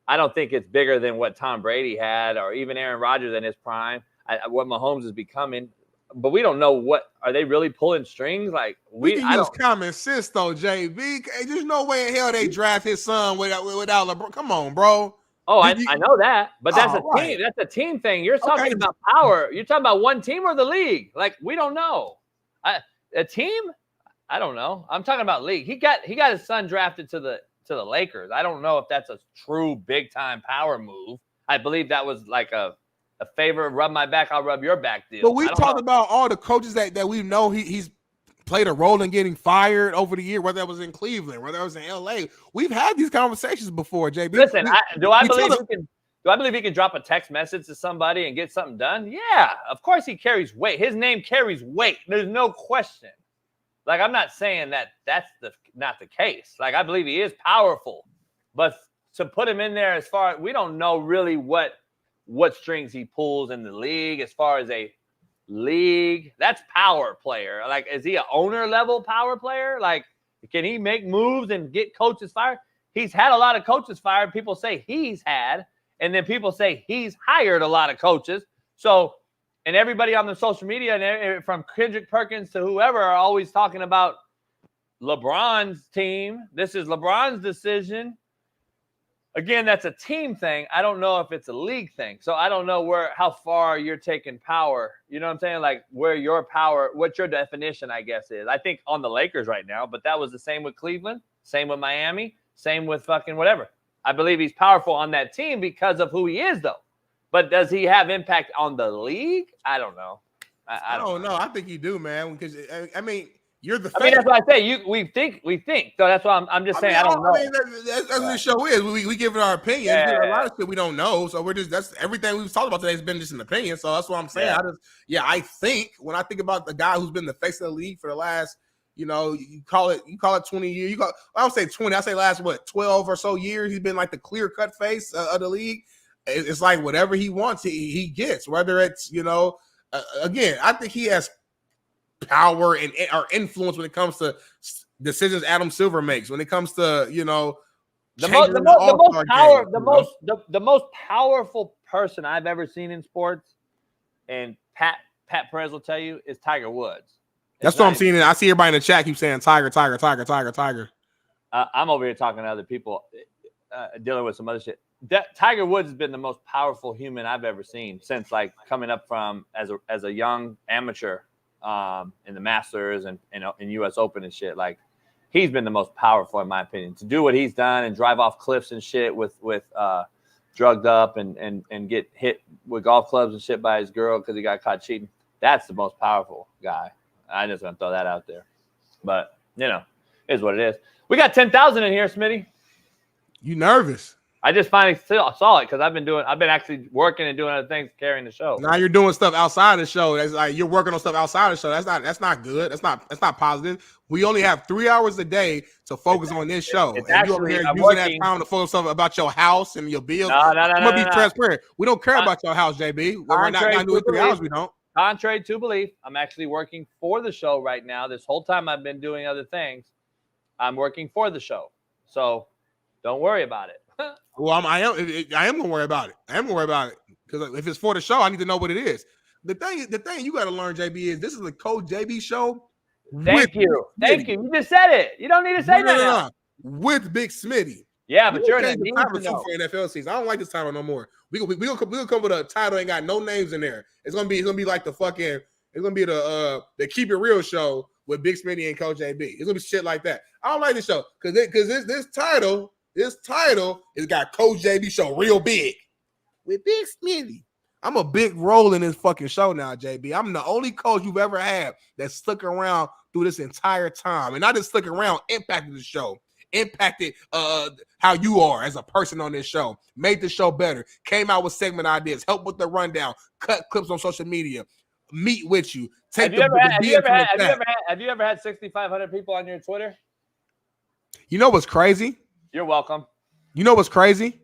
I don't think it's bigger than what Tom Brady had or even Aaron Rodgers in his prime. What Mahomes is becoming, but we don't know what are they really pulling strings like. We can use common sense though, JB. There's no way in hell they draft his son without LeBron. Come on, bro. Oh, I know that, but that's team. That's a team thing. You're talking about power. You're talking about one team or the league. Like we don't know. A team? I don't know. I'm talking about league. He got his son drafted to the Lakers. I don't know if that's a true big time power move. I believe that was like a favor, rub my back, I'll rub your back deal. But we've talked about all the coaches that we know he's played a role in getting fired over the year, whether that was in Cleveland, whether it was in LA. We've had these conversations before, JB. Listen, do I believe he can drop a text message to somebody and get something done? Yeah, of course he carries weight. His name carries weight. There's no question. Like, I'm not saying that that's not the case. Like, I believe he is powerful. But to put him in there as far as we don't know really what strings he pulls in the league as far as a league. That's power player. Like, is he an owner level power player? Like, can he make moves and get coaches fired? He's had a lot of coaches fired. People say he's had, and then people say he's hired a lot of coaches. So, and everybody on the social media, and from Kendrick Perkins to whoever, are always talking about LeBron's team. This is LeBron's decision. Again, that's a team thing. I don't know if it's a league thing. So I don't know how far you're taking power. You know what I'm saying? Like where your power, what your definition, I guess, is. I think on the Lakers right now, but that was the same with Cleveland, same with Miami, same with fucking whatever. I believe he's powerful on that team because of who he is, though. But does he have impact on the league? I don't know. I don't know. I think you do, man. Because I mean, you're the. I mean, that's what I say. We think. So that's why I'm just saying. I don't know. I mean, that's what the show is. We give it our opinion. Yeah. A lot of shit we don't know. So that's everything we've talked about today has been just an opinion. So that's what I'm saying. I think when I think about the guy who's been the face of the league for the last, you call it 20 years. I don't say 20. I say last 12 or so years. He's been like the clear cut face of the league. It's like whatever he wants, he gets. Whether it's again, I think he has power and or influence when it comes to decisions Adam Silver makes. When it comes to the most powerful person I've ever seen in sports, and Pat Perez will tell you, is Tiger Woods. That's what I'm seeing. I see everybody in the chat keep saying Tiger. I'm over here talking to other people, dealing with some other shit. Tiger Woods has been the most powerful human I've ever seen since like coming up from as a young amateur in the Masters and in U.S. Open and shit. Like, he's been the most powerful in my opinion to do what he's done and drive off cliffs and shit with drugged up and get hit with golf clubs and shit by his girl because he got caught cheating. That's the most powerful guy. I just want to throw that out there. But it is what it is. We got 10,000 in here, Smitty. You nervous? I just finally saw it because I've been actually working and doing other things, carrying the show. Now you're doing stuff outside the show. That's like you're working on stuff outside the show. That's not good. That's not positive. We only have 3 hours a day to focus on this show. And you over here using that time to focus on about your house and your bills. No. I'm gonna be transparent. We don't care about your house, JB. We're not gonna do it 3 hours. We don't. Contrary to belief, I'm actually working for the show right now. This whole time I've been doing other things. I'm working for the show, so don't worry about it. Well, I am gonna worry about it. I am gonna worry about it because if it's for the show, I need to know what it is. The thing you got to learn, JB, is this is the Coach JB show. Thank you. You just said it. You don't need to say that. No. With Big Smitty. Yeah, but you're in the title for NFL season. I don't like this title no more. We gonna come with a title ain't got no names in there. It's gonna be like the fucking. It's gonna be the Keep It Real show with Big Smitty and Coach JB. It's gonna be shit like that. I don't like this show because this title. This title has got Coach JB show real big with Big Smitty. I'm a big role in this fucking show now, JB. I'm the only coach you've ever had that stuck around through this entire time. And not just stuck around, impacted the show, impacted how you are as a person on this show, made the show better, came out with segment ideas, helped with the rundown, cut clips on social media, meet with you. Have you ever had 6,500 people on your Twitter? You know what's crazy? You're welcome. You know what's crazy?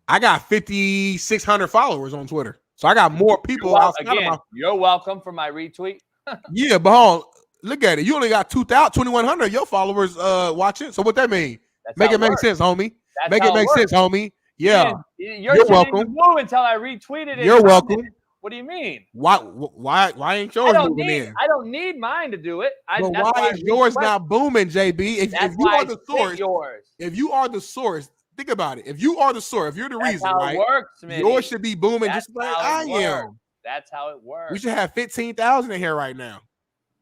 I got 5,600 followers on Twitter. So I got more people outside of my... You're welcome for my retweet. Yeah, but hold on. Look at it. You only got 2,100 of your followers watching. So what that mean? Make it make sense, homie. Make it make sense, homie. Yeah. You're welcome. Until I retweeted it. You're welcome. What do you mean? Why ain't yours moving in? I don't need mine to do it. But why is yours not booming, JB? If you are the source, if you are the source, think about it. If you are the source, if you're the reason, right? Yours should be booming just like I am. That's how it works. We should have 15,000 in here right now.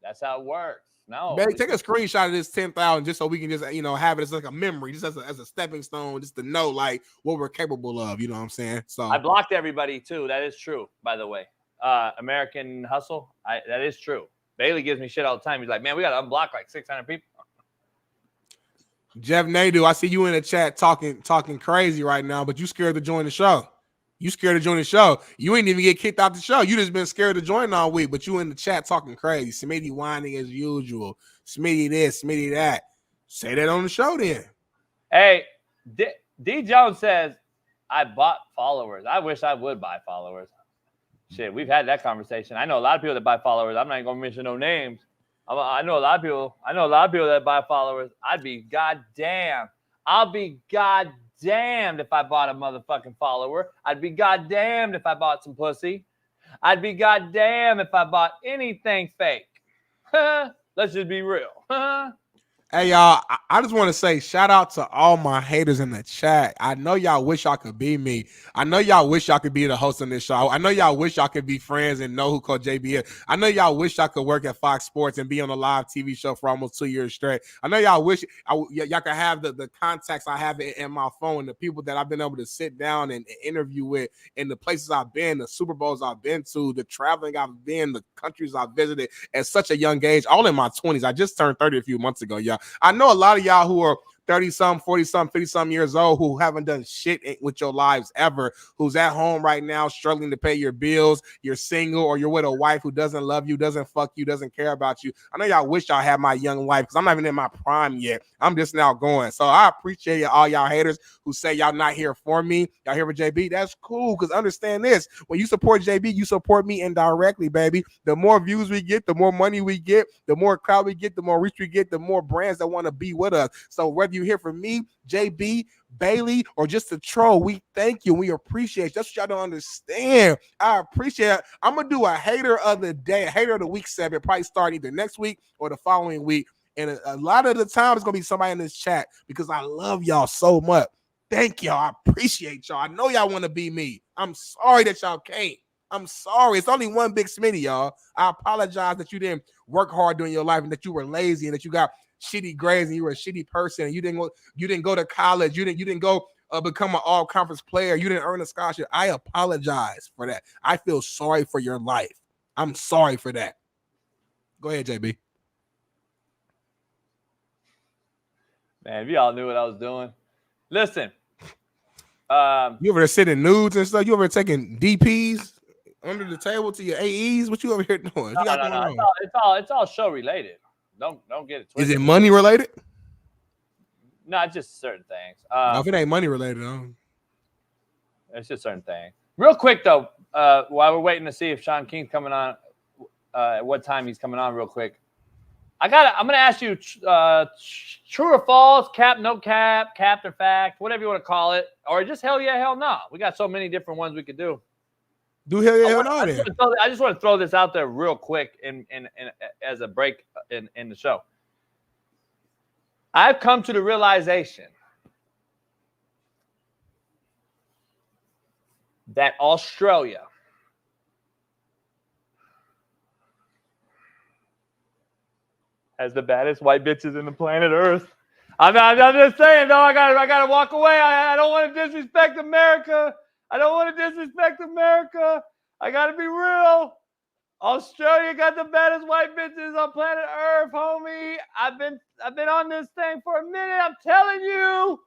That's how it works. No, baby, take a screenshot of this 10,000 just so we can just have it as like a memory, just as a stepping stone, just to know like what we're capable of. You know what I'm saying? So I blocked everybody too. That is true, by the way. American Hustle. That is true. Bailey gives me shit all the time. He's like, man, we got to unblock like 600 people. Jeff Nadu, I see you in the chat talking crazy right now, but you scared to join the show. You scared to join the show. You ain't even get kicked out the show. You just been scared to join all week, but you in the chat talking crazy. Smitty whining as usual. Smitty this, Smitty that. Say that on the show then. Hey, D Jones says, I bought followers. I wish I would buy followers. Shit, we've had that conversation. I know a lot of people that buy followers. I'm not even gonna mention no names. I know a lot of people. I know a lot of people that buy followers. I'll be goddamned if I bought a motherfucking follower. I'd be goddamned if I bought some pussy. I'd be goddamn if I bought anything fake. Let's just be real. Hey, y'all, I just want to say shout out to all my haters in the chat. I know y'all wish y'all could be me. I know y'all wish y'all could be the host on this show. I know y'all wish y'all could be friends and know who Coach JB is. I know y'all wish y'all could work at Fox Sports and be on a live TV show for almost 2 years straight. I know y'all wish y'all could have the contacts I have in my phone, the people that I've been able to sit down and interview with, and the places I've been, the Super Bowls I've been to, the traveling I've been, the countries I've visited at such a young age, all in my 20s. I just turned 30 a few months ago, y'all. I know a lot of y'all who are 30-some, 40-some, 50-some years old who haven't done shit with your lives ever, who's at home right now struggling to pay your bills, you're single, or you're with a wife who doesn't love you, doesn't fuck you, doesn't care about you. I know y'all wish y'all had my young wife because I'm not even in my prime yet. I'm just now going. So I appreciate all y'all haters who say y'all not here for me. Y'all here for JB. That's cool because understand this. When you support JB, you support me indirectly, baby. The more views we get, the more money we get, the more crowd we get, the more reach we get, the more brands that want to be with us. So whether you hear from me, JB, Bailey, or just a troll, we thank you. We appreciate you. That's what y'all don't understand. I appreciate it. I'm going to do a hater of the day, a hater of the week segment, probably start either next week or the following week. And a lot of the time, it's going to be somebody in this chat because I love y'all so much. Thank y'all. I appreciate y'all. I know y'all want to be me. I'm sorry that y'all can't. I'm sorry. It's only one Big Smitty, y'all. I apologize that you didn't work hard during your life and that you were lazy and that you got shitty grades and you were a shitty person and you didn't go to college. You didn't go become an all-conference player. You didn't earn a scholarship. I apologize for that. I feel sorry for your life. I'm sorry for that. Go ahead, JB. Man, if y'all knew what I was doing. Listen. You over there sitting nudes and stuff? You over there taking DPs under the table to your AEs? What you over here doing? No. It's all show related. Don't get it twisted. Is it money related? No, it's just certain things. If it ain't money related, it's just certain things. Real quick though, while we're waiting to see if Shaun King's coming on, at what time he's coming on, real quick. I'm gonna ask you true or false, cap, no cap, capped or fact, whatever you want to call it, or just hell yeah, hell no. We got so many different ones we could do. Do hell yeah, hell no. I just want to throw this out there real quick in as a break in the show. I've come to the realization that Australia has the baddest white bitches in the planet Earth. I'm just saying, though. I gotta walk away. I don't want to disrespect America. I gotta be real. Australia got the baddest white bitches on planet Earth, homie. I've been on this thing for a minute. I'm telling you.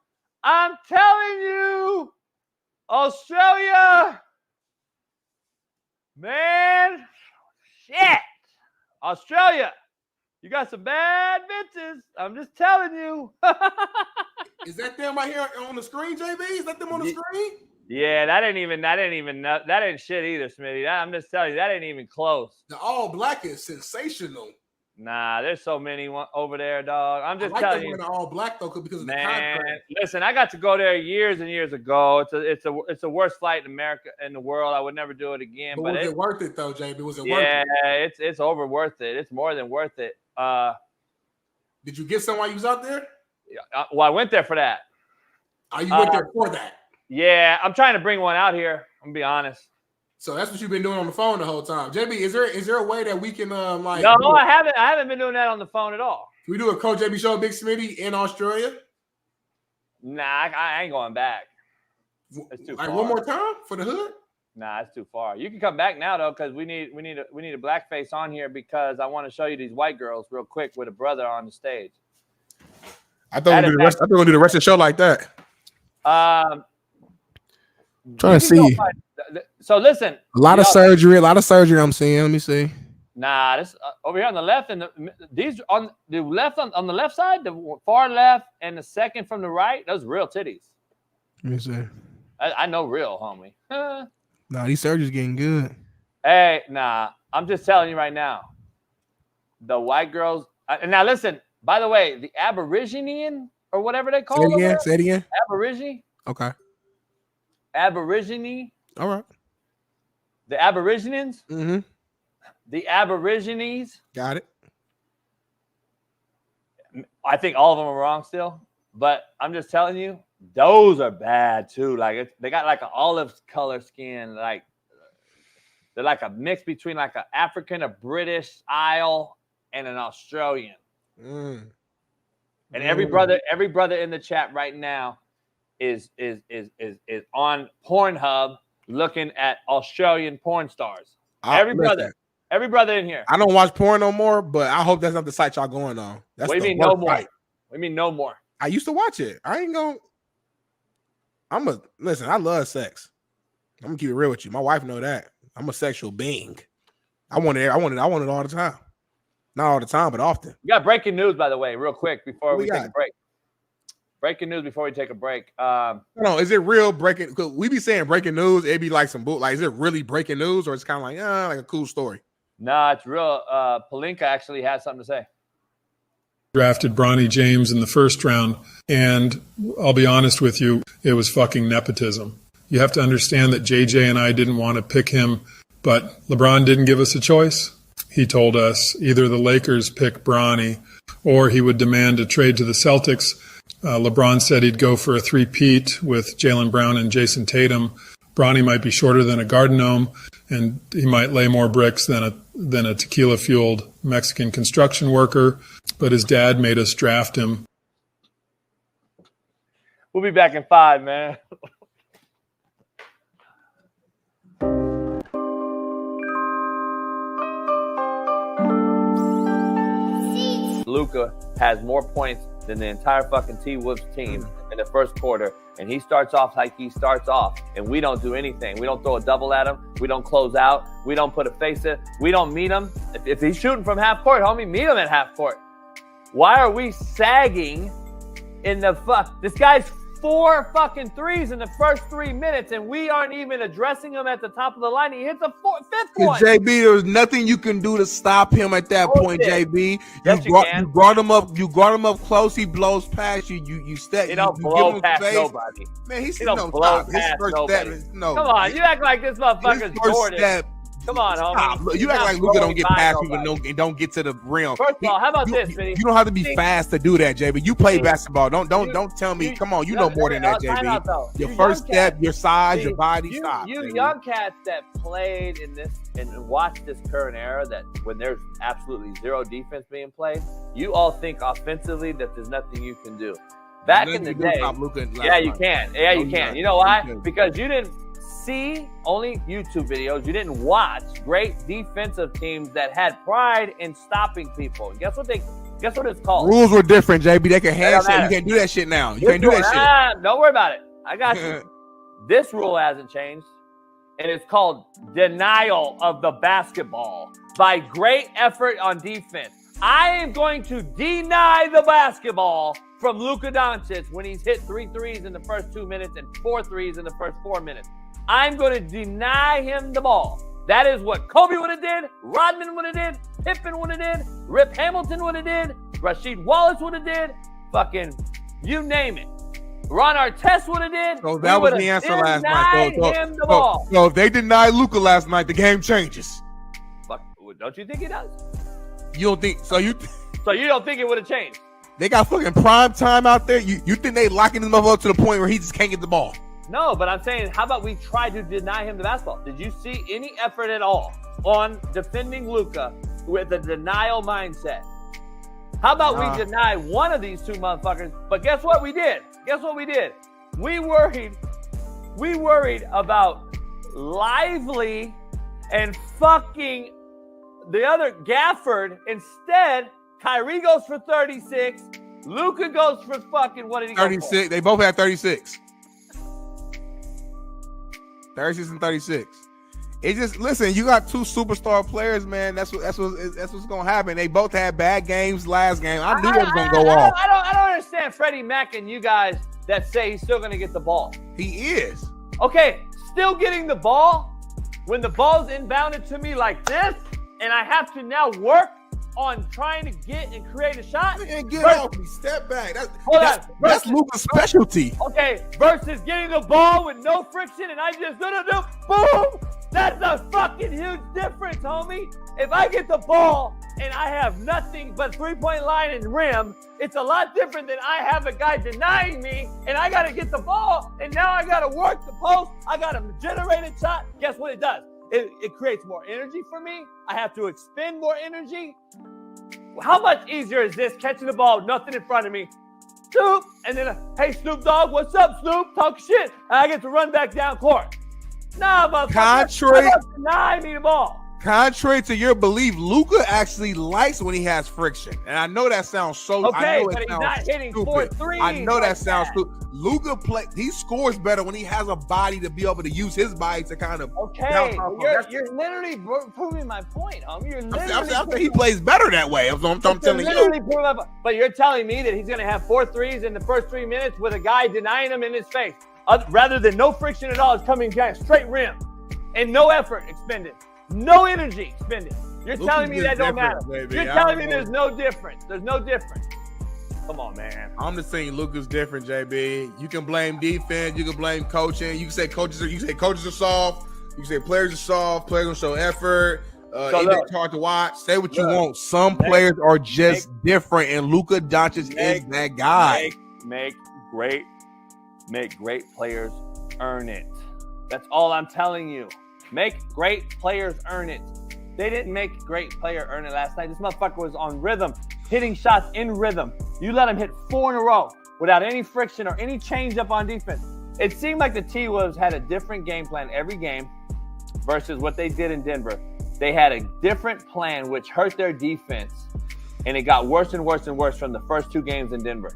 Australia. Man. Shit. Australia. You got some bad bitches. I'm just telling you. Is that them right here on the screen, JB? Is that them on the screen? Yeah, that ain't shit either, Smitty. I'm just telling you, that ain't even close. The all black is sensational. Nah, there's so many over there, dog. I'm just I like telling them you. wearing all black though, because of the Man, contrast. listen, I got to go there years and years ago. It's the worst flight in America, in the world. I would never do it again. But was it worth it though, JB? Was it worth it? Yeah, it's over worth it. It's more than worth it. Did you get some while you was out there? Well, I went there for that. Oh, you went there for that? Yeah, I'm trying to bring one out here. I'm gonna be honest. So that's what you've been doing on the phone the whole time. JB, is there a way that we can like? No, I haven't been doing that on the phone at all. Can we do a Coach JB show, Big Smitty in Australia? Nah, I ain't going back. It's too far. One more time for the hood? Nah, it's too far. You can come back now though, because we need a black face on here, because I want to show you these white girls real quick with a brother on the stage. I thought we'd do the rest of the show like that. Trying to see. So listen, a lot of surgery. I'm seeing. Let me see. Nah, this over here on the left, and these on the left on the left side, the far left, and the second from the right. Those real titties. Let me see. I know real, homie. Nah, these surgeries getting good. Hey, nah, I'm just telling you right now. The white girls. And now listen. By the way, the Aborigine or whatever they call it. Say it again. Aborigine. Okay. Aborigine. All right. The Aborigines. Mm-hmm. The Aborigines. Got it. I think all of them are wrong still, but I'm just telling you, those are bad too. Like they got like an olive color skin, like they're like a mix between like an African, a British Isle, and an Australian. And every brother in the chat right now is on Pornhub looking at Australian porn stars. Every brother in here. I don't watch porn no more, but I hope that's not the site y'all going on. That's what do you mean no more? What do you mean no more? I used to watch it. I ain't gonna. Listen. I love sex. I'm gonna keep it real with you. My wife know that. I'm a sexual being. I want it all the time. Not all the time, but often. We got breaking news, by the way, real quick before we take a break. Breaking news before we take a break. No, is it real breaking? Because we be saying breaking news, it'd be like some boot. Like, is it really breaking news, or it's kind of like a cool story? Nah, it's real. Pelinka actually has something to say. Drafted Bronny James in the first round, and I'll be honest with you, it was fucking nepotism. You have to understand that JJ and I didn't want to pick him, but LeBron didn't give us a choice. He told us either the Lakers pick Bronny or he would demand a trade to the Celtics. LeBron said he'd go for a three-peat with Jaylen Brown and Jason Tatum. Bronny might be shorter than a garden gnome, and he might lay more bricks than a tequila-fueled Mexican construction worker, but his dad made us draft him. We'll be back in 5, man. Luka has more points than the entire fucking T-Wolves team in the first quarter, and he starts off like he starts off, and we don't do anything. We don't throw a double at him. We don't close out. We don't put a face in. We don't meet him. If he's shooting from half court, homie, meet him at half court. Why are we sagging in the This guy's 4 fucking threes in the first 3 minutes, and we aren't even addressing him at the top of the line. He hits a 5th one. JB, there was nothing you can do to stop him at that point, JB. Yes, you brought him up. You brought him up close. He blows past you. You step. He don't blow past face. Nobody. Man, he don't blow past nobody. Come on, you act like this motherfucker's Jordan. Come on, homie. You act like Luka don't get past people and don't get to the rim. First of all, how about this, Vinny? You don't have to be fast to do that, JB. You play basketball. Don't tell me. Come on, you know more than that, JB. Your first step, your size, your body. Stop. You young cats that played in this and watched this current era, that when there's absolutely zero defense being played, you all think offensively that there's nothing you can do. Back in the day, yeah, you can. Yeah, you can. You know why? Because you didn't see only YouTube videos. You didn't watch great defensive teams that had pride in stopping people. Guess what it's called? Rules were different, JB. They can hand shit. You can't do that shit now. You can't do that shit. Don't worry about it. I got you. This rule hasn't changed, and it's called denial of the basketball by great effort on defense. I am going to deny the basketball from Luka Doncic when he's hit 3 threes in the first 2 minutes and 4 threes in the first 4 minutes. I'm going to deny him the ball. That is what Kobe would have did, Rodman would have did, Pippen would have did, Rip Hamilton would have did, Rasheed Wallace would have did, fucking you name it. Ron Artest would have did. So that was the answer last night. So if they denied Luka last night, the game changes. Fuck, don't you think it does? You don't think so? You don't think it would have changed? They got fucking prime time out there. You think they locking him up to the point where he just can't get the ball? No, but I'm saying, how about we try to deny him the basketball? Did you see any effort at all on defending Luka with a denial mindset? How about we deny one of these two motherfuckers? But guess what we did? We worried about Lively and fucking the other Gafford. Instead, Kyrie goes for 36. Luka goes for fucking, what did he go 36. They both had 36. 36 and 36. It just, listen, you got two superstar players, man. That's what's gonna happen. They both had bad games last game. I knew they was gonna go off. I don't understand Freddie Mac and you guys that say he's still gonna get the ball. He is. Okay, still getting the ball when the ball's inbounded to me like this, and I have to now work on trying to get and create a shot. And get off me, step back. That's Luka's specialty. Okay, versus getting the ball with no friction and I just boom. That's a fucking huge difference, homie. If I get the ball and I have nothing but 3-point line and rim, it's a lot different than I have a guy denying me and I got to get the ball and now I got to work the post. I got to generate a shot. Guess what it does? It creates more energy for me. I have to expend more energy. How much easier is this catching the ball, nothing in front of me? Snoop, and then, hey, Snoop Dogg, what's up, Snoop? Talk shit. And I get to run back down court. Nah, motherfucker. Deny me the ball. Contrary to your belief, Luka actually likes when he has friction. And I know that sounds so okay, but he's not hitting 4 threes. I know that sounds stupid. Luka he scores better when he has a body to be able to use his body to kind of you're literally proving my point, homie. You're literally I'm saying he plays better that way. I'm telling you. But you're telling me that he's going to have 4 threes in the first 3 minutes with a guy denying him in his face, rather than no friction at all. It's coming down straight rim and no effort expended. No energy expended. You're telling me that don't matter. Baby. You're telling me there's no difference. There's no difference. Come on, man. I'm just saying Luka's different, JB. You can blame defense. You can blame coaching. You can say coaches are soft. You can say players are soft. Players don't show effort. It's hard to watch. Say what you want. Some players are just different, and Luka Doncic is that guy. Make great players earn it. That's all I'm telling you. Make great players earn it. They didn't make great player earn it last night. This motherfucker was on rhythm, hitting shots in rhythm. You let him hit 4 in a row without any friction or any change up on defense. It seemed like the T-Wolves had a different game plan every game versus what they did in Denver. They had a different plan, which hurt their defense, and it got worse and worse and worse from the first 2 games in Denver.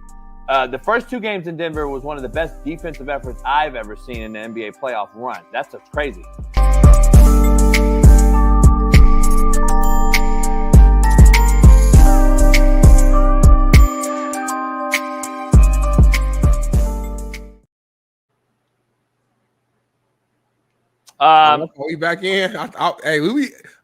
The first 2 games in Denver was one of the best defensive efforts I've ever seen in the NBA playoff run. That's what's crazy. We back in. Hey,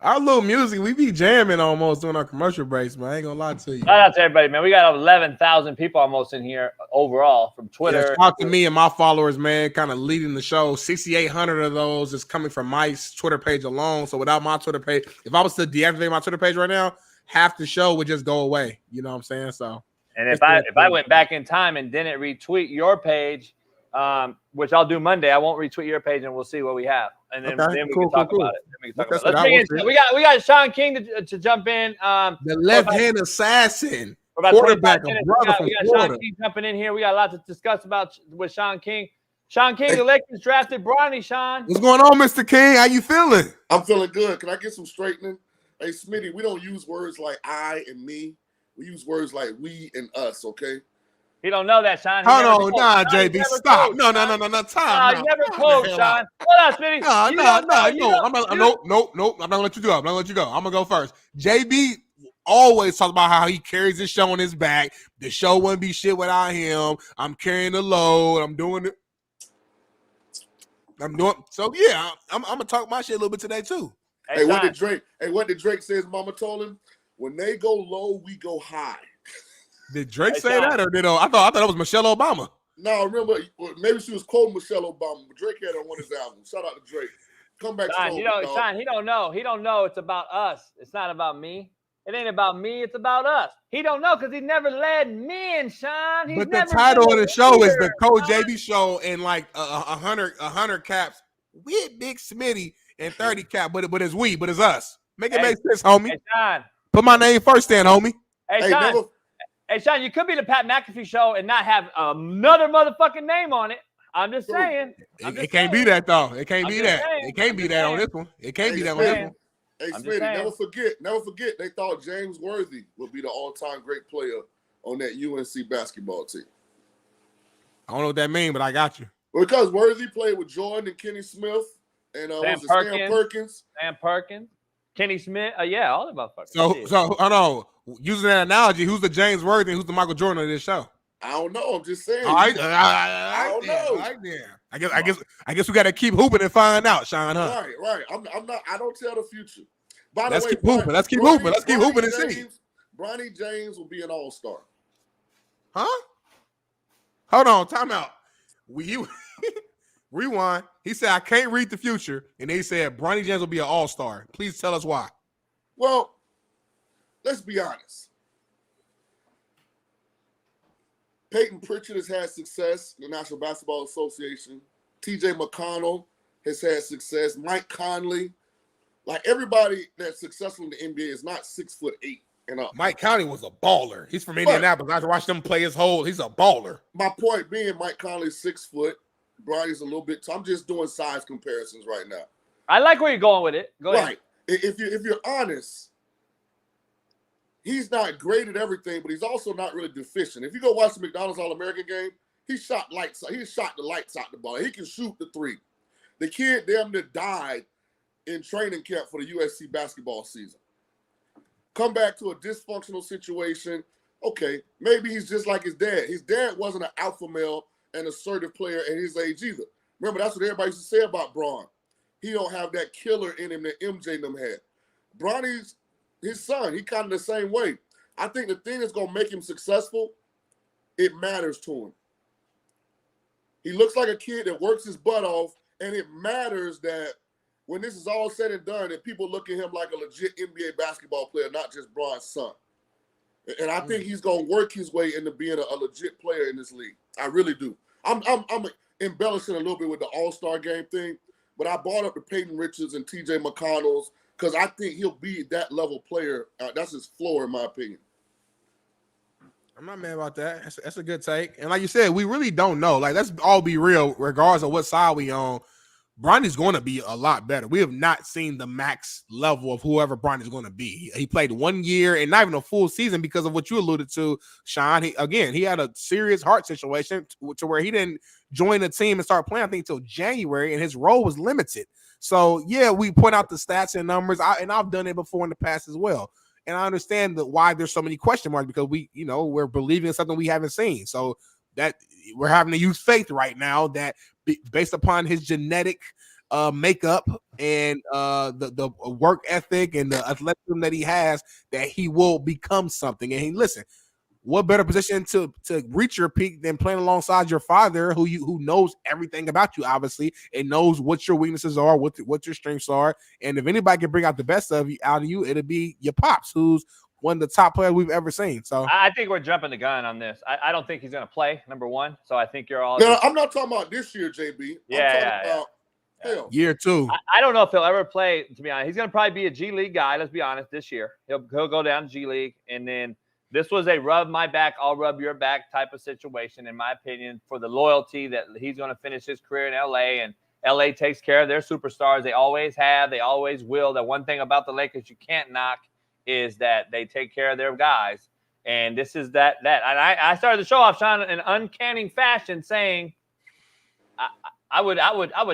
our little music, we be jamming almost during our commercial breaks, man. I ain't gonna lie to you. Shout out to everybody, man. We got 11,000 people almost in here overall from Twitter. Yeah, shout out to me and my followers, man, kind of leading the show. 6,800 of those is coming from my Twitter page alone. So without my Twitter page, if I was to deactivate my Twitter page right now, half the show would just go away. You know what I'm saying? So, and if I went back in time and didn't retweet your page, which I'll do Monday, I won't retweet your page, and we'll see what we have, and then, we can talk about it. Let's bring in. We got Shaun King to jump in. The left-hand assassin, quarterback, we got Shaun King jumping in here. We got a lot to discuss about with Shaun King. Shaun King, the Lakers drafted Bronny. Shaun, what's going on, Mr. King? How you feeling? I'm feeling good. Can I get some straightening? Hey, Smitty, we don't use words like I and me. We use words like we and us. Okay. He don't know that, Shaun. Hold on, nah, JB, stop. Coached, no, time. He never coached, Shaun. Hold on, Smitty. No. Nope. I'm not gonna let you go. I'm gonna go first. JB always talks about how he carries his show on his back. The show wouldn't be shit without him. I'm carrying the load. I'm doing it. So yeah, I'm gonna talk my shit a little bit today too. Hey, what did Drake say his mama told him? When they go low, we go high. Did Drake say that, or did I thought that was Michelle Obama? No, remember, maybe she was quoting Michelle Obama, but Drake had on one of his albums. Shout out to Drake. Come back, Shaun, Shaun, he don't know. He don't know it's about us. It's not about me. It ain't about me. It's about us. He don't know because he never led men, Shaun. But the title of the show is the Coach JB Show, and like 100 caps with Big Smitty and 30 cap, but it's us. Make it make sense, homie. Hey, Shaun. Put my name first, then, homie. Hey, Shaun. Hey, Shaun, you could be the Pat McAfee Show and not have another motherfucking name on it. I'm just saying. It can't be that, though. It can't be that. It can't be that on this one. It can't be that on this one. Hey, Smitty, never forget, they thought James Worthy would be the all-time great player on that UNC basketball team. I don't know what that means, but I got you. Because Worthy played with Jordan and Kenny Smith and Sam Perkins. Sam Perkins. Kenny Smith. Yeah, all the motherfuckers. So I know. Using that analogy, who's the James Worthy and who's the Michael Jordan of this show? I don't know. I'm just saying. I don't know. I guess we got to keep hooping and find out, Shaun. Huh? Right. I'm not. I don't tell the future. By the Let's way, keep hooping. Let's keep hooping and see. Bronny James will be an all-star. Huh? Hold on. Time out. Rewind. He said, I can't read the future. And they said, Bronny James will be an all-star. Please tell us why. Well, let's be honest. Peyton Pritchard has had success in the National Basketball Association. TJ McConnell has had success. Mike Conley. Like, everybody that's successful in the NBA is not 6'8" and up. Mike Conley was a baller. He's from Indianapolis. I watched him play his whole. He's a baller. My point being, Mike Conley's 6 foot. Bronny's a little bit. So I'm just doing size comparisons right now. I like where you're going with it. Go ahead. Right. If you're honest, he's not great at everything, but he's also not really deficient. If you go watch the McDonald's All-American game, he shot the lights out the ball. He can shoot the three. The kid damn near died in training camp for the USC basketball season. Come back to a dysfunctional situation. Okay, maybe he's just like his dad. His dad wasn't an alpha male and assertive player at his age either. Remember, that's what everybody used to say about Bron. He don't have that killer in him that MJ and them had. Bronny's his son. He kind of the same way. I think the thing that's going to make him successful, it matters to him. He looks like a kid that works his butt off, and it matters that when this is all said and done, that people look at him like a legit NBA basketball player, not just Bron's son. And I think he's going to work his way into being a legit player in this league. I really do. I'm embellishing a little bit with the All-Star game thing, but I brought up the Peyton Richards and TJ McConnells because I think he'll be that level player. That's his floor, in my opinion. I'm not mad about that. That's a good take. And like you said, we really don't know. Like, let's all be real, regardless of what side we on. Bronny's going to be a lot better. We have not seen the max level of whoever Bronny's going to be. He played 1 year and not even a full season because of what you alluded to, Shaun. He had a serious heart situation to where he didn't join the team and start playing, I think, until January, and his role was limited. So, yeah, we point out the stats and numbers, and I've done it before in the past as well. And I understand why there's so many question marks because we're believing in something we haven't seen. So that we're having to use faith right now that based upon his genetic makeup and the work ethic and the athleticism that he has, that he will become something. And listen, what better position to reach your peak than playing alongside your father, who knows everything about you, obviously, and knows what your weaknesses are, what your strengths are. And if anybody can bring out the best out of you, it'll be your pops, who's one of the top players we've ever seen. So I think we're jumping the gun on this. I don't think he's going to play, number one. So I think you're all. No, I'm not talking about this year, JB. Hell. Year two. I don't know if he'll ever play, to be honest. He's going to probably be a G League guy, let's be honest, this year. He'll go down to G League. And then this was a rub my back, I'll rub your back type of situation, in my opinion, for the loyalty that he's going to finish his career in L.A. And L.A. takes care of their superstars. They always have. They always will. The one thing about the Lakers you can't knock is that they take care of their guys. And this is that. And I started the show off, Shaun, in uncanny fashion saying I would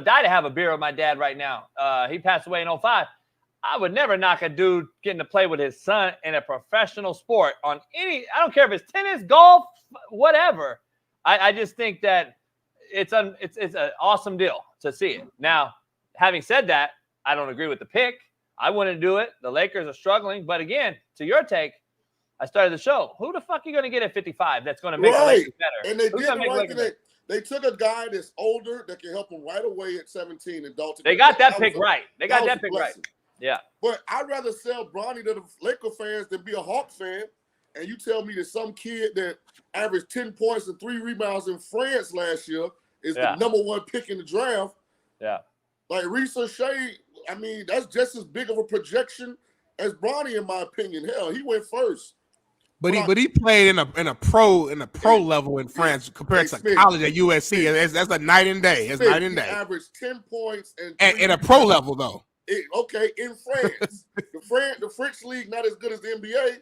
die to have a beer with my dad right now. He passed away in 2005. I would never knock a dude getting to play with his son in a professional sport on I don't care if it's tennis, golf, whatever. I just think that it's an awesome deal to see it. Now, having said that, I don't agree with the pick I wouldn't do it. The Lakers are struggling. But again, to your take, I started the show. Who the fuck are you going to get at 55 that's going to make the Lakers better? And they did the right thing. They took a guy that's older that can help them right away at 17 and Dalton. They got that pick right. They got that pick right. Yeah. But I'd rather sell Bronny to the Laker fans than be a Hawks fan. And you tell me that some kid that averaged 10 points and 3 rebounds in France last year is the number 1 pick in the draft. Yeah. Like Risa Shea, I mean, that's just as big of a projection as Bronny, in my opinion. Hell, he went first. But he played in a pro level in France compared to college at USC. That's a night and day. It's night and day. He averaged 10 points and at a pro level though. In France, the French league not as good as the NBA.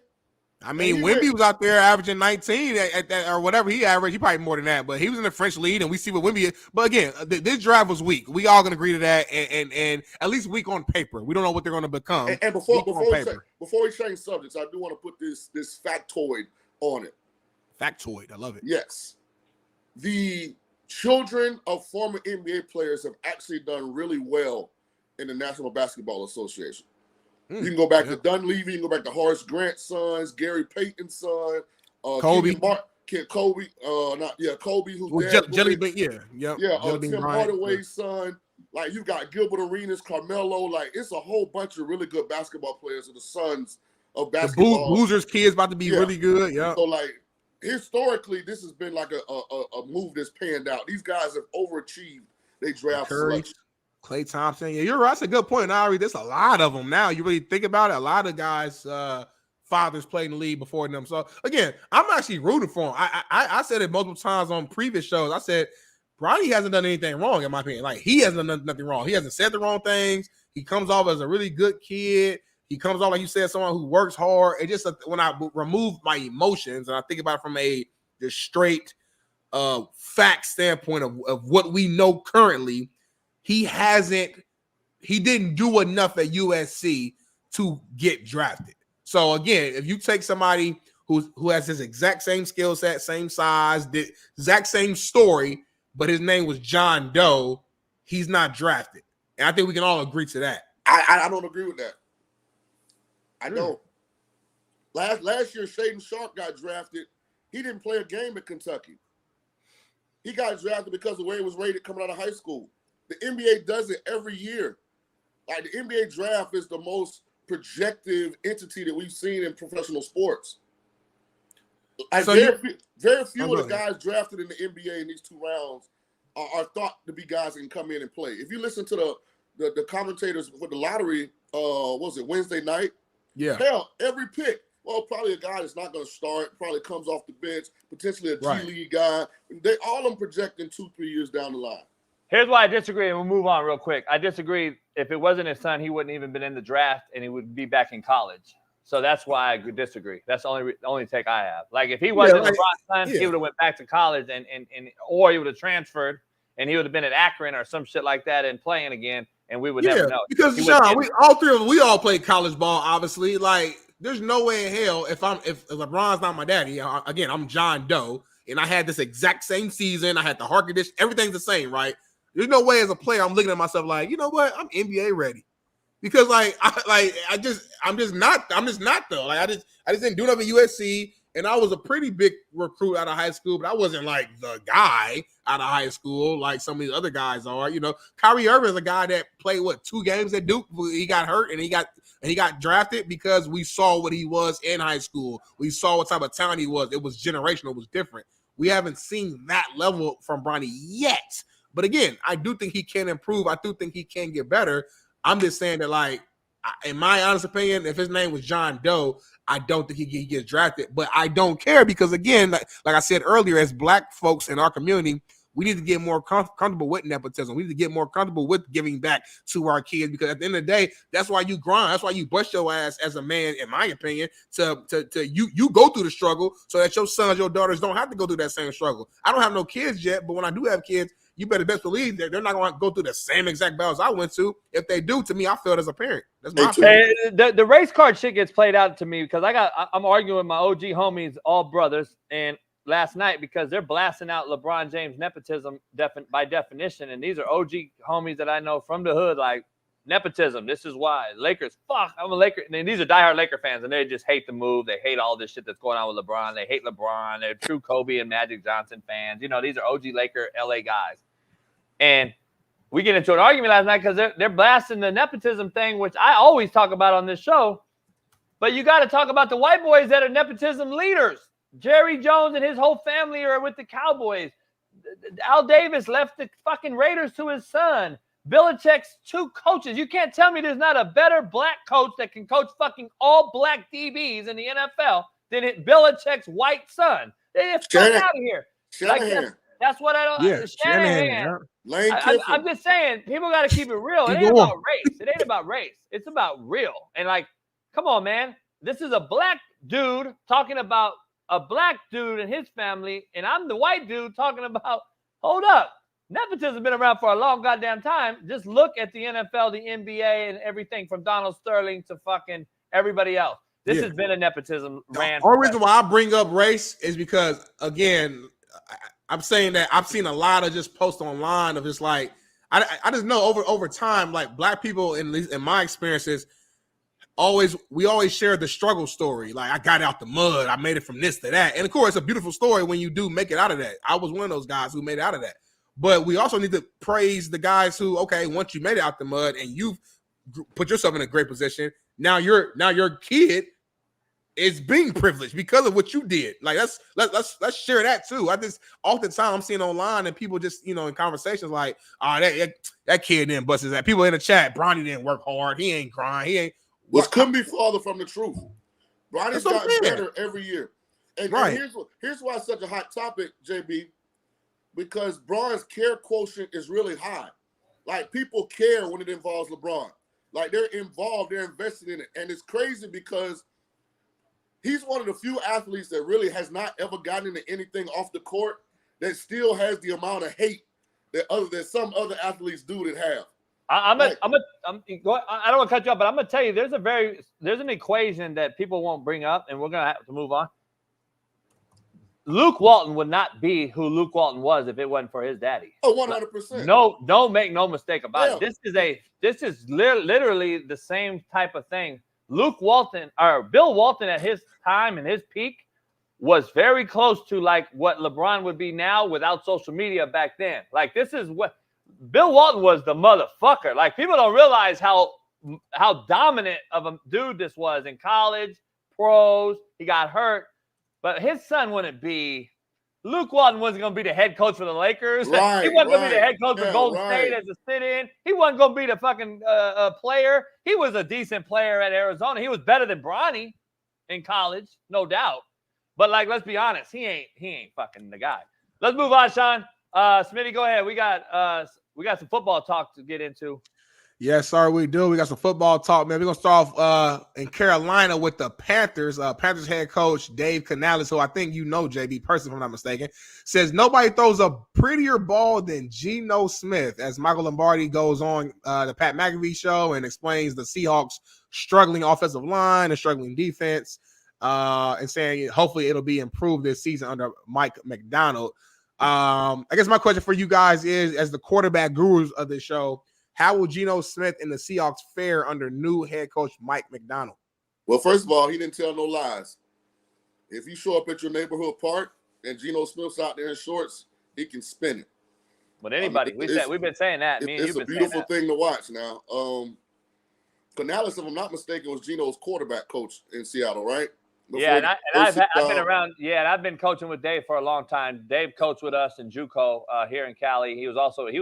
I mean, Wemby was out there averaging 19 at that, or whatever he averaged. He probably more than that, but he was in the French league, and we see what Wemby is. But again, this draft was weak. We all gonna agree to that, and at least weak on paper. We don't know what they're gonna become. And before we change subjects, I do want to put this factoid on it. Factoid, I love it. Yes, the children of former NBA players have actually done really well in the National Basketball Association. You can go back to Dunleavy, you can go back to Horace Grant's sons, Gary Payton's son, Kobe. Kobe, who's dad Jelly Bean, Tim Hardaway's son. Like, you got Gilbert Arenas, Carmelo. Like, it's a whole bunch of really good basketball players, and the sons of basketball. The Boozer's kids about to be really good. Yeah. So, like, historically, this has been like a move that's panned out. These guys have overachieved. They draft selection. Clay Thompson. Yeah, you're right. That's a good point, Ari. There's a lot of them now. You really think about it. A lot of guys, fathers played in the league before them. So, again, I'm actually rooting for him. I said it multiple times on previous shows. I said, Bronny hasn't done anything wrong, in my opinion. Like, he hasn't done nothing wrong. He hasn't said the wrong things. He comes off as a really good kid. He comes off, like you said, someone who works hard. It just, when I remove my emotions and I think about it from a just straight fact standpoint of what we know currently, he didn't do enough at USC to get drafted. So again, if you take somebody who has his exact same skill set, same size, the exact same story, but his name was John Doe, he's not drafted. And I think we can all agree to that. I don't agree with that. I don't. Last year, Shaden Sharp got drafted. He didn't play a game at Kentucky. He got drafted because of the way he was rated coming out of high school. The NBA does it every year. Like, the NBA draft is the most projective entity that we've seen in professional sports. So very few of the guys drafted in the NBA in these 2 rounds are thought to be guys that can come in and play. If you listen to the commentators for the lottery, what was it, Wednesday night? Yeah. Hell, every pick, probably a guy that's not going to start, probably comes off the bench, potentially a G League guy. They all of them projecting 2-3 years down the line. Here's why I disagree, and we'll move on real quick. I disagree. If it wasn't his son, he wouldn't even been in the draft, and he would be back in college. So that's why I disagree. That's the only take I have. Like, if he wasn't LeBron's son, he would have went back to college, or he would have transferred, and he would have been at Akron or some shit like that and playing again, and we would never know. Because, Shaun, all three of them, we all played college ball, obviously. Like, there's no way in hell if LeBron's not my daddy. Again, I'm John Doe, and I had this exact same season. I had the heart condition. Everything's the same, right? There's no way as a player I'm looking at myself like, you know what? I'm NBA ready. Because I'm just not though. Like, I just didn't do enough at USC, and I was a pretty big recruit out of high school, but I wasn't like the guy out of high school like some of these other guys are. You know, Kyrie Irving is a guy that played 2 games at Duke. He got hurt and he got drafted because we saw what he was in high school. We saw what type of talent he was. It was generational. It was different. We haven't seen that level from Bronny yet. But again, I do think he can improve. I do think he can get better. I'm just saying that, like, in my honest opinion, if his name was John Doe, I don't think he gets drafted. But I don't care because, again, like I said earlier, as Black folks in our community, we need to get more comfortable with nepotism. We need to get more comfortable with giving back to our kids because at the end of the day, that's why you grind. That's why you bust your ass as a man, in my opinion, to you go through the struggle so that your sons, your daughters don't have to go through that same struggle. I don't have no kids yet, but when I do have kids, you better best believe that they're not going to go through the same exact battles I went to. If they do, to me, I failed as a parent. That's my opinion. The race card shit gets played out to me because I'm arguing with my OG homies, all brothers, and last night because they're blasting out LeBron James nepotism by definition, and these are OG homies that I know from the hood. Like, nepotism. This is why. Lakers, fuck, I'm a Laker. And these are diehard Laker fans, and they just hate the move. They hate all this shit that's going on with LeBron. They hate LeBron. They're true Kobe and Magic Johnson fans. You know, these are OG Laker LA guys. And we get into an argument last night because they're blasting the nepotism thing, which I always talk about on this show. But you got to talk about the white boys that are nepotism leaders. Jerry Jones and his whole family are with the Cowboys. Al Davis left the fucking Raiders to his son. Belichick's 2 coaches. You can't tell me there's not a better black coach that can coach fucking all black DBs in the NFL than Belichick's white son. They fuck out of here. Like that's what I don't. Yeah, Shanahan. I'm just saying, people got to keep it real. It ain't about race. It ain't about race. It's about real. And like, come on, man. This is a black dude talking about a black dude and his family, and I'm the white dude talking about, hold up, nepotism has been around for a long goddamn time. Just look at the NFL, the NBA, and everything from Donald Sterling to fucking everybody else. This has been a nepotism rant. The only reason why I bring up race is because, again, I'm saying that I've seen a lot of just posts online of just like, I just know over time, like black people, in my experiences, we always share the struggle story. Like, I got out the mud, I made it from this to that. And of course, it's a beautiful story when you do make it out of that. I was one of those guys who made it out of that. But we also need to praise the guys who, okay, once you made it out the mud and you've put yourself in a great position, now your kid is being privileged because of what you did. Like, let's share that too. I just oftentimes I'm seeing online and people just, in conversations like, oh, that kid didn't bust his ass. People in the chat, Bronny didn't work hard. He ain't crying. He ain't. Which couldn't be farther from the truth. Bronny's gotten better every year. And here's why it's such a hot topic, JB, because Bron's care quotient is really high. Like, people care when it involves LeBron. Like, they're involved, they're invested in it. And it's crazy because he's one of the few athletes that really has not ever gotten into anything off the court that still has the amount of hate that some other athletes do that have. I don't want to cut you off, but I'm going to tell you, there's an equation that people won't bring up, and we're going to have to move on. Luke Walton would not be who Luke Walton was if it wasn't for his daddy. Oh, 100%. No, don't make no mistake about it. This is literally the same type of thing. Luke Walton, or Bill Walton at his time and his peak, was very close to like what LeBron would be now without social media back then. Like, this is what Bill Walton was, the motherfucker. Like, people don't realize how dominant of a dude this was in college, pros. He got hurt, but his son wouldn't be. Luke Walton wasn't going to be the head coach for the Lakers. Right, he wasn't going to be the head coach for Golden State as a sit-in. He wasn't going to be the fucking player. He was a decent player at Arizona. He was better than Bronny in college, no doubt. But like, let's be honest, he ain't fucking the guy. Let's move on, Shaun. Smitty, go ahead. We got some football talk to get into. Yes, sir, we do. We got some football talk, man. We're going to start off in Carolina with the Panthers. Panthers head coach Dave Canales, who I think JB personally, if I'm not mistaken, says nobody throws a prettier ball than Geno Smith, as Michael Lombardi goes on the Pat McAfee show and explains the Seahawks' struggling offensive line and struggling defense, and saying hopefully it'll be improved this season under Mike McDonald. I guess my question for you guys is, as the quarterback gurus of the show, how will Geno Smith and the Seahawks fare under new head coach Mike McDonald? Well, first of all, he didn't tell no lies. If you show up at your neighborhood park and Geno Smith's out there in shorts, he can spin it. But anybody, we've been saying that. It's a beautiful thing to watch now. Canales, if I'm not mistaken, was Geno's quarterback coach in Seattle, right? I've been around. Yeah, and I've been coaching with Dave for a long time. Dave coached with us in JUCO here in Cali. He was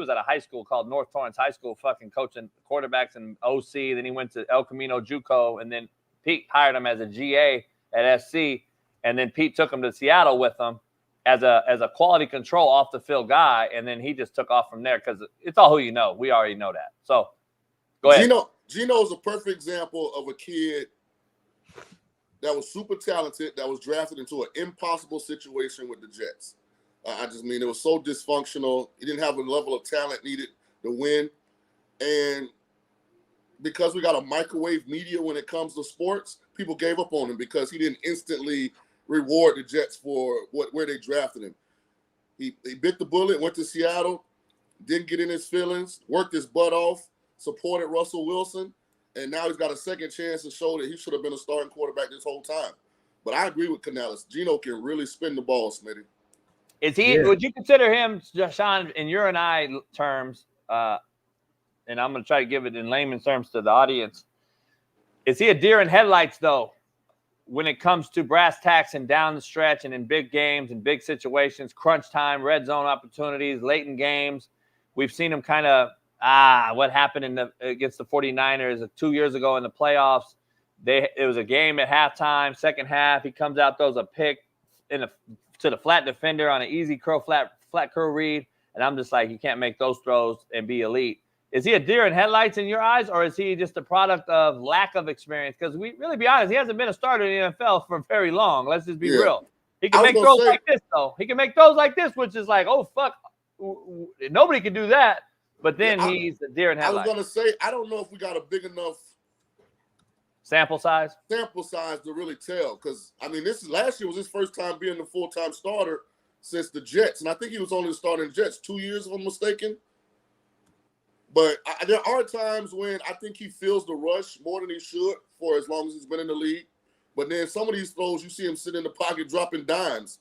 at a high school called North Torrance High School, fucking coaching quarterbacks and OC. Then he went to El Camino JUCO, and then Pete hired him as a GA at SC, and then Pete took him to Seattle with him as a quality control off the field guy, and then he just took off from there because it's all who you know. We already know that. So go ahead. Geno's a perfect example of a kid that was super talented, that was drafted into an impossible situation with the Jets. It was so dysfunctional. He didn't have a level of talent needed to win. And because we got a microwave media when it comes to sports, people gave up on him because he didn't instantly reward the Jets for where they drafted him. He bit the bullet, went to Seattle, didn't get in his feelings, worked his butt off, supported Russell Wilson, and now he's got a second chance to show that he should have been a starting quarterback this whole time. But I agree with Canales. Geno can really spin the ball, Smitty. Is he? Would you consider him, Shaun, in your and I terms? And I'm going to try to give it in layman's terms to the audience. Is he a deer in headlights, though, when it comes to brass tacks and down the stretch and in big games and big situations, crunch time, red zone opportunities, late in games? We've seen him kind of, what happened against the 49ers 2 years ago in the playoffs. It was a game at halftime, second half. He comes out, throws a pick to the flat defender on an easy flat curl read. And I'm just like, you can't make those throws and be elite. Is he a deer in headlights in your eyes, or is he just a product of lack of experience? Because we really be honest, he hasn't been a starter in the NFL for very long. Let's just be real. He can make throws like this, though. He can make throws like this, which is like, oh, fuck. Nobody can do that. But then he's a deer in headlights. I was going to say, I don't know if we got a big enough sample size to really tell. Because, I mean, last year was his first time being the full-time starter since the Jets. And I think he was only starting Jets 2 years, if I'm mistaken. But there are times when I think he feels the rush more than he should for as long as he's been in the league. But then some of these throws, you see him sitting in the pocket dropping dimes.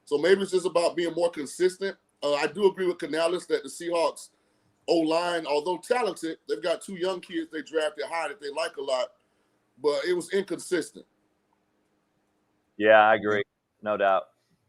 So maybe it's just about being more consistent. I do agree with Canales that the Seahawks O-line, although talented, they've got 2 young kids they drafted high that they like a lot. But it was inconsistent. Yeah, I agree. No doubt.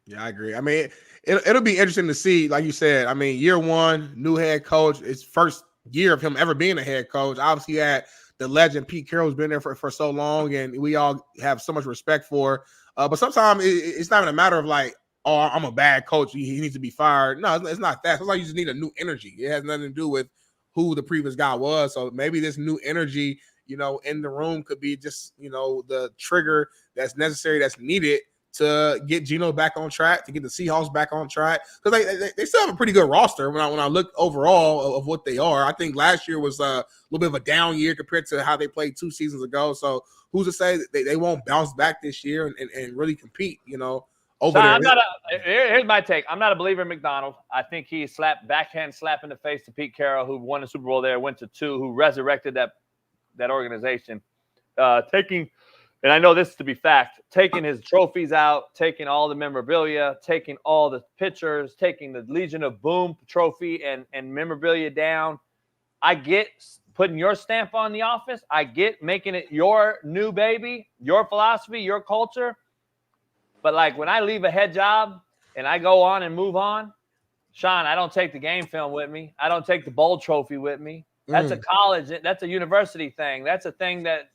Yeah, I agree. I mean, it'll be interesting to see, like you said. I mean, year one, new head coach. It's first year of him ever being a head coach. Obviously, you had the legend Pete Carroll's been there for so long, and we all have so much respect for. But sometimes it's not even a matter of like, oh, I'm a bad coach, he needs to be fired. No, it's not that. Sometimes you just need a new energy. It has nothing to do with who the previous guy was. So maybe this new energy, in the room could be just, the trigger that's necessary, that's needed to get Geno back on track, to get the Seahawks back on track. Because they still have a pretty good roster when I look overall of what they are. I think last year was a little bit of a down year compared to how they played 2 seasons ago. So who's to say that they won't bounce back this year and really compete, over there. Here's my take. I'm not a believer in McDonald. I think he backhand slap in the face to Pete Carroll, who won the Super Bowl there, went to 2, who resurrected that organization. And I know this to be fact, taking his trophies out, taking all the memorabilia, taking all the pictures, taking the Legion of Boom trophy and memorabilia down. I get putting your stamp on the office. I get making it your new baby, your philosophy, your culture. But like when I leave a head job and I go on and move on, Shaun, I don't take the game film with me. I don't take the bowl trophy with me. That's a college. That's a university thing. That's a thing that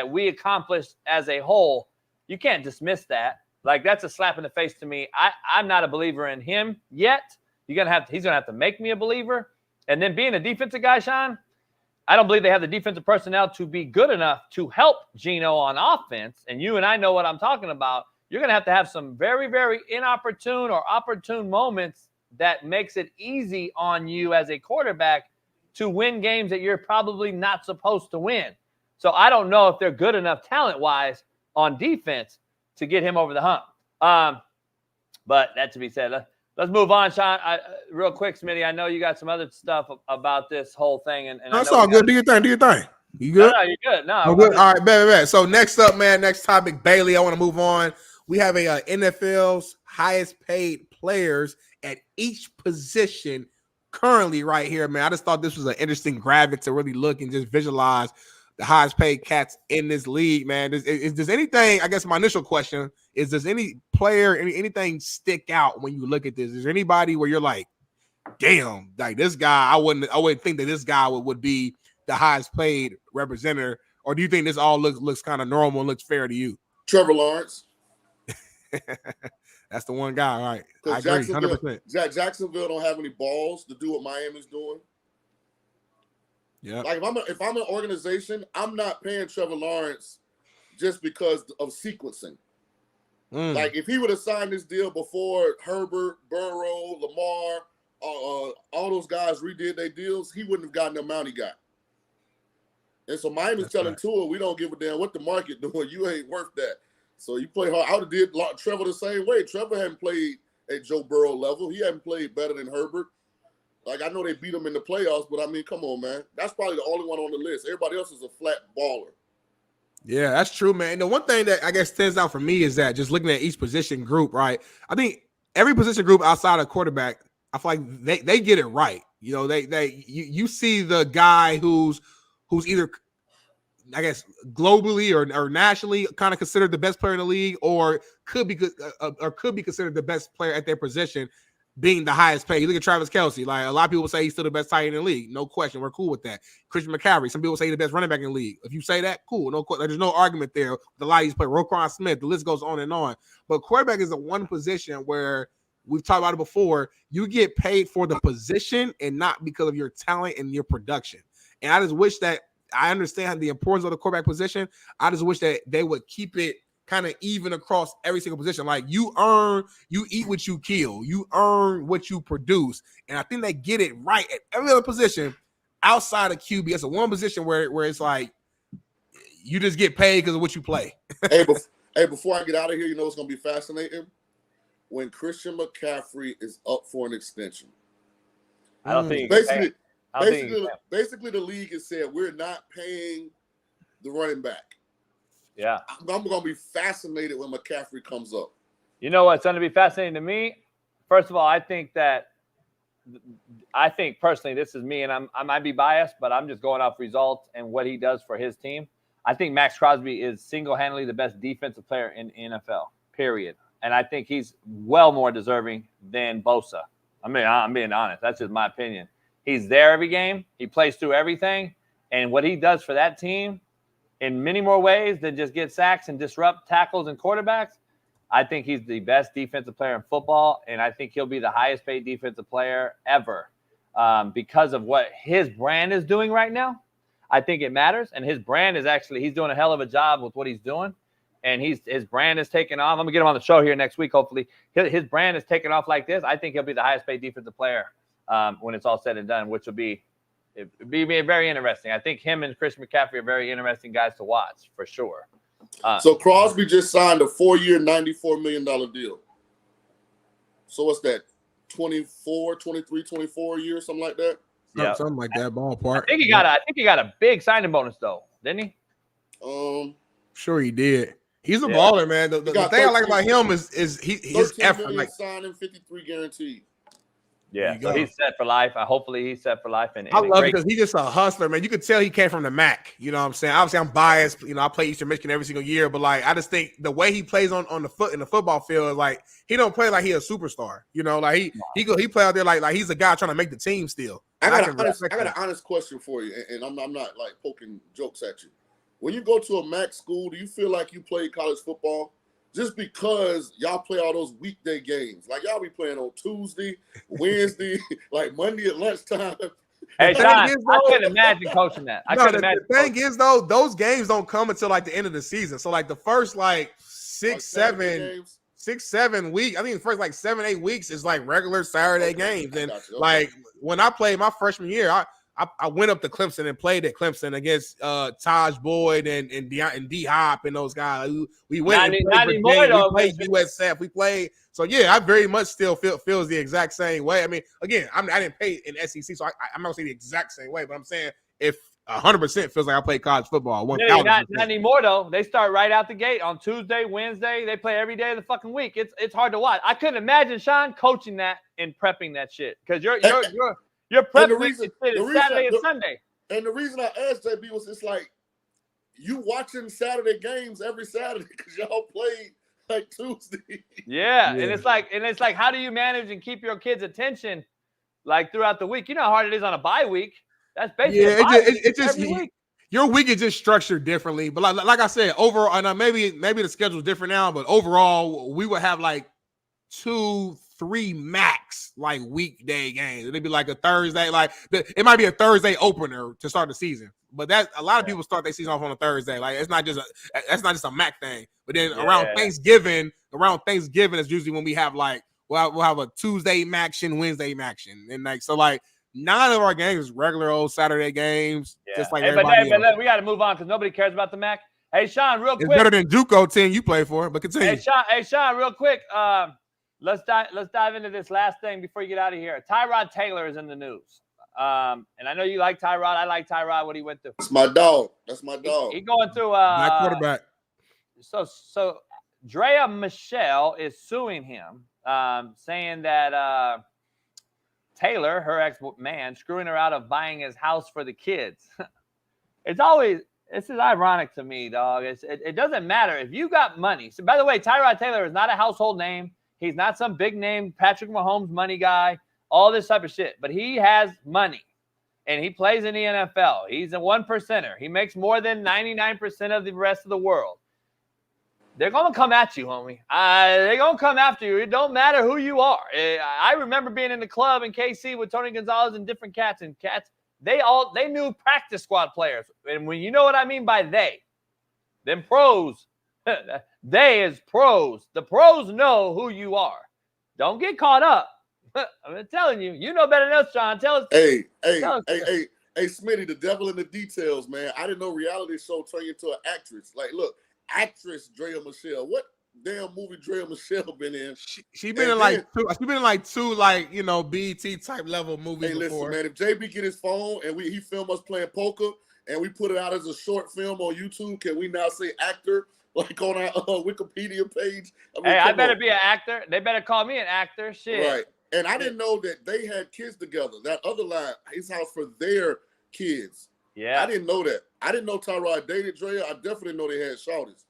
we accomplished as a whole. You can't dismiss that. Like that's a slap in the face to me. I'm not a believer in him yet. He's gonna have to make me a believer. And then being a defensive guy, Shaun, I don't believe they have the defensive personnel to be good enough to help Geno on offense. And you and I know what I'm talking about. You're gonna have to have some very, very inopportune or opportune moments that makes it easy on you as a quarterback to win games that you're probably not supposed to win. So I don't know if they're good enough talent-wise on defense to get him over the hump. But that to be said, let's move on, Shaun. Real quick, Smitty, I know you got some other stuff about this whole thing. And that's all good. Do your thing. You good? No, you're good. No, I'm good. All right, bet. So next up, man, next topic, Bailey, I want to move on. We have a NFL's highest paid players at each position currently right here, man. I just thought this was an interesting graphic to really look and just visualize the highest paid cats in this league, man. Does anything, I guess my initial question is, does any player, anything stick out when you look at this? Is there anybody where you're like, damn, like this guy, I wouldn't think that this guy would be the highest paid representative? Or do you think this all looks kind of normal and looks fair to you? Trevor Lawrence. That's the one guy, right? I agree, 100%. Jacksonville don't have any balls to do what Miami's doing. Yeah. Like if I'm an organization, I'm not paying Trevor Lawrence just because of sequencing. Like if he would have signed this deal before Herbert, Burrow, Lamar, all those guys redid their deals, he wouldn't have gotten the amount he got. And so Miami's telling Tua, we don't give a damn what the market doing. You ain't worth that. So you play hard. I would have did Trevor the same way. Trevor hadn't played at Joe Burrow level. He hadn't played better than Herbert. Like, I know they beat them in the playoffs, but I mean, come on, man. That's probably the only one on the list. Everybody else is a flat baller. Yeah, that's true, man. And the one thing that I guess stands out for me is that just looking at each position group, right? I think every position group outside of quarterback, I feel like they get it right. You know, you see the guy who's either, I guess, globally or nationally kind of considered the best player in the league, or could be considered the best player at their position, being the highest paid. You look at Travis Kelce. Like, a lot of people say he's still the best tight end in the league. No question. We're cool with that. Christian McCaffrey. Some people say he's the best running back in the league. If you say that, cool. No, there's no argument there. The lot he's played. Roquan Smith. The list goes on and on. But quarterback is the one position where we've talked about it before. You get paid for the position and not because of your talent and your production. And I just wish that, I understand the importance of the quarterback position. I just wish that they would keep it kind of even across every single position. Like, you eat what you kill. You earn what you produce. And I think they get it right at every other position outside of QB. It's a one position where it's like you just get paid because of what you play. Hey, before I get out of here, you know what's going to be fascinating? When Christian McCaffrey is up for an extension. I don't think basically the league has said we're not paying the running back. Yeah. I'm going to be fascinated when McCaffrey comes up. You know what's going to be fascinating to me? First of all, I think personally, this is me, and I might be biased, but I'm just going off results and what he does for his team. I think Max Crosby is single-handedly the best defensive player in NFL, period. And I think he's well more deserving than Bosa. I mean, I'm being honest. That's just my opinion. He's there every game. He plays through everything. And what he does for that team in many more ways than just get sacks and disrupt tackles and quarterbacks, I think he's the best defensive player in football, and I think he'll be the highest paid defensive player ever because of what his brand is doing right now. I think it matters, and his brand is he's doing a hell of a job with what he's doing, and his brand is taking off. I'm going to get him on the show here next week, hopefully. His brand is taking off like this. I think he'll be the highest paid defensive player when it's all said and done, which will be very interesting. I think him and Chris McCaffrey are very interesting guys to watch, for sure. So Crosby just signed a 4-year, $94 million deal. So what's that, 24 a year, something like that? Yeah, something like that, ballpark. I think he got a big signing bonus, though, didn't he? Sure he did. He's a baller, man. The thing I like about him is his effort. Like, signing, 53 guaranteed. Yeah, so he's set for life. Hopefully he's set for life. And I love it because he's just a hustler, man. You could tell he came from the MAC. You know what I'm saying? Obviously, I'm biased. You know, I play Eastern Michigan every single year, but like, I just think the way he plays on the football field is like, he don't play like he a superstar. You know, like he play out there like he's a guy trying to make the team still. I got an honest question for you, and I'm not like poking jokes at you. When you go to a MAC school, do you feel like you played college football? Just because y'all play all those weekday games. Like, y'all be playing on Tuesday, Wednesday, like Monday at lunchtime. Hey, Shaun, I couldn't imagine coaching that. The thing is, though, those games don't come until, like, the end of the season. So, like, the first, like, 7 weeks, I think the first, like, 7-8 weeks is, like, regular Saturday games. And, like, when I played my freshman year, I went up to Clemson and played at Clemson against Taj Boyd and D Hop and those guys. We went and played USF. We played. So yeah, I very much still feels the exact same way. I mean, again, I didn't play in SEC, so I'm not gonna say the exact same way, but I'm saying if 100% feels like I played college football. 1,000%. Not anymore though. They start right out the gate on Tuesday, Wednesday. They play every day of the fucking week. It's hard to watch. I couldn't imagine Shaun coaching that and prepping that shit because you're prepping Saturday and Sunday. And the reason I asked JB was it's like you watching Saturday games every Saturday because y'all played like Tuesday. Yeah, and it's like how do you manage and keep your kids' attention like throughout the week? You know how hard it is on a bye week. That's basically your week is just structured differently. But like I said, overall, and maybe the schedule's different now, but overall, we would have like 2-3 max like weekday games. It'd be like a Thursday, like it might be a Thursday opener to start the season. But that a lot of people start their season off on a Thursday. Like that's not just a MAC thing. But then around Thanksgiving is usually when we have like we'll have a Tuesday action, Wednesday action, and like so like none of our games is regular old Saturday games. Yeah. Just like everybody. But we got to move on because nobody cares about the MAC. Hey Shaun, real quick. It's better than JUCO team you play for, but continue. Hey Shaun, real quick. let's dive into this last thing before you get out of here. Tyrod Taylor is in the news. And I know you like Tyrod. I like Tyrod, what he went through. That's my dog. That's my dog. He going through Black quarterback. So Drea Michelle is suing him, saying that Taylor, her ex-man, screwing her out of buying his house for the kids. This is ironic to me, dog. It doesn't matter if you got money. So, by the way, Tyrod Taylor is not a household name. He's not some big name Patrick Mahomes money guy, all this type of shit. But he has money, and he plays in the NFL. He's a 1%er. He makes more than 99% of the rest of the world. They're going to come at you, homie. They're going to come after you. It don't matter who you are. I remember being in the club in KC with Tony Gonzalez and different cats. And cats, they knew practice squad players. And when you know what I mean by them pros, they is pros. The pros know who you are. Don't get caught up. I'm telling you. You know better than us, Shaun. Tell us. Hey, Smitty, the devil in the details, man. I didn't know reality show turned you into an actress. Like, look. Actress Drea Michelle. What damn movie Drea Michelle been in? She been in like two BET type level movies. Hey, listen, before. man. If JB get his phone and he film us playing poker and we put it out as a short film on YouTube, can we now say actor like on our Wikipedia page? I better be an actor. They better call me an actor. Shit. Right. And I didn't know that they had kids together. That other line, his house for their kids. Yeah. I didn't know that. I didn't know Tyrod dated Drea. I definitely know they had shorties.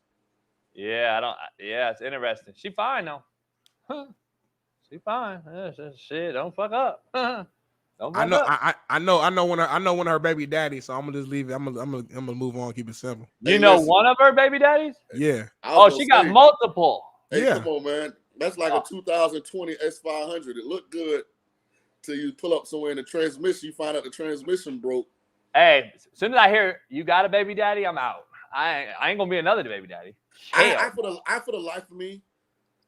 Yeah, it's interesting. She fine though. She fine. Shit, don't fuck up. I know one of her baby daddies, so I'm gonna just leave it. I'm gonna move on, keep it simple. You know one of her baby daddies? Yeah. Oh, she got multiple. Hey, come on, man. That's like a 2020 S500. It looked good till you pull up somewhere in the transmission, you find out the transmission broke. Hey, as soon as I hear you got a baby daddy, I'm out. I ain't gonna be another baby daddy. I for the life of me,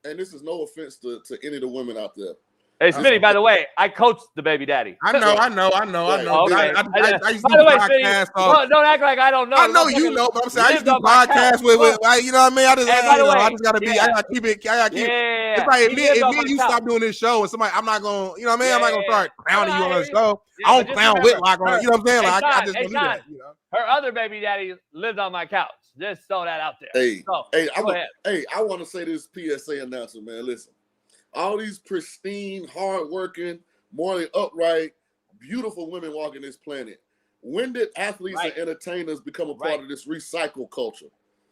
and this is no offense to any of the women out there. Hey, Smitty, by the way, I coached the baby daddy. I know. Okay. I used to by the way, podcast. Smitty, don't act like I don't know. I know you know, but I'm saying I used to do podcasts with you know what I mean? I just gotta keep it. It's like if me and you stop doing this show and somebody, I'm not gonna, you know what I mean? I'm not gonna start clowning you on the show. I don't clown Whitlock on it. You know what I'm saying? Like I just don't do that. You know? Her other baby daddy lived on my couch. Just throw that out there. I want to say this PSA announcement, man. Listen. All these pristine, hardworking, morally upright, beautiful women walking this planet. When did athletes and entertainers become a part of this recycle culture?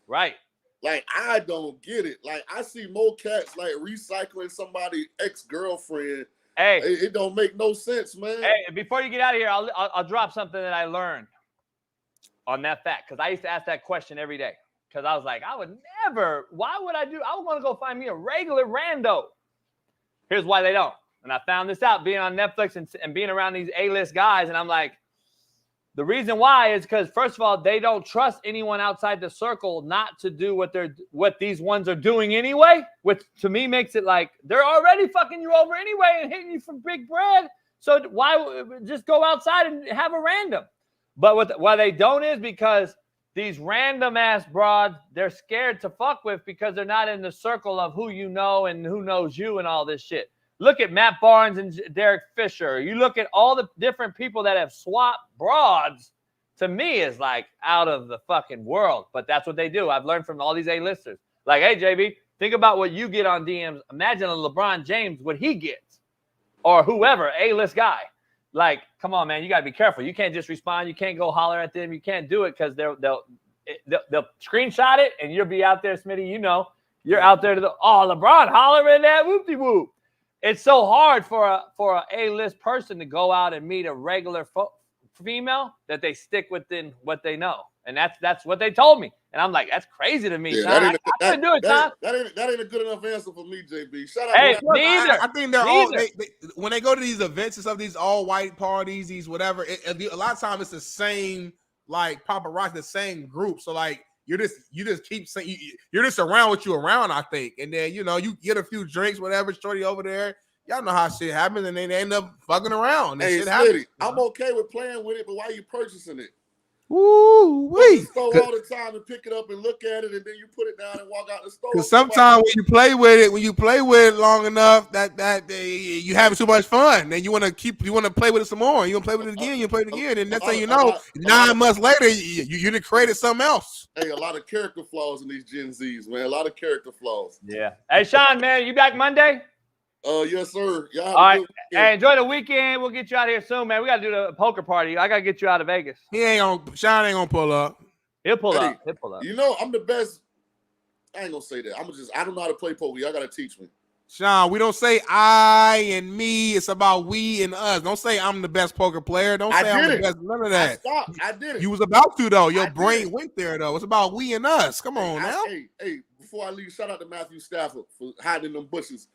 Right. Like, I don't get it. Like, I see more cats like recycling somebody's ex-girlfriend. Hey, it don't make no sense, man. Hey, before you get out of here, I'll drop something that I learned on that fact, because I used to ask that question every day. Because I was like, I would never. Why would I do? I would want to go find me a regular rando. Here's why they don't. And I found this out being on Netflix and being around these A-list guys. And I'm like, the reason why is because, first of all, they don't trust anyone outside the circle not to do what these ones are doing anyway, which to me makes it like they're already fucking you over anyway and hitting you for big bread. So why just go outside and have a random? But why they don't is because these random ass broads, they're scared to fuck with because they're not in the circle of who you know and who knows you and all this shit. Look at Matt Barnes and Derek Fisher. You look at all the different people that have swapped broads. To me, is like out of the fucking world. But that's what they do. I've learned from all these A-listers. Like, hey, JB, think about what you get on DMs. Imagine a LeBron James, what he gets. Or whoever, A-list guy. Like, come on, man, you got to be careful. You can't just respond. You can't go holler at them. You can't do it because they'll screenshot it, and you'll be out there, Smitty. You know, you're out there LeBron hollering that whoop-de-whoop. It's so hard for a A-list person to go out and meet a regular female that they stick within what they know, and that's what they told me. And I'm like, that's crazy to me. Yeah, I couldn't do it, Tom. That ain't a good enough answer for me, JB. Shut up. Hey, neither. I think they're all when they go to these events and stuff, these all white parties, these whatever. A lot of times it's the same like paparazzi, the same group. So like you just keep saying you're just around what you're around. I think, and then you get a few drinks, whatever. Shorty over there. Y'all know how shit happens, and they end up fucking around. Hey, shit happens. I'm okay with playing with it, but why are you purchasing it? Woo-wee. Store all the time and pick it up and look at it, and then you put it down and walk out the store. Because sometimes when you play with it long enough, that you having too much fun, then you want to play with it some more. You want to play with it again, and next thing you know, 9 months later, you done created something else. Hey, a lot of character flaws in these Gen Zs, man. A lot of character flaws. Yeah. Hey, Shaun, man, you back Monday? Yes, sir. Y'all have all right. a good weekend. Hey, enjoy the weekend. We'll get you out here soon, man. We got to do the poker party. I got to get you out of Vegas. Shaun ain't gonna pull up. He'll pull up. You know, I'm the best. I ain't gonna say that. I don't know how to play poker. Y'all gotta teach me. Shaun, we don't say I and me. It's about we and us. Don't say I'm the best poker player. Don't say I'm the best. None of that. I did it. You was about to though. Your brain went there though. It's about we and us. Come on now. Hey, before I leave, shout out to Matthew Stafford for hiding in them bushes.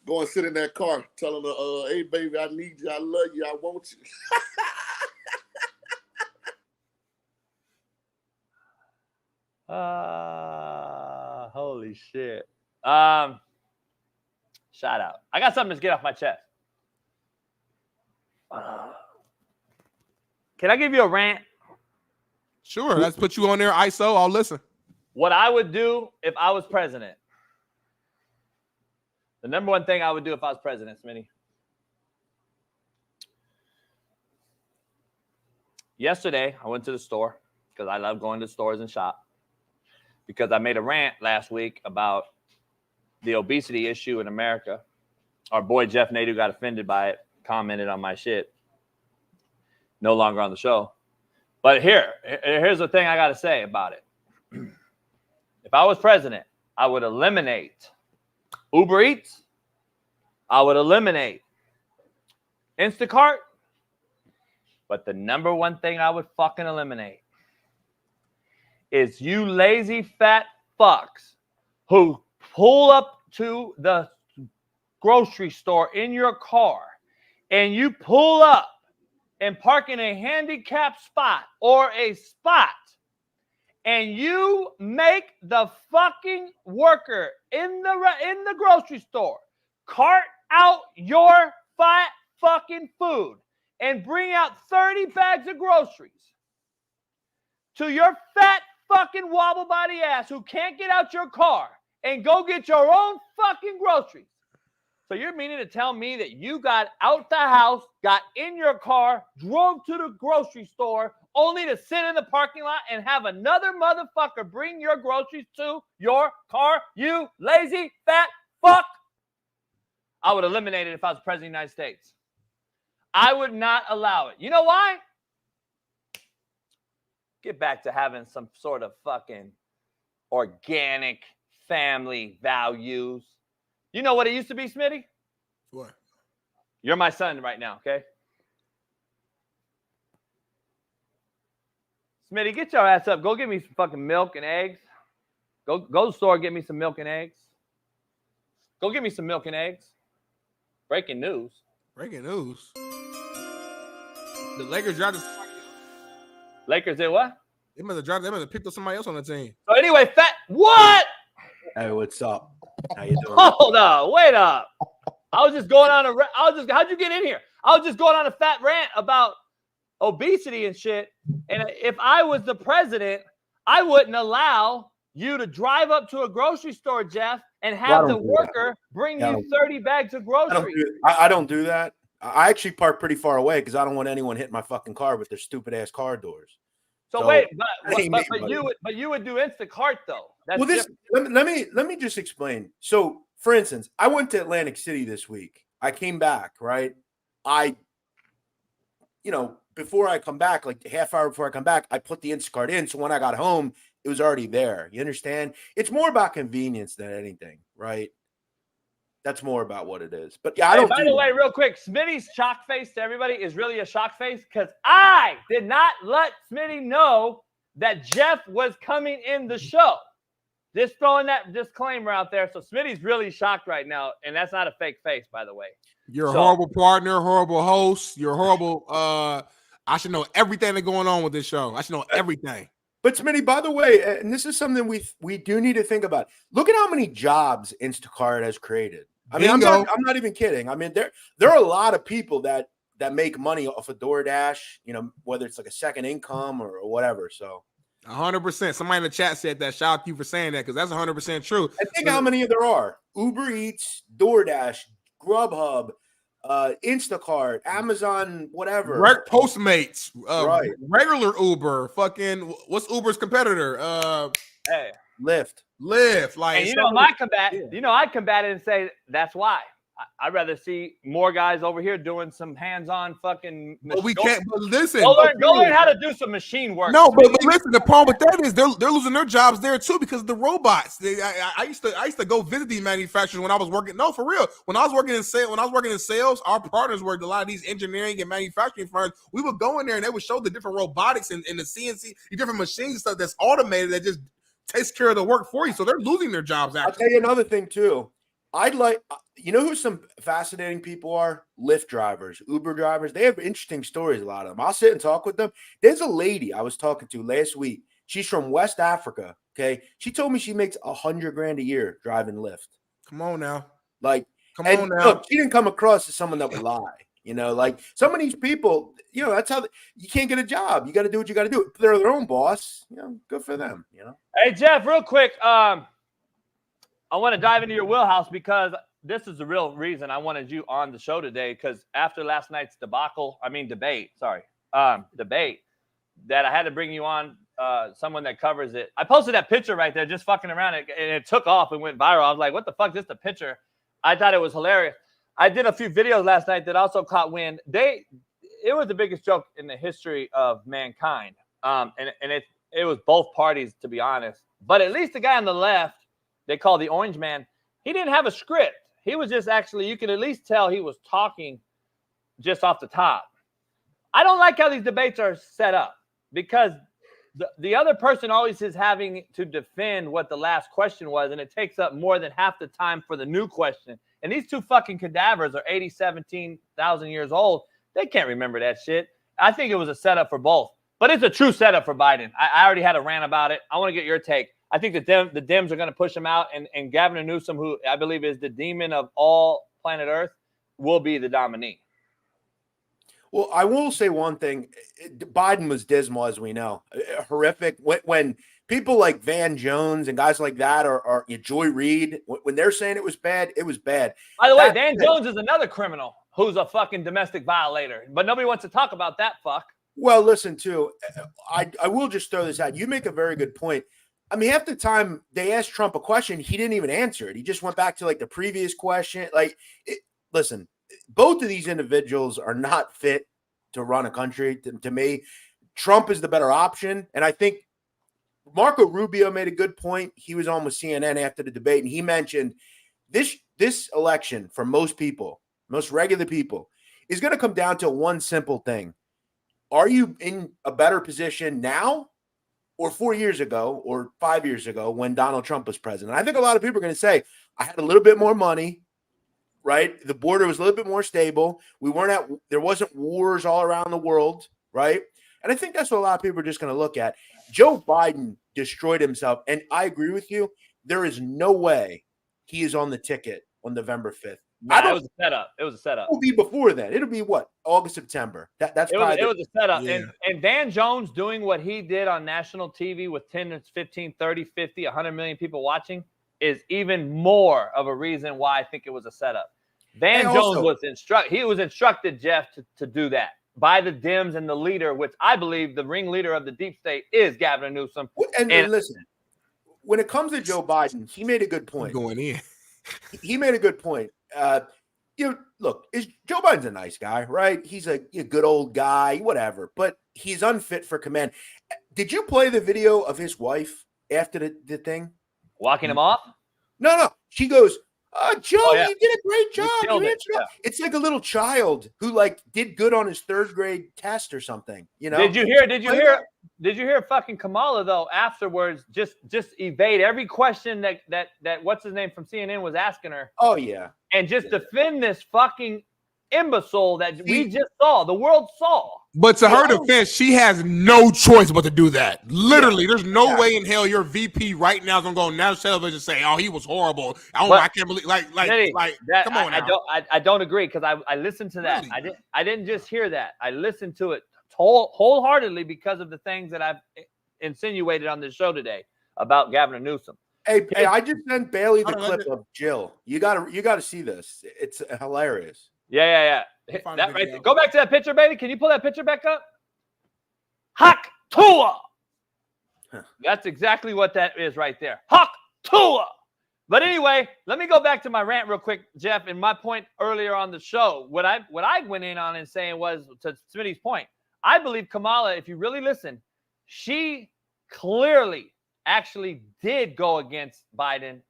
Go and sit in that car, telling her, "Hey, baby, I need you. I love you. I want you." Holy shit. Shout out. I got something to get off my chest. Can I give you a rant? Sure. Let's put you on there, ISO. I'll listen. What I would do if I was president. The number one thing I would do if I was president, Smitty. Yesterday, I went to the store because I love going to stores and shop. Because I made a rant last week about the obesity issue in America. Our boy Jeff Nadu got offended by it, commented on my shit. No longer on the show. But here's the thing I got to say about it. If I was president, I would eliminate Uber Eats. I would eliminate Instacart. But the number one thing I would fucking eliminate is you lazy fat fucks who pull up to the grocery store in your car and you pull up and park in a handicapped spot or a spot and you make the fucking worker in the grocery store cart out your fat fucking food and bring out 30 bags of groceries to your fat fucking wobble body ass who can't get out your car and go get your own fucking groceries. So you're meaning to tell me that you got out the house, got in your car, drove to the grocery store, only to sit in the parking lot and have another motherfucker bring your groceries to your car, you lazy fat fuck? I would eliminate it if I was president of the United States. I would not allow it. You know why? Get back to having some sort of fucking organic family values. You know what it used to be, Smitty? What? You're my son right now, okay? Smitty, get your ass up. Go get me some fucking milk and eggs. Go to the store and get me some milk and eggs. Go get me some milk and eggs. Breaking news. Breaking news. The Lakers dropped. Lakers did what? They must have dropped. They must have picked up somebody else on the team. So anyway, what? Hey, what's up? How you doing? Hold up, wait up. I was just going on how'd you get in here? I was just going on a fat rant about obesity and shit. And if I was the president, I wouldn't allow you to drive up to a grocery store, Jeff, and have the worker bring you 30 bags of groceries. I don't do that. I actually park pretty far away because I don't want anyone hitting my fucking car with their stupid ass car doors. So wait, but you would do Instacart though. That's let me just explain. So, for instance, I went to Atlantic City this week. I came back, right? Before I come back, like half hour before I come back, I put the Instacart in. So when I got home, it was already there. You understand? It's more about convenience than anything, right? That's more about what it is. But yeah, I don't. By the way, real quick, Smitty's shock face to everybody is really a shock face because I did not let Smitty know that Jeff was coming in the show. Just throwing that disclaimer out there. So Smitty's really shocked right now, and that's not a fake face, by the way. You're a horrible partner, horrible host. You're horrible. I should know everything that's going on with this show. I should know everything. But Smitty, by the way, and this is something we do need to think about. Look at how many jobs Instacart has created. I mean, I'm not even kidding. I mean, there are a lot of people that that make money off of DoorDash, you know, whether it's like a second income or whatever. So 100%. Somebody in the chat said that. Shout out to you for saying that, because that's 100% true. I think how many there are: Uber Eats, DoorDash, Grubhub, Instacart, Amazon, whatever. Postmates, right. Regular Uber, fucking what's Uber's competitor? Hey, Lyft. Like, and I'd combat it and say that's why. I'd rather see more guys over here doing some hands-on fucking. But we can't. But listen, go learn how to do some machine work. No, but listen. The problem with that is they're losing their jobs there too because of the robots. I used to go visit these manufacturers when I was working. No, for real. When I was working in sales, our partners were a lot of these engineering and manufacturing firms. We would go in there and they would show the different robotics and the CNC, the different machines and stuff that's automated that just takes care of the work for you. So they're losing their jobs. Actually, I'll tell you another thing too. You know who some fascinating people are? Lyft drivers, Uber drivers. They have interesting stories, a lot of them. I'll sit and talk with them. There's a lady I was talking to last week. She's from West Africa, okay? She told me she makes $100,000 a year driving Lyft. Come on now. Look, she didn't come across as someone that would lie. You know, like some of these people, you know, that's how you can't get a job. You got to do what you got to do. If they're their own boss, you know, good for them, you know? Hey, Jeff, real quick. I want to dive into your wheelhouse because this is the real reason I wanted you on the show today, because after last night's debate, that I had to bring you on, someone that covers it. I posted that picture right there, just fucking around it, and it took off and went viral. I was like, what the fuck, just a picture? I thought it was hilarious. I did a few videos last night that also caught wind. It was the biggest joke in the history of mankind. And it was both parties, to be honest. But at least the guy on the left, they call the Orange Man, he didn't have a script. He was just actually, you could at least tell he was talking just off the top. I don't like how these debates are set up, because the other person always is having to defend what the last question was, and it takes up more than half the time for the new question. And these two fucking cadavers are 17,000 years old. They can't remember that shit. I think it was a setup for both. But it's a true setup for Biden. I already had a rant about it. I want to get your take. I think the Dems are going to push him out, and Gavin Newsom, who I believe is the demon of all planet Earth, will be the nominee. Well, I will say one thing. Biden was dismal, as we know. Horrific. When people like Van Jones and guys like that are Joy Reid, when they're saying it was bad, it was bad. By the way, Van Jones is another criminal who's a fucking domestic violator, but nobody wants to talk about that fuck. Well, listen, too, I will just throw this out. You make a very good point. I mean, half the time they asked Trump a question, he didn't even answer it. He just went back to like the previous question. Listen, both of these individuals are not fit to run a country. To me, Trump is the better option. And I think Marco Rubio made a good point. He was on with CNN after the debate, and he mentioned this election for most people, most regular people, is going to come down to one simple thing. Are you in a better position now or 4 years ago or 5 years ago when Donald Trump was president? I think a lot of people are going to say, I had a little bit more money, right? The border was a little bit more stable. There wasn't wars all around the world, right? And I think that's what a lot of people are just going to look at. Joe Biden destroyed himself. And I agree with you. There is no way he is on the ticket on November 5th. It was a setup. It was a setup. It will be before then. It'll be what? August, September. It was a setup. Yeah. And Van Jones doing what he did on national TV with 10, 15, 30, 50, 100 million people watching is even more of a reason why I think it was a setup. Van Jones was instructed, Jeff, to do that by the Dems and the leader, which I believe the ringleader of the deep state is Gavin Newsom. And listen, when it comes to Joe Biden, he made a good point. Going in. He made a good point. Look, Joe Biden's a nice guy, right? He's a good old guy, whatever, but he's unfit for command. Did you play the video of his wife after the thing? Walking him off? No. She goes, Joe, you did a great job. It's like a little child who did good on his third grade test or something. You know? Did you hear fucking Kamala though afterwards just evade every question that what's his name from CNN was asking her? Oh yeah. And just defend this fucking imbecile that we just saw, the world saw. But to her defense, she has no choice but to do that. Literally, there's no way in hell your VP right now is gonna go on national television and say, "Oh, he was horrible." I can't believe come on now. I don't agree because I listened to that. Really? I didn't just hear that. I listened to it wholeheartedly because of the things that I've insinuated on this show today about Gavin Newsom. Hey, I just sent Bailey the clip of Jill. You gotta see this. It's hilarious. Yeah. That right there. Go back to that picture, baby. Can you pull that picture back up? Hawk Tua. That's exactly what that is right there. Hawk Tua. But anyway, let me go back to my rant real quick, Jeff. And my point earlier on the show, what I went in on and saying was, to Smitty's point, I believe Kamala, if you really listen, she clearly actually did go against Biden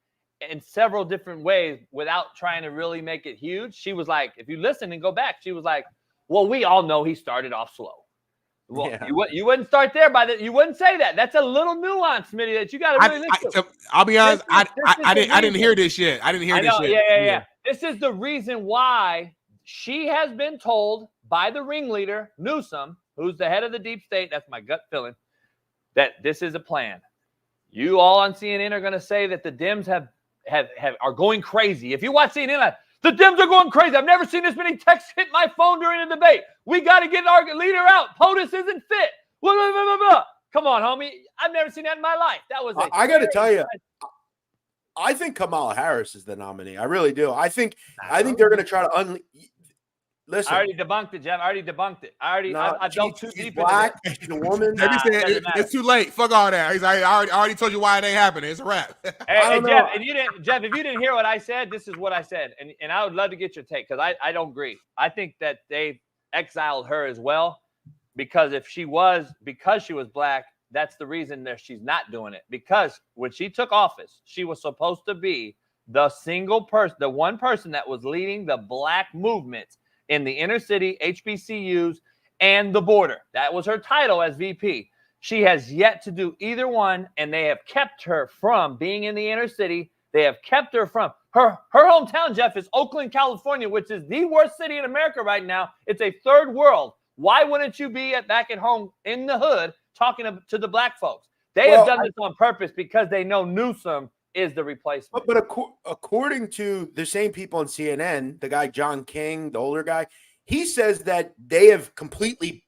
in several different ways without trying to really make it huge. She was like, if you listen and go back, she was like, well, we all know he started off slow. Well, you wouldn't start there you wouldn't say that. That's a little nuance, Smitty, that you got to really listen to. I'll be honest, I didn't hear this yet. I didn't hear this yet. Yeah. This is the reason why she has been told by the ringleader, Newsom, who's the head of the deep state, that's my gut feeling, that this is a plan. You all on CNN are going to say that the Dems are going crazy. If you watch CNN, the Dems are going crazy. I've never seen this many texts hit my phone during a debate. We got to get our leader out. POTUS isn't fit. Blah, blah, blah, blah, blah. Come on, homie. I've never seen that in my life. That was I got to tell you, I think Kamala Harris is the nominee. I really do. I think they're going to try to listen. I already debunked it, Jeff. I already debunked it. I dove too deep black, into she's a woman. It's too late. Fuck all that. He's like, I already told you why it ain't happening. It's a wrap. Hey, Jeff, if you didn't hear what I said, this is what I said. And I would love to get your take because I don't agree. I think that they exiled her as well because she was black, that's the reason that she's not doing it. Because when she took office, she was supposed to be the one person that was leading the black movement in the inner city, HBCUs, and the border. That was her title as VP. She has yet to do either one, and they have kept her from being in the inner city. They have kept her from her hometown, Jeff, is Oakland, California, which is the worst city in America right now. It's a third world. Why wouldn't you be back at home in the hood talking to the black folks? They have done this on purpose because they know Newsom is the replacement. But according to the same people on CNN, the guy John King, the older guy, he says that they have completely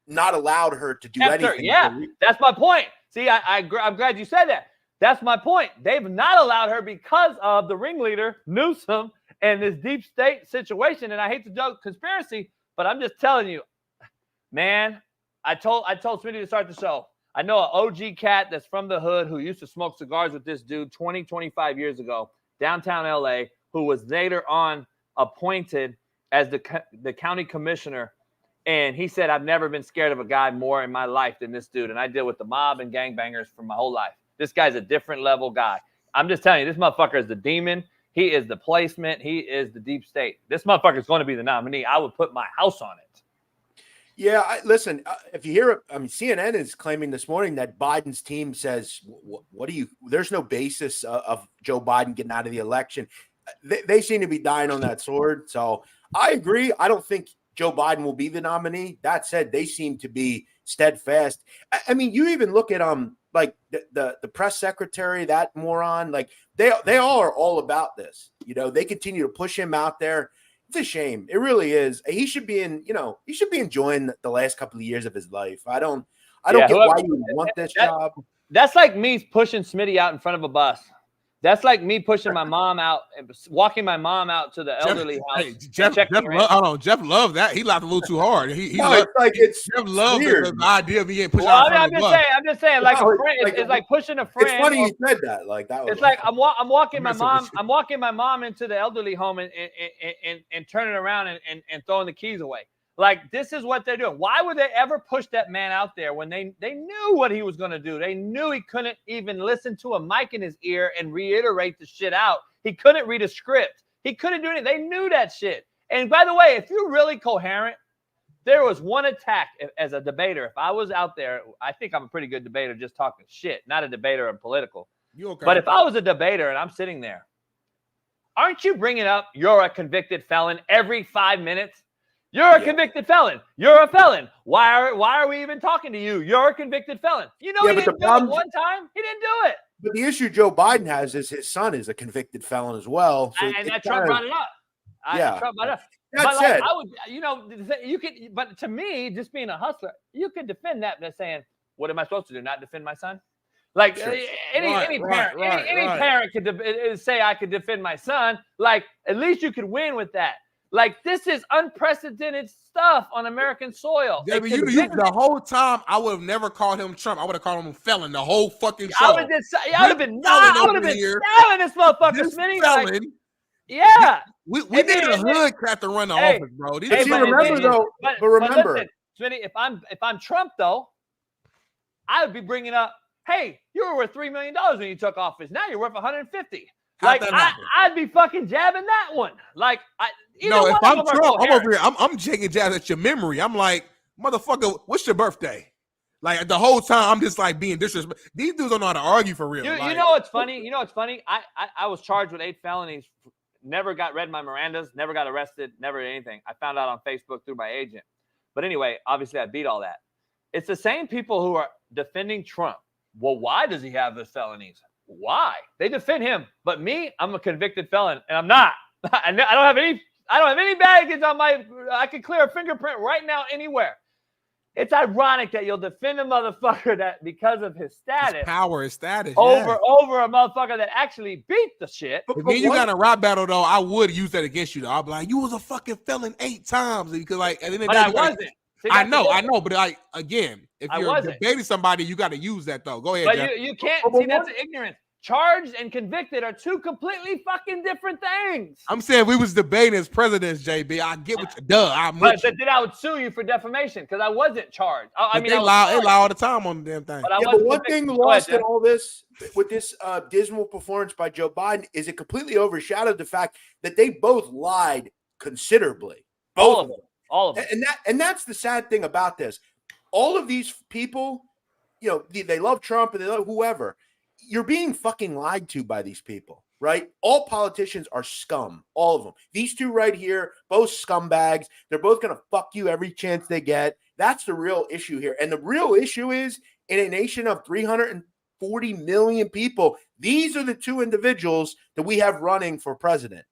not allowed her to do anything. Yeah, that's my point. See, I'm glad you said that. That's my point. They've not allowed her because of the ringleader, Newsom, and this deep state situation. And I hate to joke conspiracy, but I'm just telling you, man, I told Smitty to start the show. I know an OG cat that's from the hood who used to smoke cigars with this dude 20, 25 years ago, downtown LA, who was later on appointed as the county commissioner. And he said, I've never been scared of a guy more in my life than this dude. And I deal with the mob and gangbangers for my whole life. This guy's a different level guy. I'm just telling you, this motherfucker is the demon. He is the placement. He is the deep state. This motherfucker is going to be the nominee. I would put my house on it. Yeah, listen, if you hear it, I mean, CNN is claiming this morning that Biden's team says, there's no basis of Joe Biden getting out of the election. They seem to be dying on that sword. So I agree. I don't think Joe Biden will be the nominee. That said, they seem to be steadfast. I mean, you even look at like the press secretary, that moron, like they all are all about this. You know, they continue to push him out there. It's a shame. It really is. He should be enjoying the last couple of years of his life. I don't get why you would want this job. That's like me pushing Smitty out in front of a bus. That's like me pushing my mom out and walking my mom out to the elderly house. Hey, Jeff loved that. He laughed a little too hard. Jeff loved the idea of me getting pushed out in front of a bus. I'm just saying, like a friend. It's like pushing a friend. It's funny you said that. Like that. It's like I'm walking my mom. I'm walking my mom into the elderly home and turning around and throwing the keys away. Like, this is what they're doing. Why would they ever push that man out there when they knew what he was going to do? They knew he couldn't even listen to a mic in his ear and reiterate the shit out. He couldn't read a script. He couldn't do anything. They knew that shit. And by the way, if you're really coherent, there was one attack as a debater. If I was out there, I think I'm a pretty good debater just talking shit, not a debater and political. You okay? But if I was a debater and I'm sitting there, aren't you bringing up you're a convicted felon every 5 minutes? You're a convicted felon. You're a felon. Why are we even talking to you? You're a convicted felon. You know he didn't do it one time. He didn't do it. But the issue Joe Biden has is his son is a convicted felon as well. So And that Trump brought it up. Trump brought it up. But like, I would, you could. But to me, just being a hustler, you could defend that by saying, "What am I supposed to do? Not defend my son?" Like any parent could say, "I could defend my son." Like at least you could win with that. Like this is unprecedented stuff on American soil. Yeah, but you the whole time I would have never called him Trump. I would have called him felon the whole fucking show. I would have been selling this motherfucker, Smitty. Like, yeah. We need a hood cat to run the office, bro. But remember, listen, Smitty, if I'm Trump though, I would be bringing up, hey, you were worth $3 million when you took office. Now you're worth 150. Like I'd be fucking jabbing that one. Like if I'm Trump, I'm over here. I'm taking jabs at your memory. I'm like, motherfucker, what's your birthday? Like the whole time, I'm just like being disrespectful. These dudes don't know how to argue for real. You know what's funny? I was charged with 8 felonies. Never got read my Mirandas. Never got arrested. Never did anything. I found out on Facebook through my agent. But anyway, obviously I beat all that. It's the same people who are defending Trump. Well, why does he have the felonies? Why? They defend him, but me, I'm a convicted felon, and I'm not. I don't have any baggage on my. I could clear a fingerprint right now anywhere. It's ironic that you'll defend a motherfucker that because of his status, his power, his status, over a motherfucker that actually beat the shit. If me and you got a rap battle though, I would use that against you though. I'd be like, you was a fucking felon 8 times because like, and then but I wasn't. See, I know, but like again, if you're debating somebody, you got to use that though. Go ahead. But you can't see that's ignorance. Charged and convicted are 2 completely fucking different things. I'm saying we was debating as presidents, JB. I get what you but then I would sue you for defamation because I wasn't charged. They lie all the time on the damn thing. But one thing lost in all this with this dismal performance by Joe Biden is it completely overshadowed the fact that they both lied considerably. Both of them. All of them. And that's the sad thing about this. All of these people, they love Trump and they love whoever. You're being fucking lied to by these people, right? All politicians are scum, all of them. These 2 right here, both scumbags. They're both going to fuck you every chance they get. That's the real issue here. And the real issue is in a nation of 340 million people, these are the 2 individuals that we have running for president.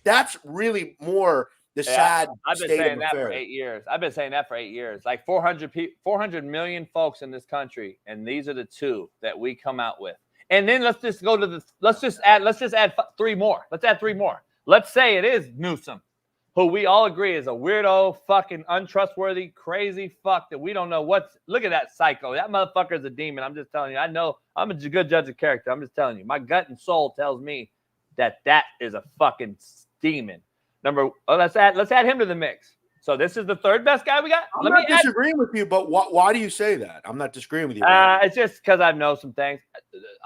That's really more the sad I've been saying that for 8 years. I've been saying that for 8 years. Like 400 million folks in this country, and these are the 2 that we come out with. And then let's just add 3 more. Let's add 3 more. Let's say it is Newsom, who we all agree is a weirdo, fucking untrustworthy, crazy fuck that we don't know look at that psycho. That motherfucker is a demon. I'm just telling you. I know I'm a good judge of character. I'm just telling you. My gut and soul tells me that is a fucking demon. Let's add him to the mix. So this is the 3rd best guy we got. I'm not disagreeing with you, but why do you say that? I'm not disagreeing with you. It's just because I know some things.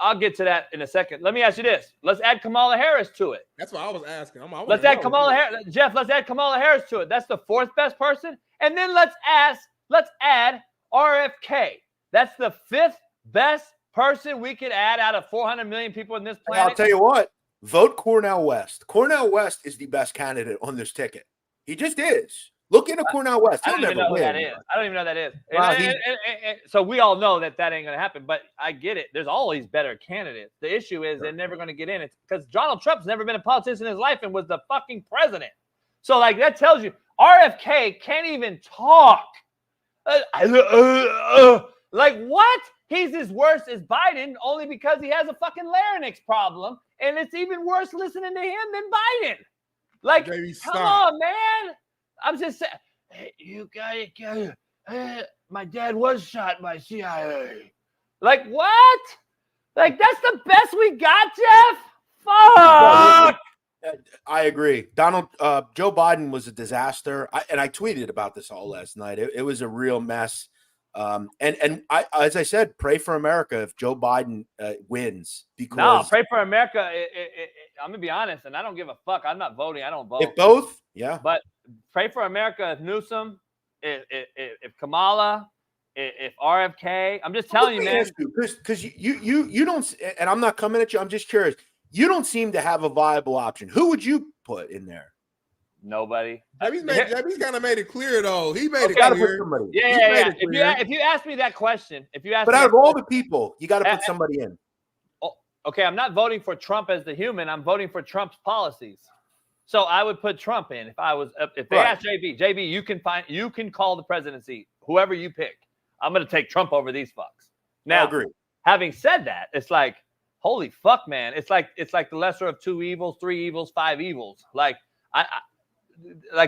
I'll get to that in a second. Let me ask you this. Let's add Kamala Harris to it. That's what I was asking. Let's add Kamala Harris. Jeff, let's add Kamala Harris to it. That's the 4th best person. And then let's add RFK. That's the 5th best person we could add out of 400 million people in this planet. I'll tell you what. Vote Cornel West. Cornel West is the best candidate on this ticket. He just is. Look into Cornel West. He'll never win. I don't even know who that is. Wow, so we all know that ain't going to happen, but I get it. There's always better candidates. The issue is they're never going to get in. It's because Donald Trump's never been a politician in his life and was the fucking president. So, like, that tells you RFK can't even talk. Like, what? He's as worse as Biden only because he has a fucking larynx problem, and it's even worse listening to him than Biden. Like, come on, man. I'm just saying, hey, you got my dad was shot by CIA. Like, what? Like, that's the best we got, Jeff? Fuck! I agree. Joe Biden was a disaster. I tweeted about this all last night. It was a real mess. And I, as I said, pray for America if Joe Biden wins. Because no, pray for America. I'm gonna be honest, and I don't give a fuck. I'm not voting. I don't vote. If both, yeah. But pray for America if Newsom, if Kamala, if RFK. I'm just telling you, man. Because you don't, and I'm not coming at you. I'm just curious. You don't seem to have a viable option. Who would you put in there? Nobody. He's kind of made it clear, though. He made it Gotta clear. put somebody. Yeah. If you ask me that question, but out of all the people, you got to put somebody in. Okay, I'm not voting for Trump as the human. I'm voting for Trump's policies. So I would put Trump in if they ask JB, you can call the presidency, whoever you pick. I'm going to take Trump over these fucks. Now, I agree. Having said that, it's like, holy fuck, man. It's like the lesser of two evils, three evils, five evils. Like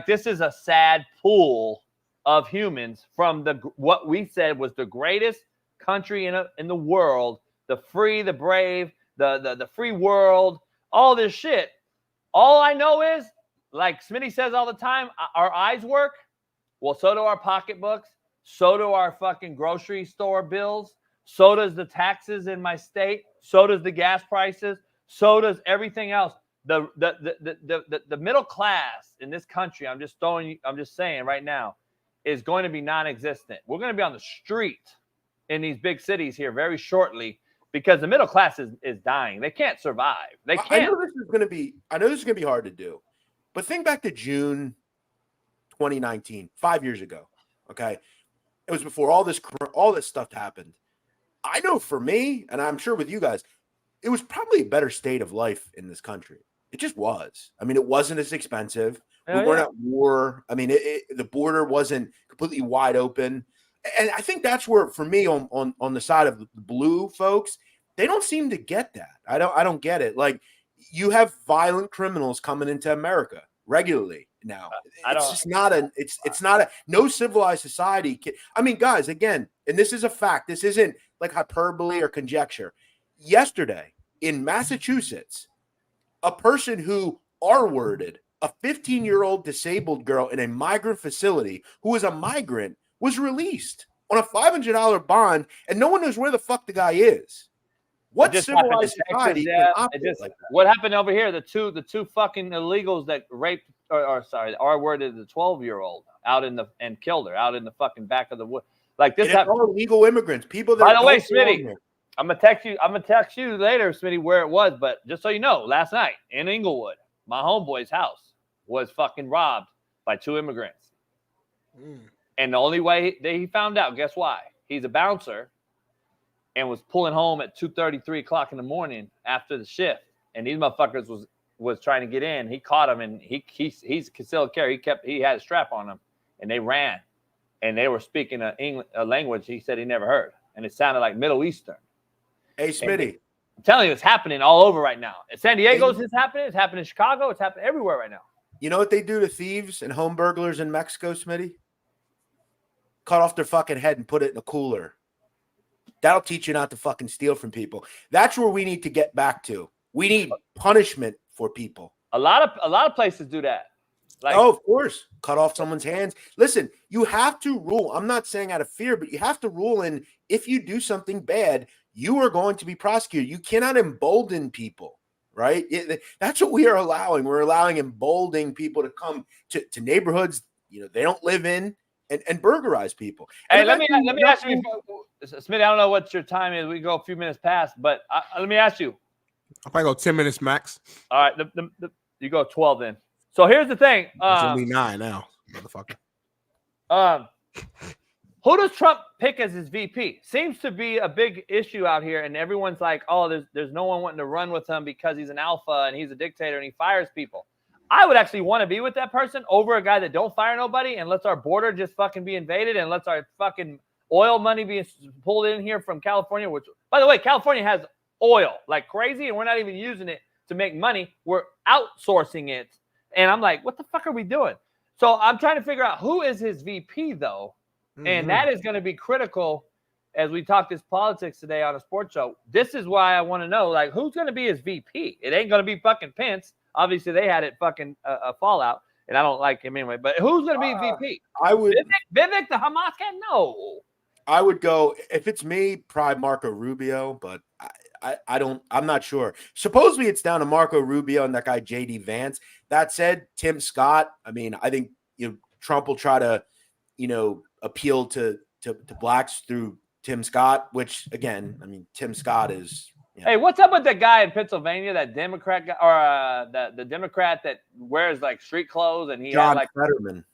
this is a sad pool of humans from what we said was the greatest country in the world, the free, the brave, the free world, all this shit. All I know is, like Smitty says all the time, our eyes work. Well, so do our pocketbooks. So do our fucking grocery store bills. So does the taxes in my state. So does the gas prices. So does everything else. The middle class in this country, I'm just saying right now, is going to be non-existent. We're going to be on the street in these big cities here very shortly because the middle class is dying. They can't survive. They can't. I know this is going to be hard to do, but think back to June 2019, 5 years ago. Okay, it was before all this stuff happened. I know for me, and I'm sure with you guys, it was probably a better state of life in this country. It just was. I mean, it wasn't as expensive. We weren't at war. I mean, the border wasn't completely wide open. And I think that's where, for me, on the side of the blue folks, they don't seem to get that. I don't get it. Like, you have violent criminals coming into America regularly now. It's not a no civilized society. I mean, guys, again, and this is a fact. This isn't like hyperbole or conjecture. Yesterday in Massachusetts, a person who R-worded a 15-year-old disabled girl in a migrant facility who was a migrant was released on a $500 bond, and no one knows where the fuck the guy is. What civilized society can operate like that? What happened over here? The two fucking illegals that raped R-worded the 12-year-old out and killed her out in the fucking back of the wood. Like this happened. All illegal immigrants, people that. By the way, Smitty, I'm gonna text you later, Smitty, where it was. But just so you know, last night in Inglewood, my homeboy's house was fucking robbed by two immigrants. And the only way that he found out, guess why? He's a bouncer and was pulling home at 2:30, 3 o'clock in the morning after the shift. And these motherfuckers was trying to get in. He caught him, and he's concealed carry. He had a strap on him, and they ran. And they were speaking a language he said he never heard. And it sounded like Middle Eastern. Hey, Smitty. I'm telling you, it's happening all over right now. In San Diego's it's happening. It's happening in Chicago. It's happening everywhere right now. You know what they do to thieves and home burglars in Mexico, Smitty? Cut off their fucking head and put it in a cooler. That'll teach you not to fucking steal from people. That's where we need to get back to. We need punishment for people. A lot of places do that. Like, of course. Cut off someone's hands. Listen, you have to rule. I'm not saying out of fear, but you have to rule in if you do something bad, you are going to be prosecuted. You cannot embolden people, right? That's what we are allowing. We're allowing emboldening people to come to neighborhoods they don't live in and burglarize people. Hey, let me ask you, Smitty, I don't know what your time is. We go a few minutes past, but let me ask you. I'll probably go 10 minutes max. All right, you go 12 then. So here's the thing. It's only 9 now, motherfucker. Who does Trump pick as his VP? Seems to be a big issue out here, and everyone's like, oh, there's no one wanting to run with him because he's an alpha and he's a dictator and he fires people. I would actually want to be with that person over a guy that don't fire nobody and lets our border just fucking be invaded and lets our fucking oil money be pulled in here from California, which, by the way, California has oil like crazy, and we're not even using it to make money. We're outsourcing it. And I'm like, what the fuck are we doing? So I'm trying to figure out who is his VP, though. Mm-hmm. And that is going to be critical as we talk this politics today on a sports show. This is why I want to know, like, who's going to be his VP? It ain't going to be fucking Pence. Obviously, they had it fucking a fallout, and I don't like him anyway. But who's going to be VP? I would Vivek, the Hamas guy? No. I would go, if it's me, probably Marco Rubio, but I'm not sure. Supposedly it's down to Marco Rubio and that guy JD Vance. That said, Tim Scott, I mean, I think Trump will try to appeal to blacks through Tim Scott, which again, I mean, Tim Scott is Yeah. Hey, what's up with that guy in Pennsylvania, that Democrat guy, or the Democrat that wears like street clothes and he John had like Fetterman.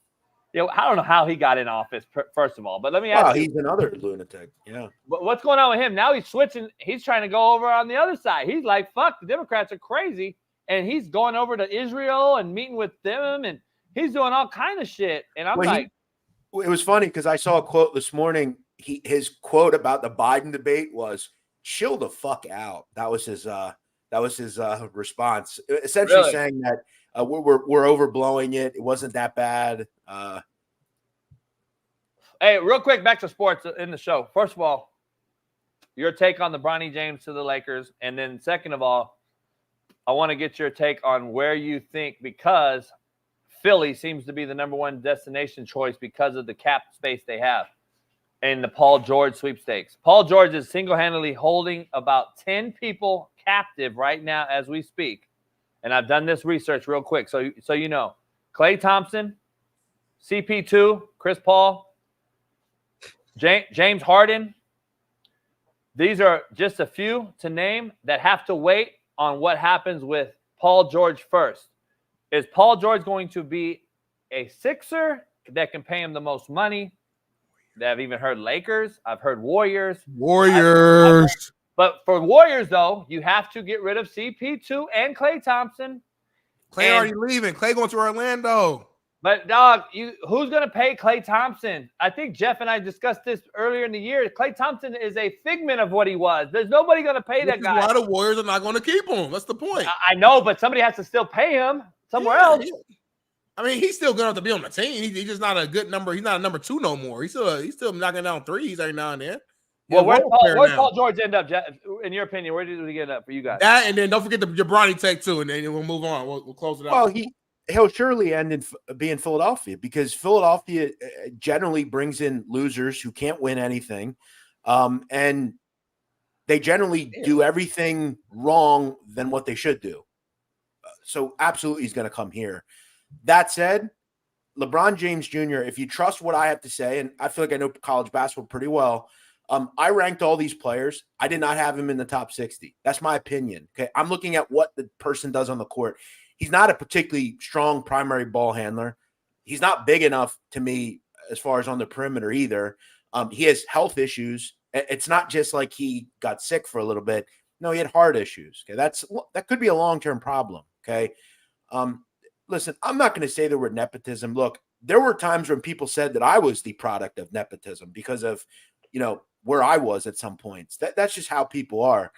You know, I don't know how he got in office, first of all. But let me ask you. He's another lunatic. Yeah. But what's going on with him? Now he's switching. He's trying to go over on the other side. He's like, fuck, the Democrats are crazy. And he's going over to Israel and meeting with them. And he's doing all kind of shit. And I'm it was funny because I saw a quote this morning. His quote about the Biden debate was, chill the fuck out. That was his response. Essentially saying that we're overblowing it. It wasn't that bad. Hey, real quick, back to sports in the show. First of all, your take on the Bronny James to the Lakers. And then second of all, I want to get your take on where you think, because Philly seems to be the number one destination choice because of the cap space they have in the Paul George sweepstakes. Paul George is single-handedly holding about 10 people captive right now as we speak. And I've done this research real quick. So you know, Klay Thompson, CP2, Chris Paul, James Harden. These are just a few to name that have to wait on what happens with Paul George first. Is Paul George going to be a Sixer that can pay him the most money? I've even heard Lakers. I've heard Warriors. But for Warriors, though, you have to get rid of CP2 and Klay Thompson. Klay already leaving. Klay going to Orlando. But, dog, who's going to pay Klay Thompson? I think Jeff and I discussed this earlier in the year. Klay Thompson is a figment of what he was. There's nobody going to pay that guy. Why the Warriors are not going to keep him? That's the point. I know, but somebody has to still pay him somewhere else. I mean, he's still good enough to be on the team. He's just not a good number. He's not a number 2 no more. He's still knocking down threes every now and then. Well, where'd Paul George end up, Jeff? In your opinion, where did he get up for you guys? That, and then don't forget the Bronny take too, and then we'll move on. We'll close it out. Well, he'll surely end in being Philadelphia, because Philadelphia generally brings in losers who can't win anything, and they generally do everything wrong than what they should do. So absolutely he's going to come here. That said, LeBron James Jr., if you trust what I have to say, and I feel like I know college basketball pretty well, I ranked all these players. I did not have him in the top 60. That's my opinion. Okay. I'm looking at what the person does on the court. He's not a particularly strong primary ball handler. He's not big enough to me as far as on the perimeter either. He has health issues. It's not just like he got sick for a little bit. No, he had heart issues. Okay. That could be a long-term problem. Okay. Listen, I'm not going to say the word nepotism. Look, there were times when people said that I was the product of nepotism because of, where I was at some points. That's just how people are.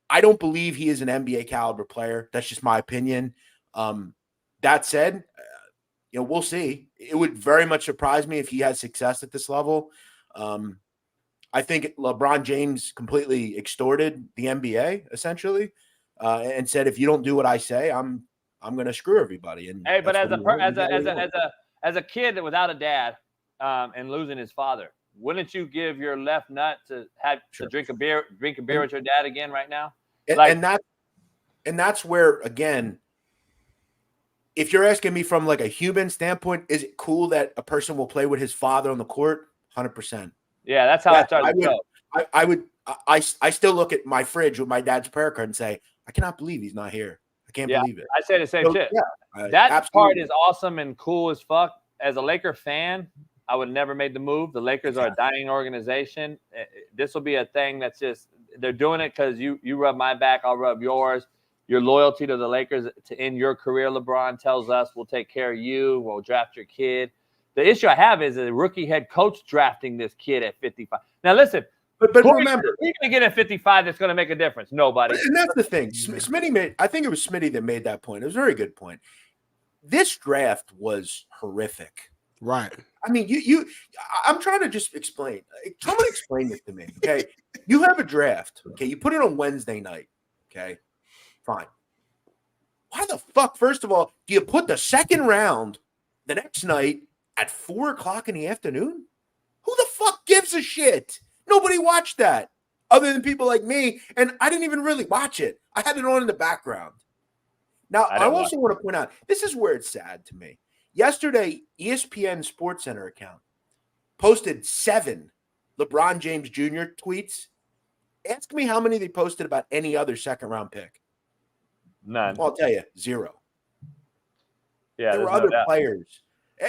I don't believe he is an NBA caliber player. That's just my opinion. That said, we'll see. It would very much surprise me if he has success at this level. I think LeBron James completely extorted the NBA essentially, and said, if you don't do what I say, I'm going to screw everybody. And hey, but as a kid without a dad and losing his father, wouldn't you give your left nut to drink a beer with your dad again right now? And that's where, again, if you're asking me from like a human standpoint, is it cool that a person will play with his father on the court? 100%. Yeah, that's how I started to go. I still look at my fridge with my dad's prayer card and say, I cannot believe he's not here. I can't believe it. I say the same shit. Yeah, that absolutely. part is awesome and cool as fuck. As a Laker fan, I would never made the move. The Lakers are a dying organization. This will be a thing that's just they're doing it because you rub my back, I'll rub yours. Your loyalty to the Lakers to end your career, LeBron, tells us we'll take care of you. We'll draft your kid. The issue I have is a rookie head coach drafting this kid at 55. Now, listen. But remember, who's going to get at 55 that's going to make a difference? Nobody. And that's the thing. Smitty I think it was Smitty that made that point. It was a very good point. This draft was horrific. Right. I mean, I'm trying to just explain. Someone explain this to me. Okay. You have a draft. Okay. You put it on Wednesday night. Okay. Fine. Why the fuck, first of all, do you put the second round the next night at 4:00 in the afternoon? Who the fuck gives a shit? Nobody watched that other than people like me. And I didn't even really watch it. I had it on in the background. Now, I also want to point out, this is where it's sad to me. Yesterday, ESPN SportsCenter account posted 7 LeBron James Jr. tweets Ask me how many they posted about any other second-round pick. None. Well, I'll tell you, 0. Yeah, there were other players.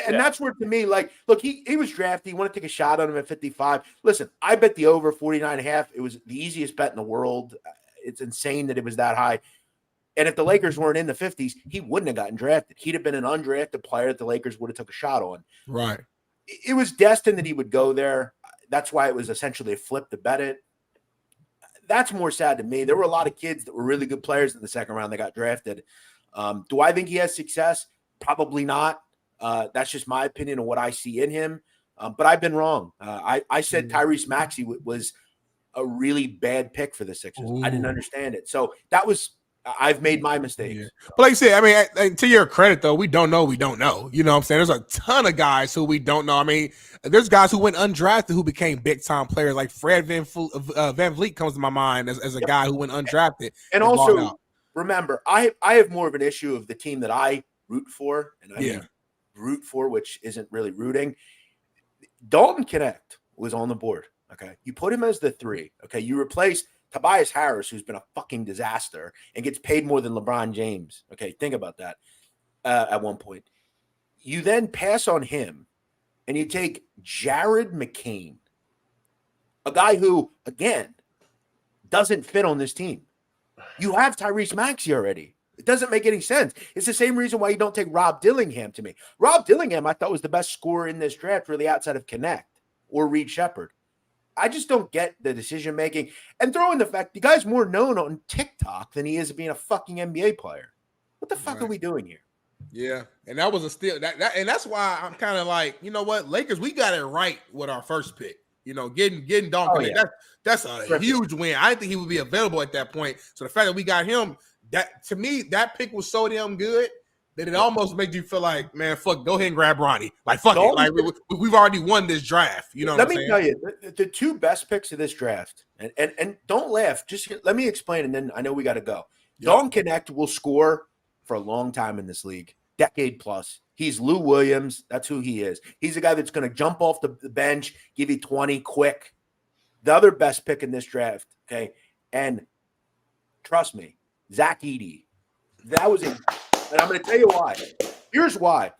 And that's where, to me, like, look, he was drafted. You want to take a shot on him at 55. Listen, I bet the over 49.5. It was the easiest bet in the world. It's insane that it was that high. And if the Lakers weren't in the 50s, he wouldn't have gotten drafted. He'd have been an undrafted player that the Lakers would have took a shot on. Right. It was destined that he would go there. That's why it was essentially a flip to bet it. That's more sad to me. There were a lot of kids that were really good players in the second round that got drafted. Do I think he has success? Probably not. That's just my opinion of what I see in him. But I've been wrong. I said Tyrese Maxey was a really bad pick for the Sixers. Ooh. I didn't understand it. So that was I've made my mistakes. Yeah. But like you said, I mean, to your credit, though, we don't know. You know what I'm saying? There's a ton of guys who we don't know. I mean, there's guys who went undrafted who became big-time players. Like Fred Van Vliet comes to my mind as a guy who went undrafted. And also, remember, I have more of an issue of the team that I root for, and I mean root for, which isn't really rooting. Dalton Connect was on the board, okay? You put him as the 3, okay? You replace Tobias Harris, who's been a fucking disaster and gets paid more than LeBron James. Okay, think about that at one point. You then pass on him and you take Jared McCain, a guy who, again, doesn't fit on this team. You have Tyrese Maxey already. It doesn't make any sense. It's the same reason why you don't take Rob Dillingham to me. Rob Dillingham, I thought, was the best scorer in this draft, really outside of Connect or Reed Shepherd. I just don't get the decision making. And throw in the fact the guy's more known on TikTok than he is being a fucking NBA player. What the fuck are we doing here? Yeah, and that was a steal. And that's why I'm kind of like, you know what, Lakers, we got it right with our first pick. You know, getting Dalton. That's a huge win. I didn't think he would be available at that point. So the fact that we got him, that to me, that pick was so damn good that it almost made you feel like, man, fuck, go ahead and grab Ronnie. Like, fuck it. Like, we've already won this draft. You know what I'm saying? Let me tell you, the 2 best picks of this draft, and don't laugh. Just let me explain, and then I know we got to go. Yep. Dalton Connect will score for a long time in this league, decade plus. He's Lou Williams. That's who he is. He's a guy that's going to jump off the bench, give you 20 quick. The other best pick in this draft, okay, and trust me, Zach Edey. That was a – and I'm going to tell you why. Here's why.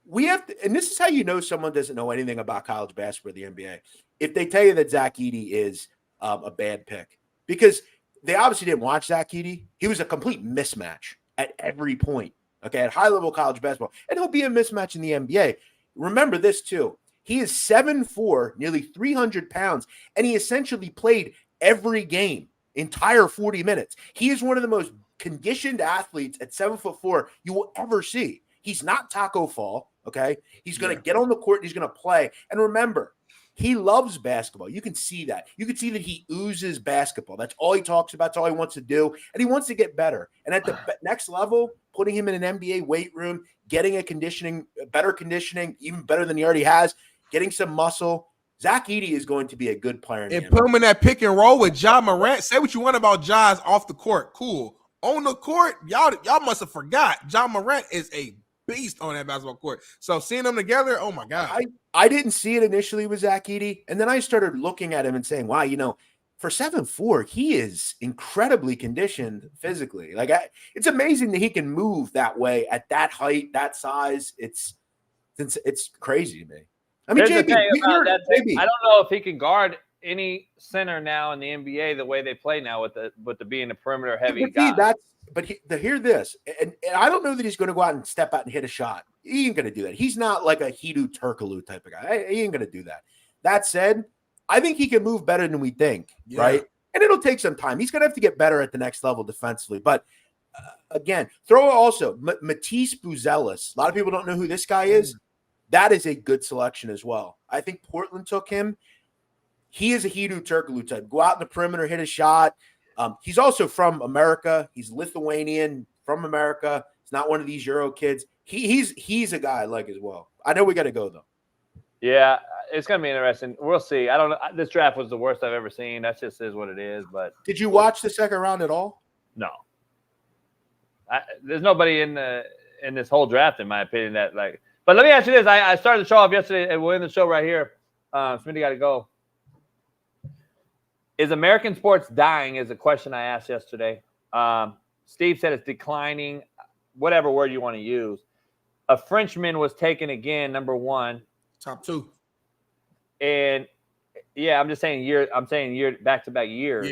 We have to, and this is how you know someone doesn't know anything about college basketball or the NBA. If they tell you that Zach Edey is a bad pick, because they obviously didn't watch Zach Edey. He was a complete mismatch at every point, okay, at high-level college basketball. And he'll be a mismatch in the NBA. Remember this, too. He is 7'4", nearly 300 pounds, and he essentially played every game, entire 40 minutes. He is one of the most conditioned athletes at 7'4" you will ever see. He's not Taco Fall, okay? He's going to get on the court and he's going to play. And remember, he loves basketball. You can see that. You can see that he oozes basketball. That's all he talks about. That's all he wants to do. And he wants to get better. And at the next level, putting him in an NBA weight room, getting better conditioning, even better than he already has, getting some muscle. Zach Edey is going to be a good player. And put him in that pick and roll with Ja Morant. Say what you want about Ja's off the court. Cool. On the court, y'all must have forgot. Ja Morant is a beast on that basketball court. So seeing them together, oh my God. I didn't see it initially with Zach Edey. And then I started looking at him and saying, wow, you know, for 7'4", he is incredibly conditioned physically. Like it's amazing that he can move that way at that height, that size. It's crazy to me. I mean, JB, I don't know if he can guard any center now in the NBA the way they play now with the being a perimeter heavy guy. Hear this, and I don't know that he's going to go out and step out and hit a shot. He ain't going to do that. He's not like a Hedo Turkoglu type of guy. He ain't going to do that. That said, I think he can move better than we think, right? And it'll take some time. He's going to have to get better at the next level defensively. But again, throw also Matisse Buzelis. A lot of people don't know who this guy is. That is a good selection as well. I think Portland took him. He is a Hedo Turkoglu type. Go out in the perimeter, hit a shot. He's also from America. He's Lithuanian, from America. He's not one of these Euro kids. He's a guy I like as well. I know we got to go, though. Yeah, it's going to be interesting. We'll see. I don't know. This draft was the worst I've ever seen. That just is what it is. But did you watch the second round at all? No. There's nobody in this whole draft, in my opinion, that like. But let me ask you this. I started the show off yesterday, and we'll end the show right here. Smitty got to go. Is American sports dying? Is a question I asked yesterday. Steve said it's declining, whatever word you want to use. A Frenchman was taken again, number 1. Top 2. And yeah, I'm just saying year. I'm saying year back-to-back years.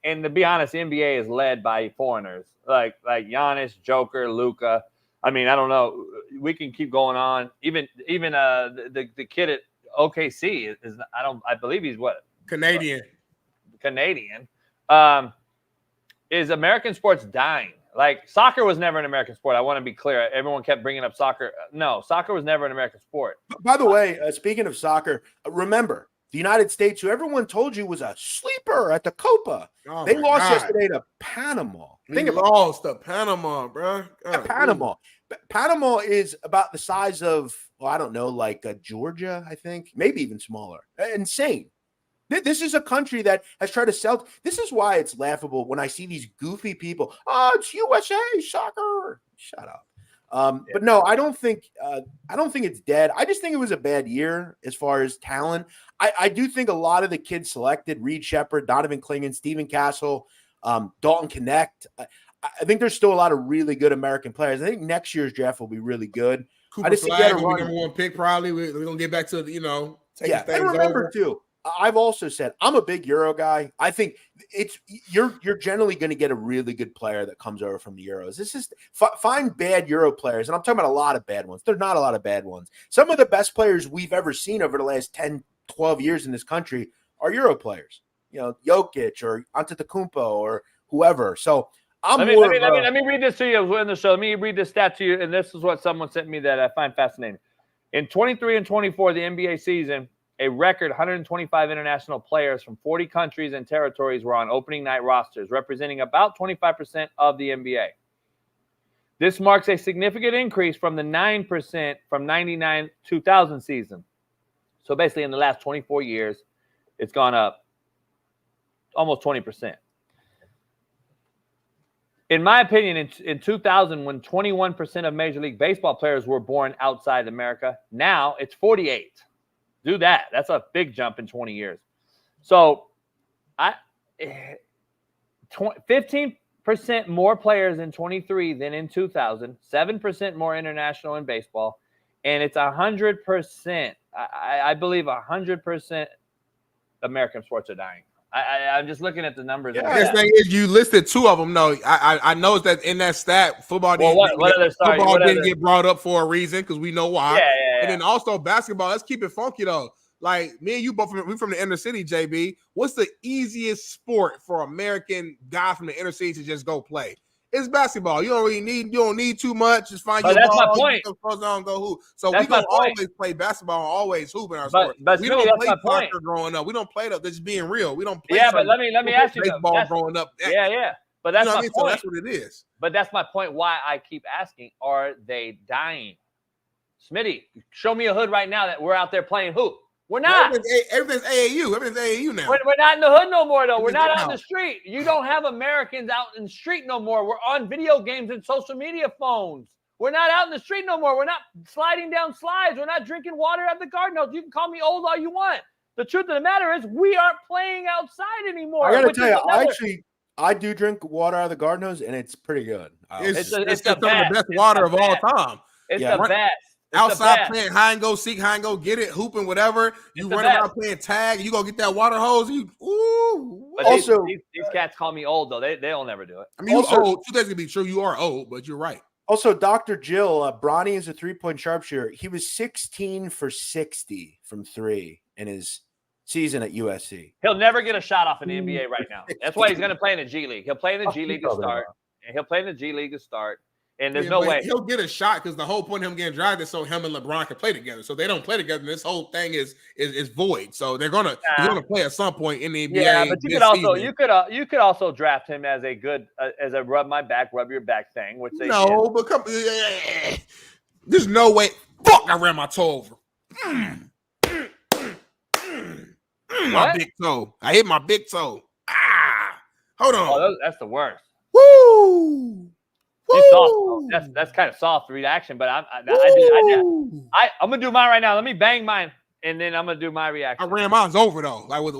And to be honest, the NBA is led by foreigners like Giannis, Joker, Luka. I mean, I don't know. We can keep going on. Even the kid at OKC is I believe he's what? Canadian. Is American sports dying? Like, soccer was never an American sport. I want to be clear. Everyone kept bringing up soccer. No, soccer was never an American sport. By the way, speaking of soccer, remember the United States, who everyone told you was a sleeper at the Copa. They lost yesterday to Panama. They lost to Panama, bro. Panama. Panama is about the size of, well, I don't know, like Georgia, I think, maybe even smaller. Insane. This is a country that has tried to sell. This is why it's laughable when I see these goofy people. Oh, it's USA soccer. Shut up. But no, I don't think it's dead. I just think it was a bad year as far as talent. I do think a lot of the kids selected, Reed Shepard, Donovan Clingan, Stephen Castle, Dalton Connect. I think there's still a lot of really good American players. I think next year's draft will be really good. Cooper Flag will be number 1 pick probably. We're going to get back to, taking things and remember over. Too, I've also said I'm a big Euro guy. I think you're generally going to get a really good player that comes over from the Euros. This is find bad Euro players, and I'm talking about a lot of bad ones. There's not a lot of bad ones. Some of the best players we've ever seen over the last 10, 12 years in this country are Euro players. Jokic or Antetokounmpo or whoever. So let me read this to you in the show. Let me read this stat to you, and this is what someone sent me that I find fascinating. In 23 and 24, the NBA season, a record 125 international players from 40 countries and territories were on opening night rosters, representing about 25% of the NBA. This marks a significant increase from the 9% from 99-2000 season. So basically in the last 24 years, it's gone up almost 20%. In my opinion, in 2000, when 21% of Major League Baseball players were born outside America, now it's 48. Do that. That's a big jump in 20 years. So 15% more players in 23 than in 2000, 7% more international in baseball, and it's 100%. I believe 100% American sports are dying. I'm just looking at the numbers. Yeah, the thing is, you listed 2 of them. No, I know that in that stat, football didn't get brought up for a reason because we know why. Yeah. And then also basketball. Let's keep it funky though. Like me and you both, we from the inner city, JB. What's the easiest sport for American guy from the inner city to just go play? It's basketball. You don't need too much. Just find your ball. That's my point. Go hoop. So we gonna always play basketball and always hoop in our sport. But we don't play soccer growing up. We don't play that. Just being real. We don't play. Yeah, but let me ask you. Baseball growing up. Yeah. But that's my point. So that's what it is. But that's my point. Why I keep asking: are they dying? Smitty, show me a hood right now that we're out there playing hoop. We're not. Everything's AAU. Everything's AAU now. We're not in the hood no more, though. We're not out in the street. You don't have Americans out in the street no more. We're on video games and social media phones. We're not out in the street no more. We're not sliding down slides. We're not drinking water at the Cardinals. You can call me old all you want. The truth of the matter is we aren't playing outside anymore. I got to tell you, I do drink water out of the garden hose, and it's pretty good. It's some of the best water of all time. It's the best. Outside playing high and go seek, high and go get it, hooping, whatever. You run around playing tag, you go get that water hose. But also, these cats call me old, though. They'll never do it. I mean, you're old. 2 days can be true. You are old, but you're right. Also, Dr. Jill, Bronny is a 3-point sharpshooter. He was 16 for 60 from 3 in his season at USC. He'll never get a shot off in the NBA right now. That's why he's going to play in the G League. He'll play in the G League to start. And he'll play in the G League to start. And there's no way he'll get a shot because the whole point of him getting drafted is so him and LeBron can play together. So they don't play together. And this whole thing is void. So he's gonna play at some point in the NBA. Yeah, but you could also draft him as a good as a rub your back thing, which they did. There's no way. Fuck! I ran my toe over. My big toe. I hit my big toe. Hold on. Oh, that's the worst. Woo! That's kind of soft reaction, but I'm gonna do mine right now. Let me bang mine and then I'm gonna do my reaction. I ran mine over though, like with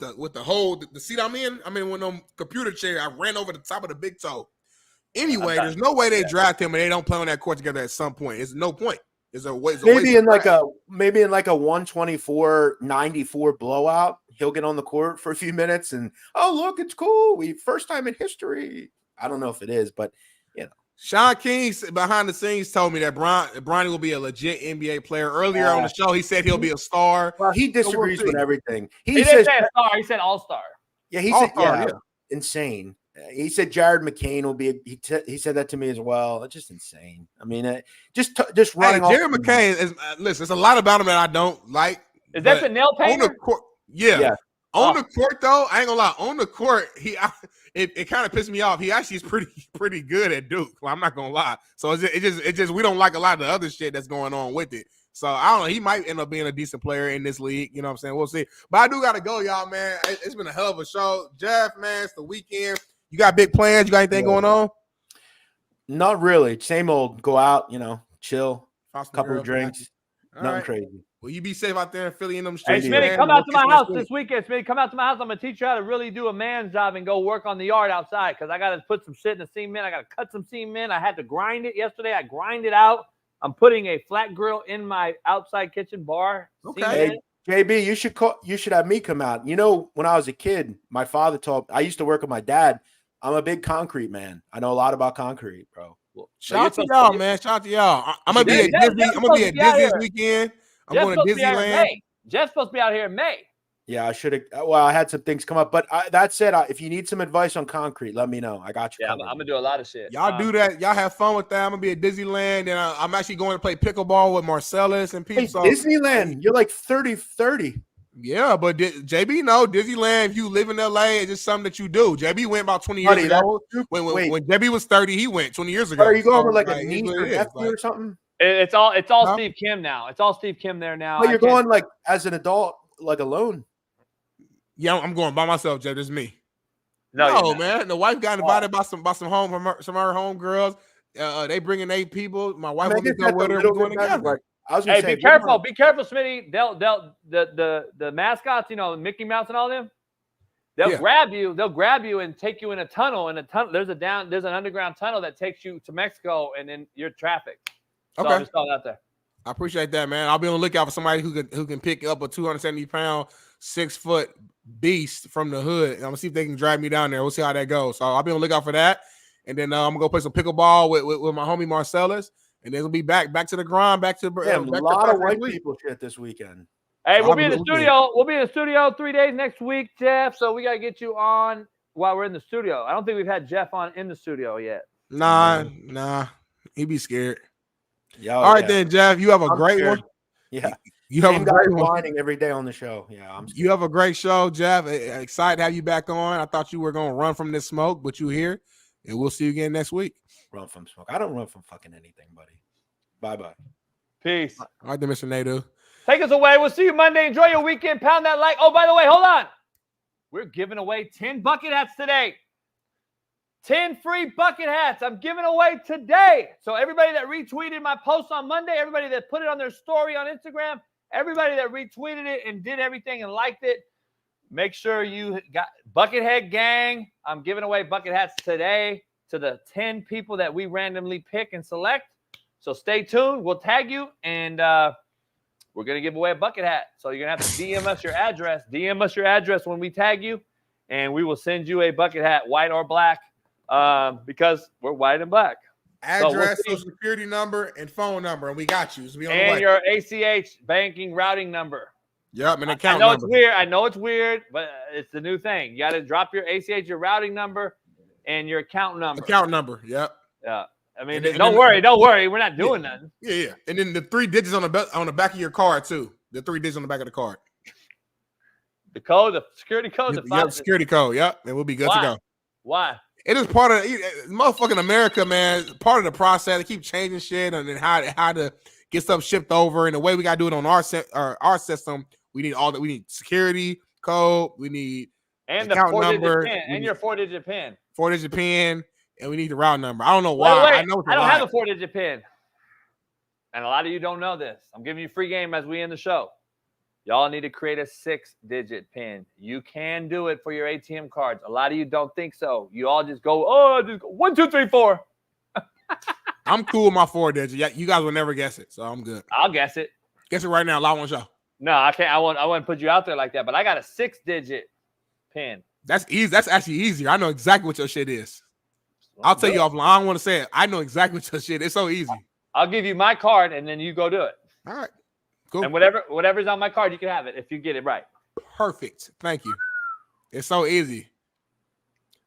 the whole the seat I'm in. I mean, when them computer chair, I ran over the top of the big toe. Anyway, there's no way they draft him and they don't play on that court together at some point. It's no point. Maybe in like a 124-94 blowout, he'll get on the court for a few minutes and look, it's cool. First time in history. I don't know if it is, but Shaun King behind the scenes told me that Bronny will be a legit NBA player. Earlier on the show, he said he'll be a star. Well, he disagrees with everything. He didn't say a star. He said all-star. Yeah, he said insane. He said Jared McCain will be. He said that to me as well. It's just insane. I mean, just running. Hey, Jared McCain is listen. There's a lot about him that I don't like. Is that the nail painter? On the court, yeah. On the court, though, I ain't gonna lie. On the court, it kind of pissed me off. He actually is pretty good at Duke. Well, I'm not gonna lie. So it just we don't like a lot of the other shit that's going on with it. So I don't know. He might end up being a decent player in this league. You know what I'm saying? We'll see. But I do gotta go, y'all, man. It's been a hell of a show. Jeff, man, it's the weekend. You got big plans? You got anything going on? Not really. Same old. Go out, chill, couple of drinks. Nothing crazy. Well, you be safe out there in Philly in them streets. Hey, Smitty, come out to my house this weekend. Smitty, come out to my house. I'm going to teach you how to really do a man's job and go work on the yard outside because I got to put some shit in the cement. I got to cut some cement. I had to grind it yesterday. I grind it out. I'm putting a flat grill in my outside kitchen bar. Okay. Hey, JB, you should have me come out. When I was a kid, my father I used to work with my dad. I'm a big concrete man. I know a lot about concrete, bro. Shout out to y'all, man. Shout out to y'all. I'm gonna be at Disney. I'm gonna be at Disney this weekend. I'm going to Disneyland. Jeff's supposed to be out here in May. Yeah, I should have. Well, I had some things come up, but that said, if you need some advice on concrete, let me know. I got you. Yeah, I'm gonna do a lot of shit. Y'all do that. Y'all have fun with that. I'm gonna be at Disneyland, and I'm actually going to play pickleball with Marcellus and people. Hey, Disneyland, you're like 30. Yeah, but JB, no, Disneyland, if you live in LA, it's just something that you do. JB went about 20 years ago. When JB was 30, he went 20 years ago. Are you going with like a niece or nephew or something? It's all Steve Kim now. It's all Steve Kim there now. But you're going like as an adult, like alone. Yeah, I'm going by myself, Jeff. This is me. No, man. The wife got invited by some of her homegirls. They bringing 8 people. My wife wants to go with her. We're going together. Be careful. Be careful, Smitty. The mascots, Mickey Mouse and all them, they'll grab you and take you in a tunnel. There's an underground tunnel that takes you to Mexico, and then you're trafficked. So I'm just throwing out there. I appreciate that, man. I'll be on the lookout for somebody who can pick up a 270-pound, 6-foot beast from the hood. I'm gonna see if they can drag me down there. We'll see how that goes. So I'll be on the lookout for that. And then I'm gonna go play some pickleball with my homie Marcellus. And then we'll be back to the grind, back to a lot of white people shit this weekend. Hey, we'll be in the studio. We'll be in the studio 3 days next week, Jeff. So we gotta get you on while we're in the studio. I don't think we've had Jeff on in the studio yet. Nah. He'd be scared. All right, then, Jeff. You have a great one. Yeah. You have a great one. Whining every day on the show. Yeah, you have a great show, Jeff. Excited to have you back on. I thought you were going to run from this smoke, but you're here, and we'll see you again next week. Run from smoke. I don't run from fucking anything, buddy. Bye-bye. Peace. All right, then, Mr. Nadu. Take us away. We'll see you Monday. Enjoy your weekend. Pound that like. Oh, by the way, hold on. We're giving away 10 bucket hats today. 10 free bucket hats I'm giving away today. So everybody that retweeted my post on Monday, everybody that put it on their story on Instagram, everybody that retweeted it and did everything and liked it, make sure you got Buckethead Gang. I'm giving away bucket hats today to the 10 people that we randomly pick and select. So stay tuned. We'll tag you, and we're going to give away a bucket hat. So you're going to have to DM us your address. DM us your address when we tag you, and we will send you a bucket hat, white or black. Because we're white and black. Address, social security number, and phone number, and we got you. So we on and the your ACH banking routing number. Yep, and account number. I know it's weird, but it's the new thing. You got to drop your ACH, your routing number, and your account number. Account number, yep. Yeah. I mean, don't worry. We're not doing nothing. Yeah. And then the 3 digits on the back of your card too. The 3 digits on the back of the card. The code, the security code. Yep, security code. Yep, and we'll be good to go. Why? It is part of motherfucking America, man. Part of the process. They keep changing shit and then how to get stuff shipped over. And the way we gotta do it on our system, we need all that. We need security code. We need and account the 4-digit number PIN and your 4-digit PIN. 4-digit PIN, and we need the route number. I don't know why. Wait, I know I don't have a 4-digit PIN, and a lot of you don't know this. I'm giving you free game as we end the show. Y'all need to create a 6-digit PIN. You can do it for your ATM cards. A lot of you don't think so. You all just go, just go 1, 2, 3, 4. I'm cool with my 4-digit. You guys will never guess it, so I'm good. I'll guess it. Guess it right now. Live on show. No, I can't. I won't put you out there like that. But I got a 6-digit PIN. That's easy. That's actually easier. I know exactly what your shit is. I'll tell you offline. I don't want to say it. I know exactly what your shit is. It's so easy. I'll give you my card, and then you go do it. All right. Cool. And whatever's on my card, you can have it if you get it right. Perfect. Thank you. It's so easy.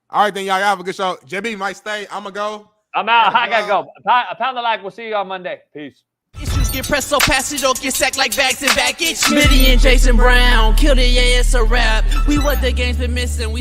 All right, then, y'all have a good show. JB might stay. I'm going to go. I'm out. I got to go. Pound the like. We'll see you on Monday. Peace. Issues get pressed so fast it don't get sacked like bags and baggage. Smitty and Jason Brown, kill the ass a rap. We what the game's been missing. We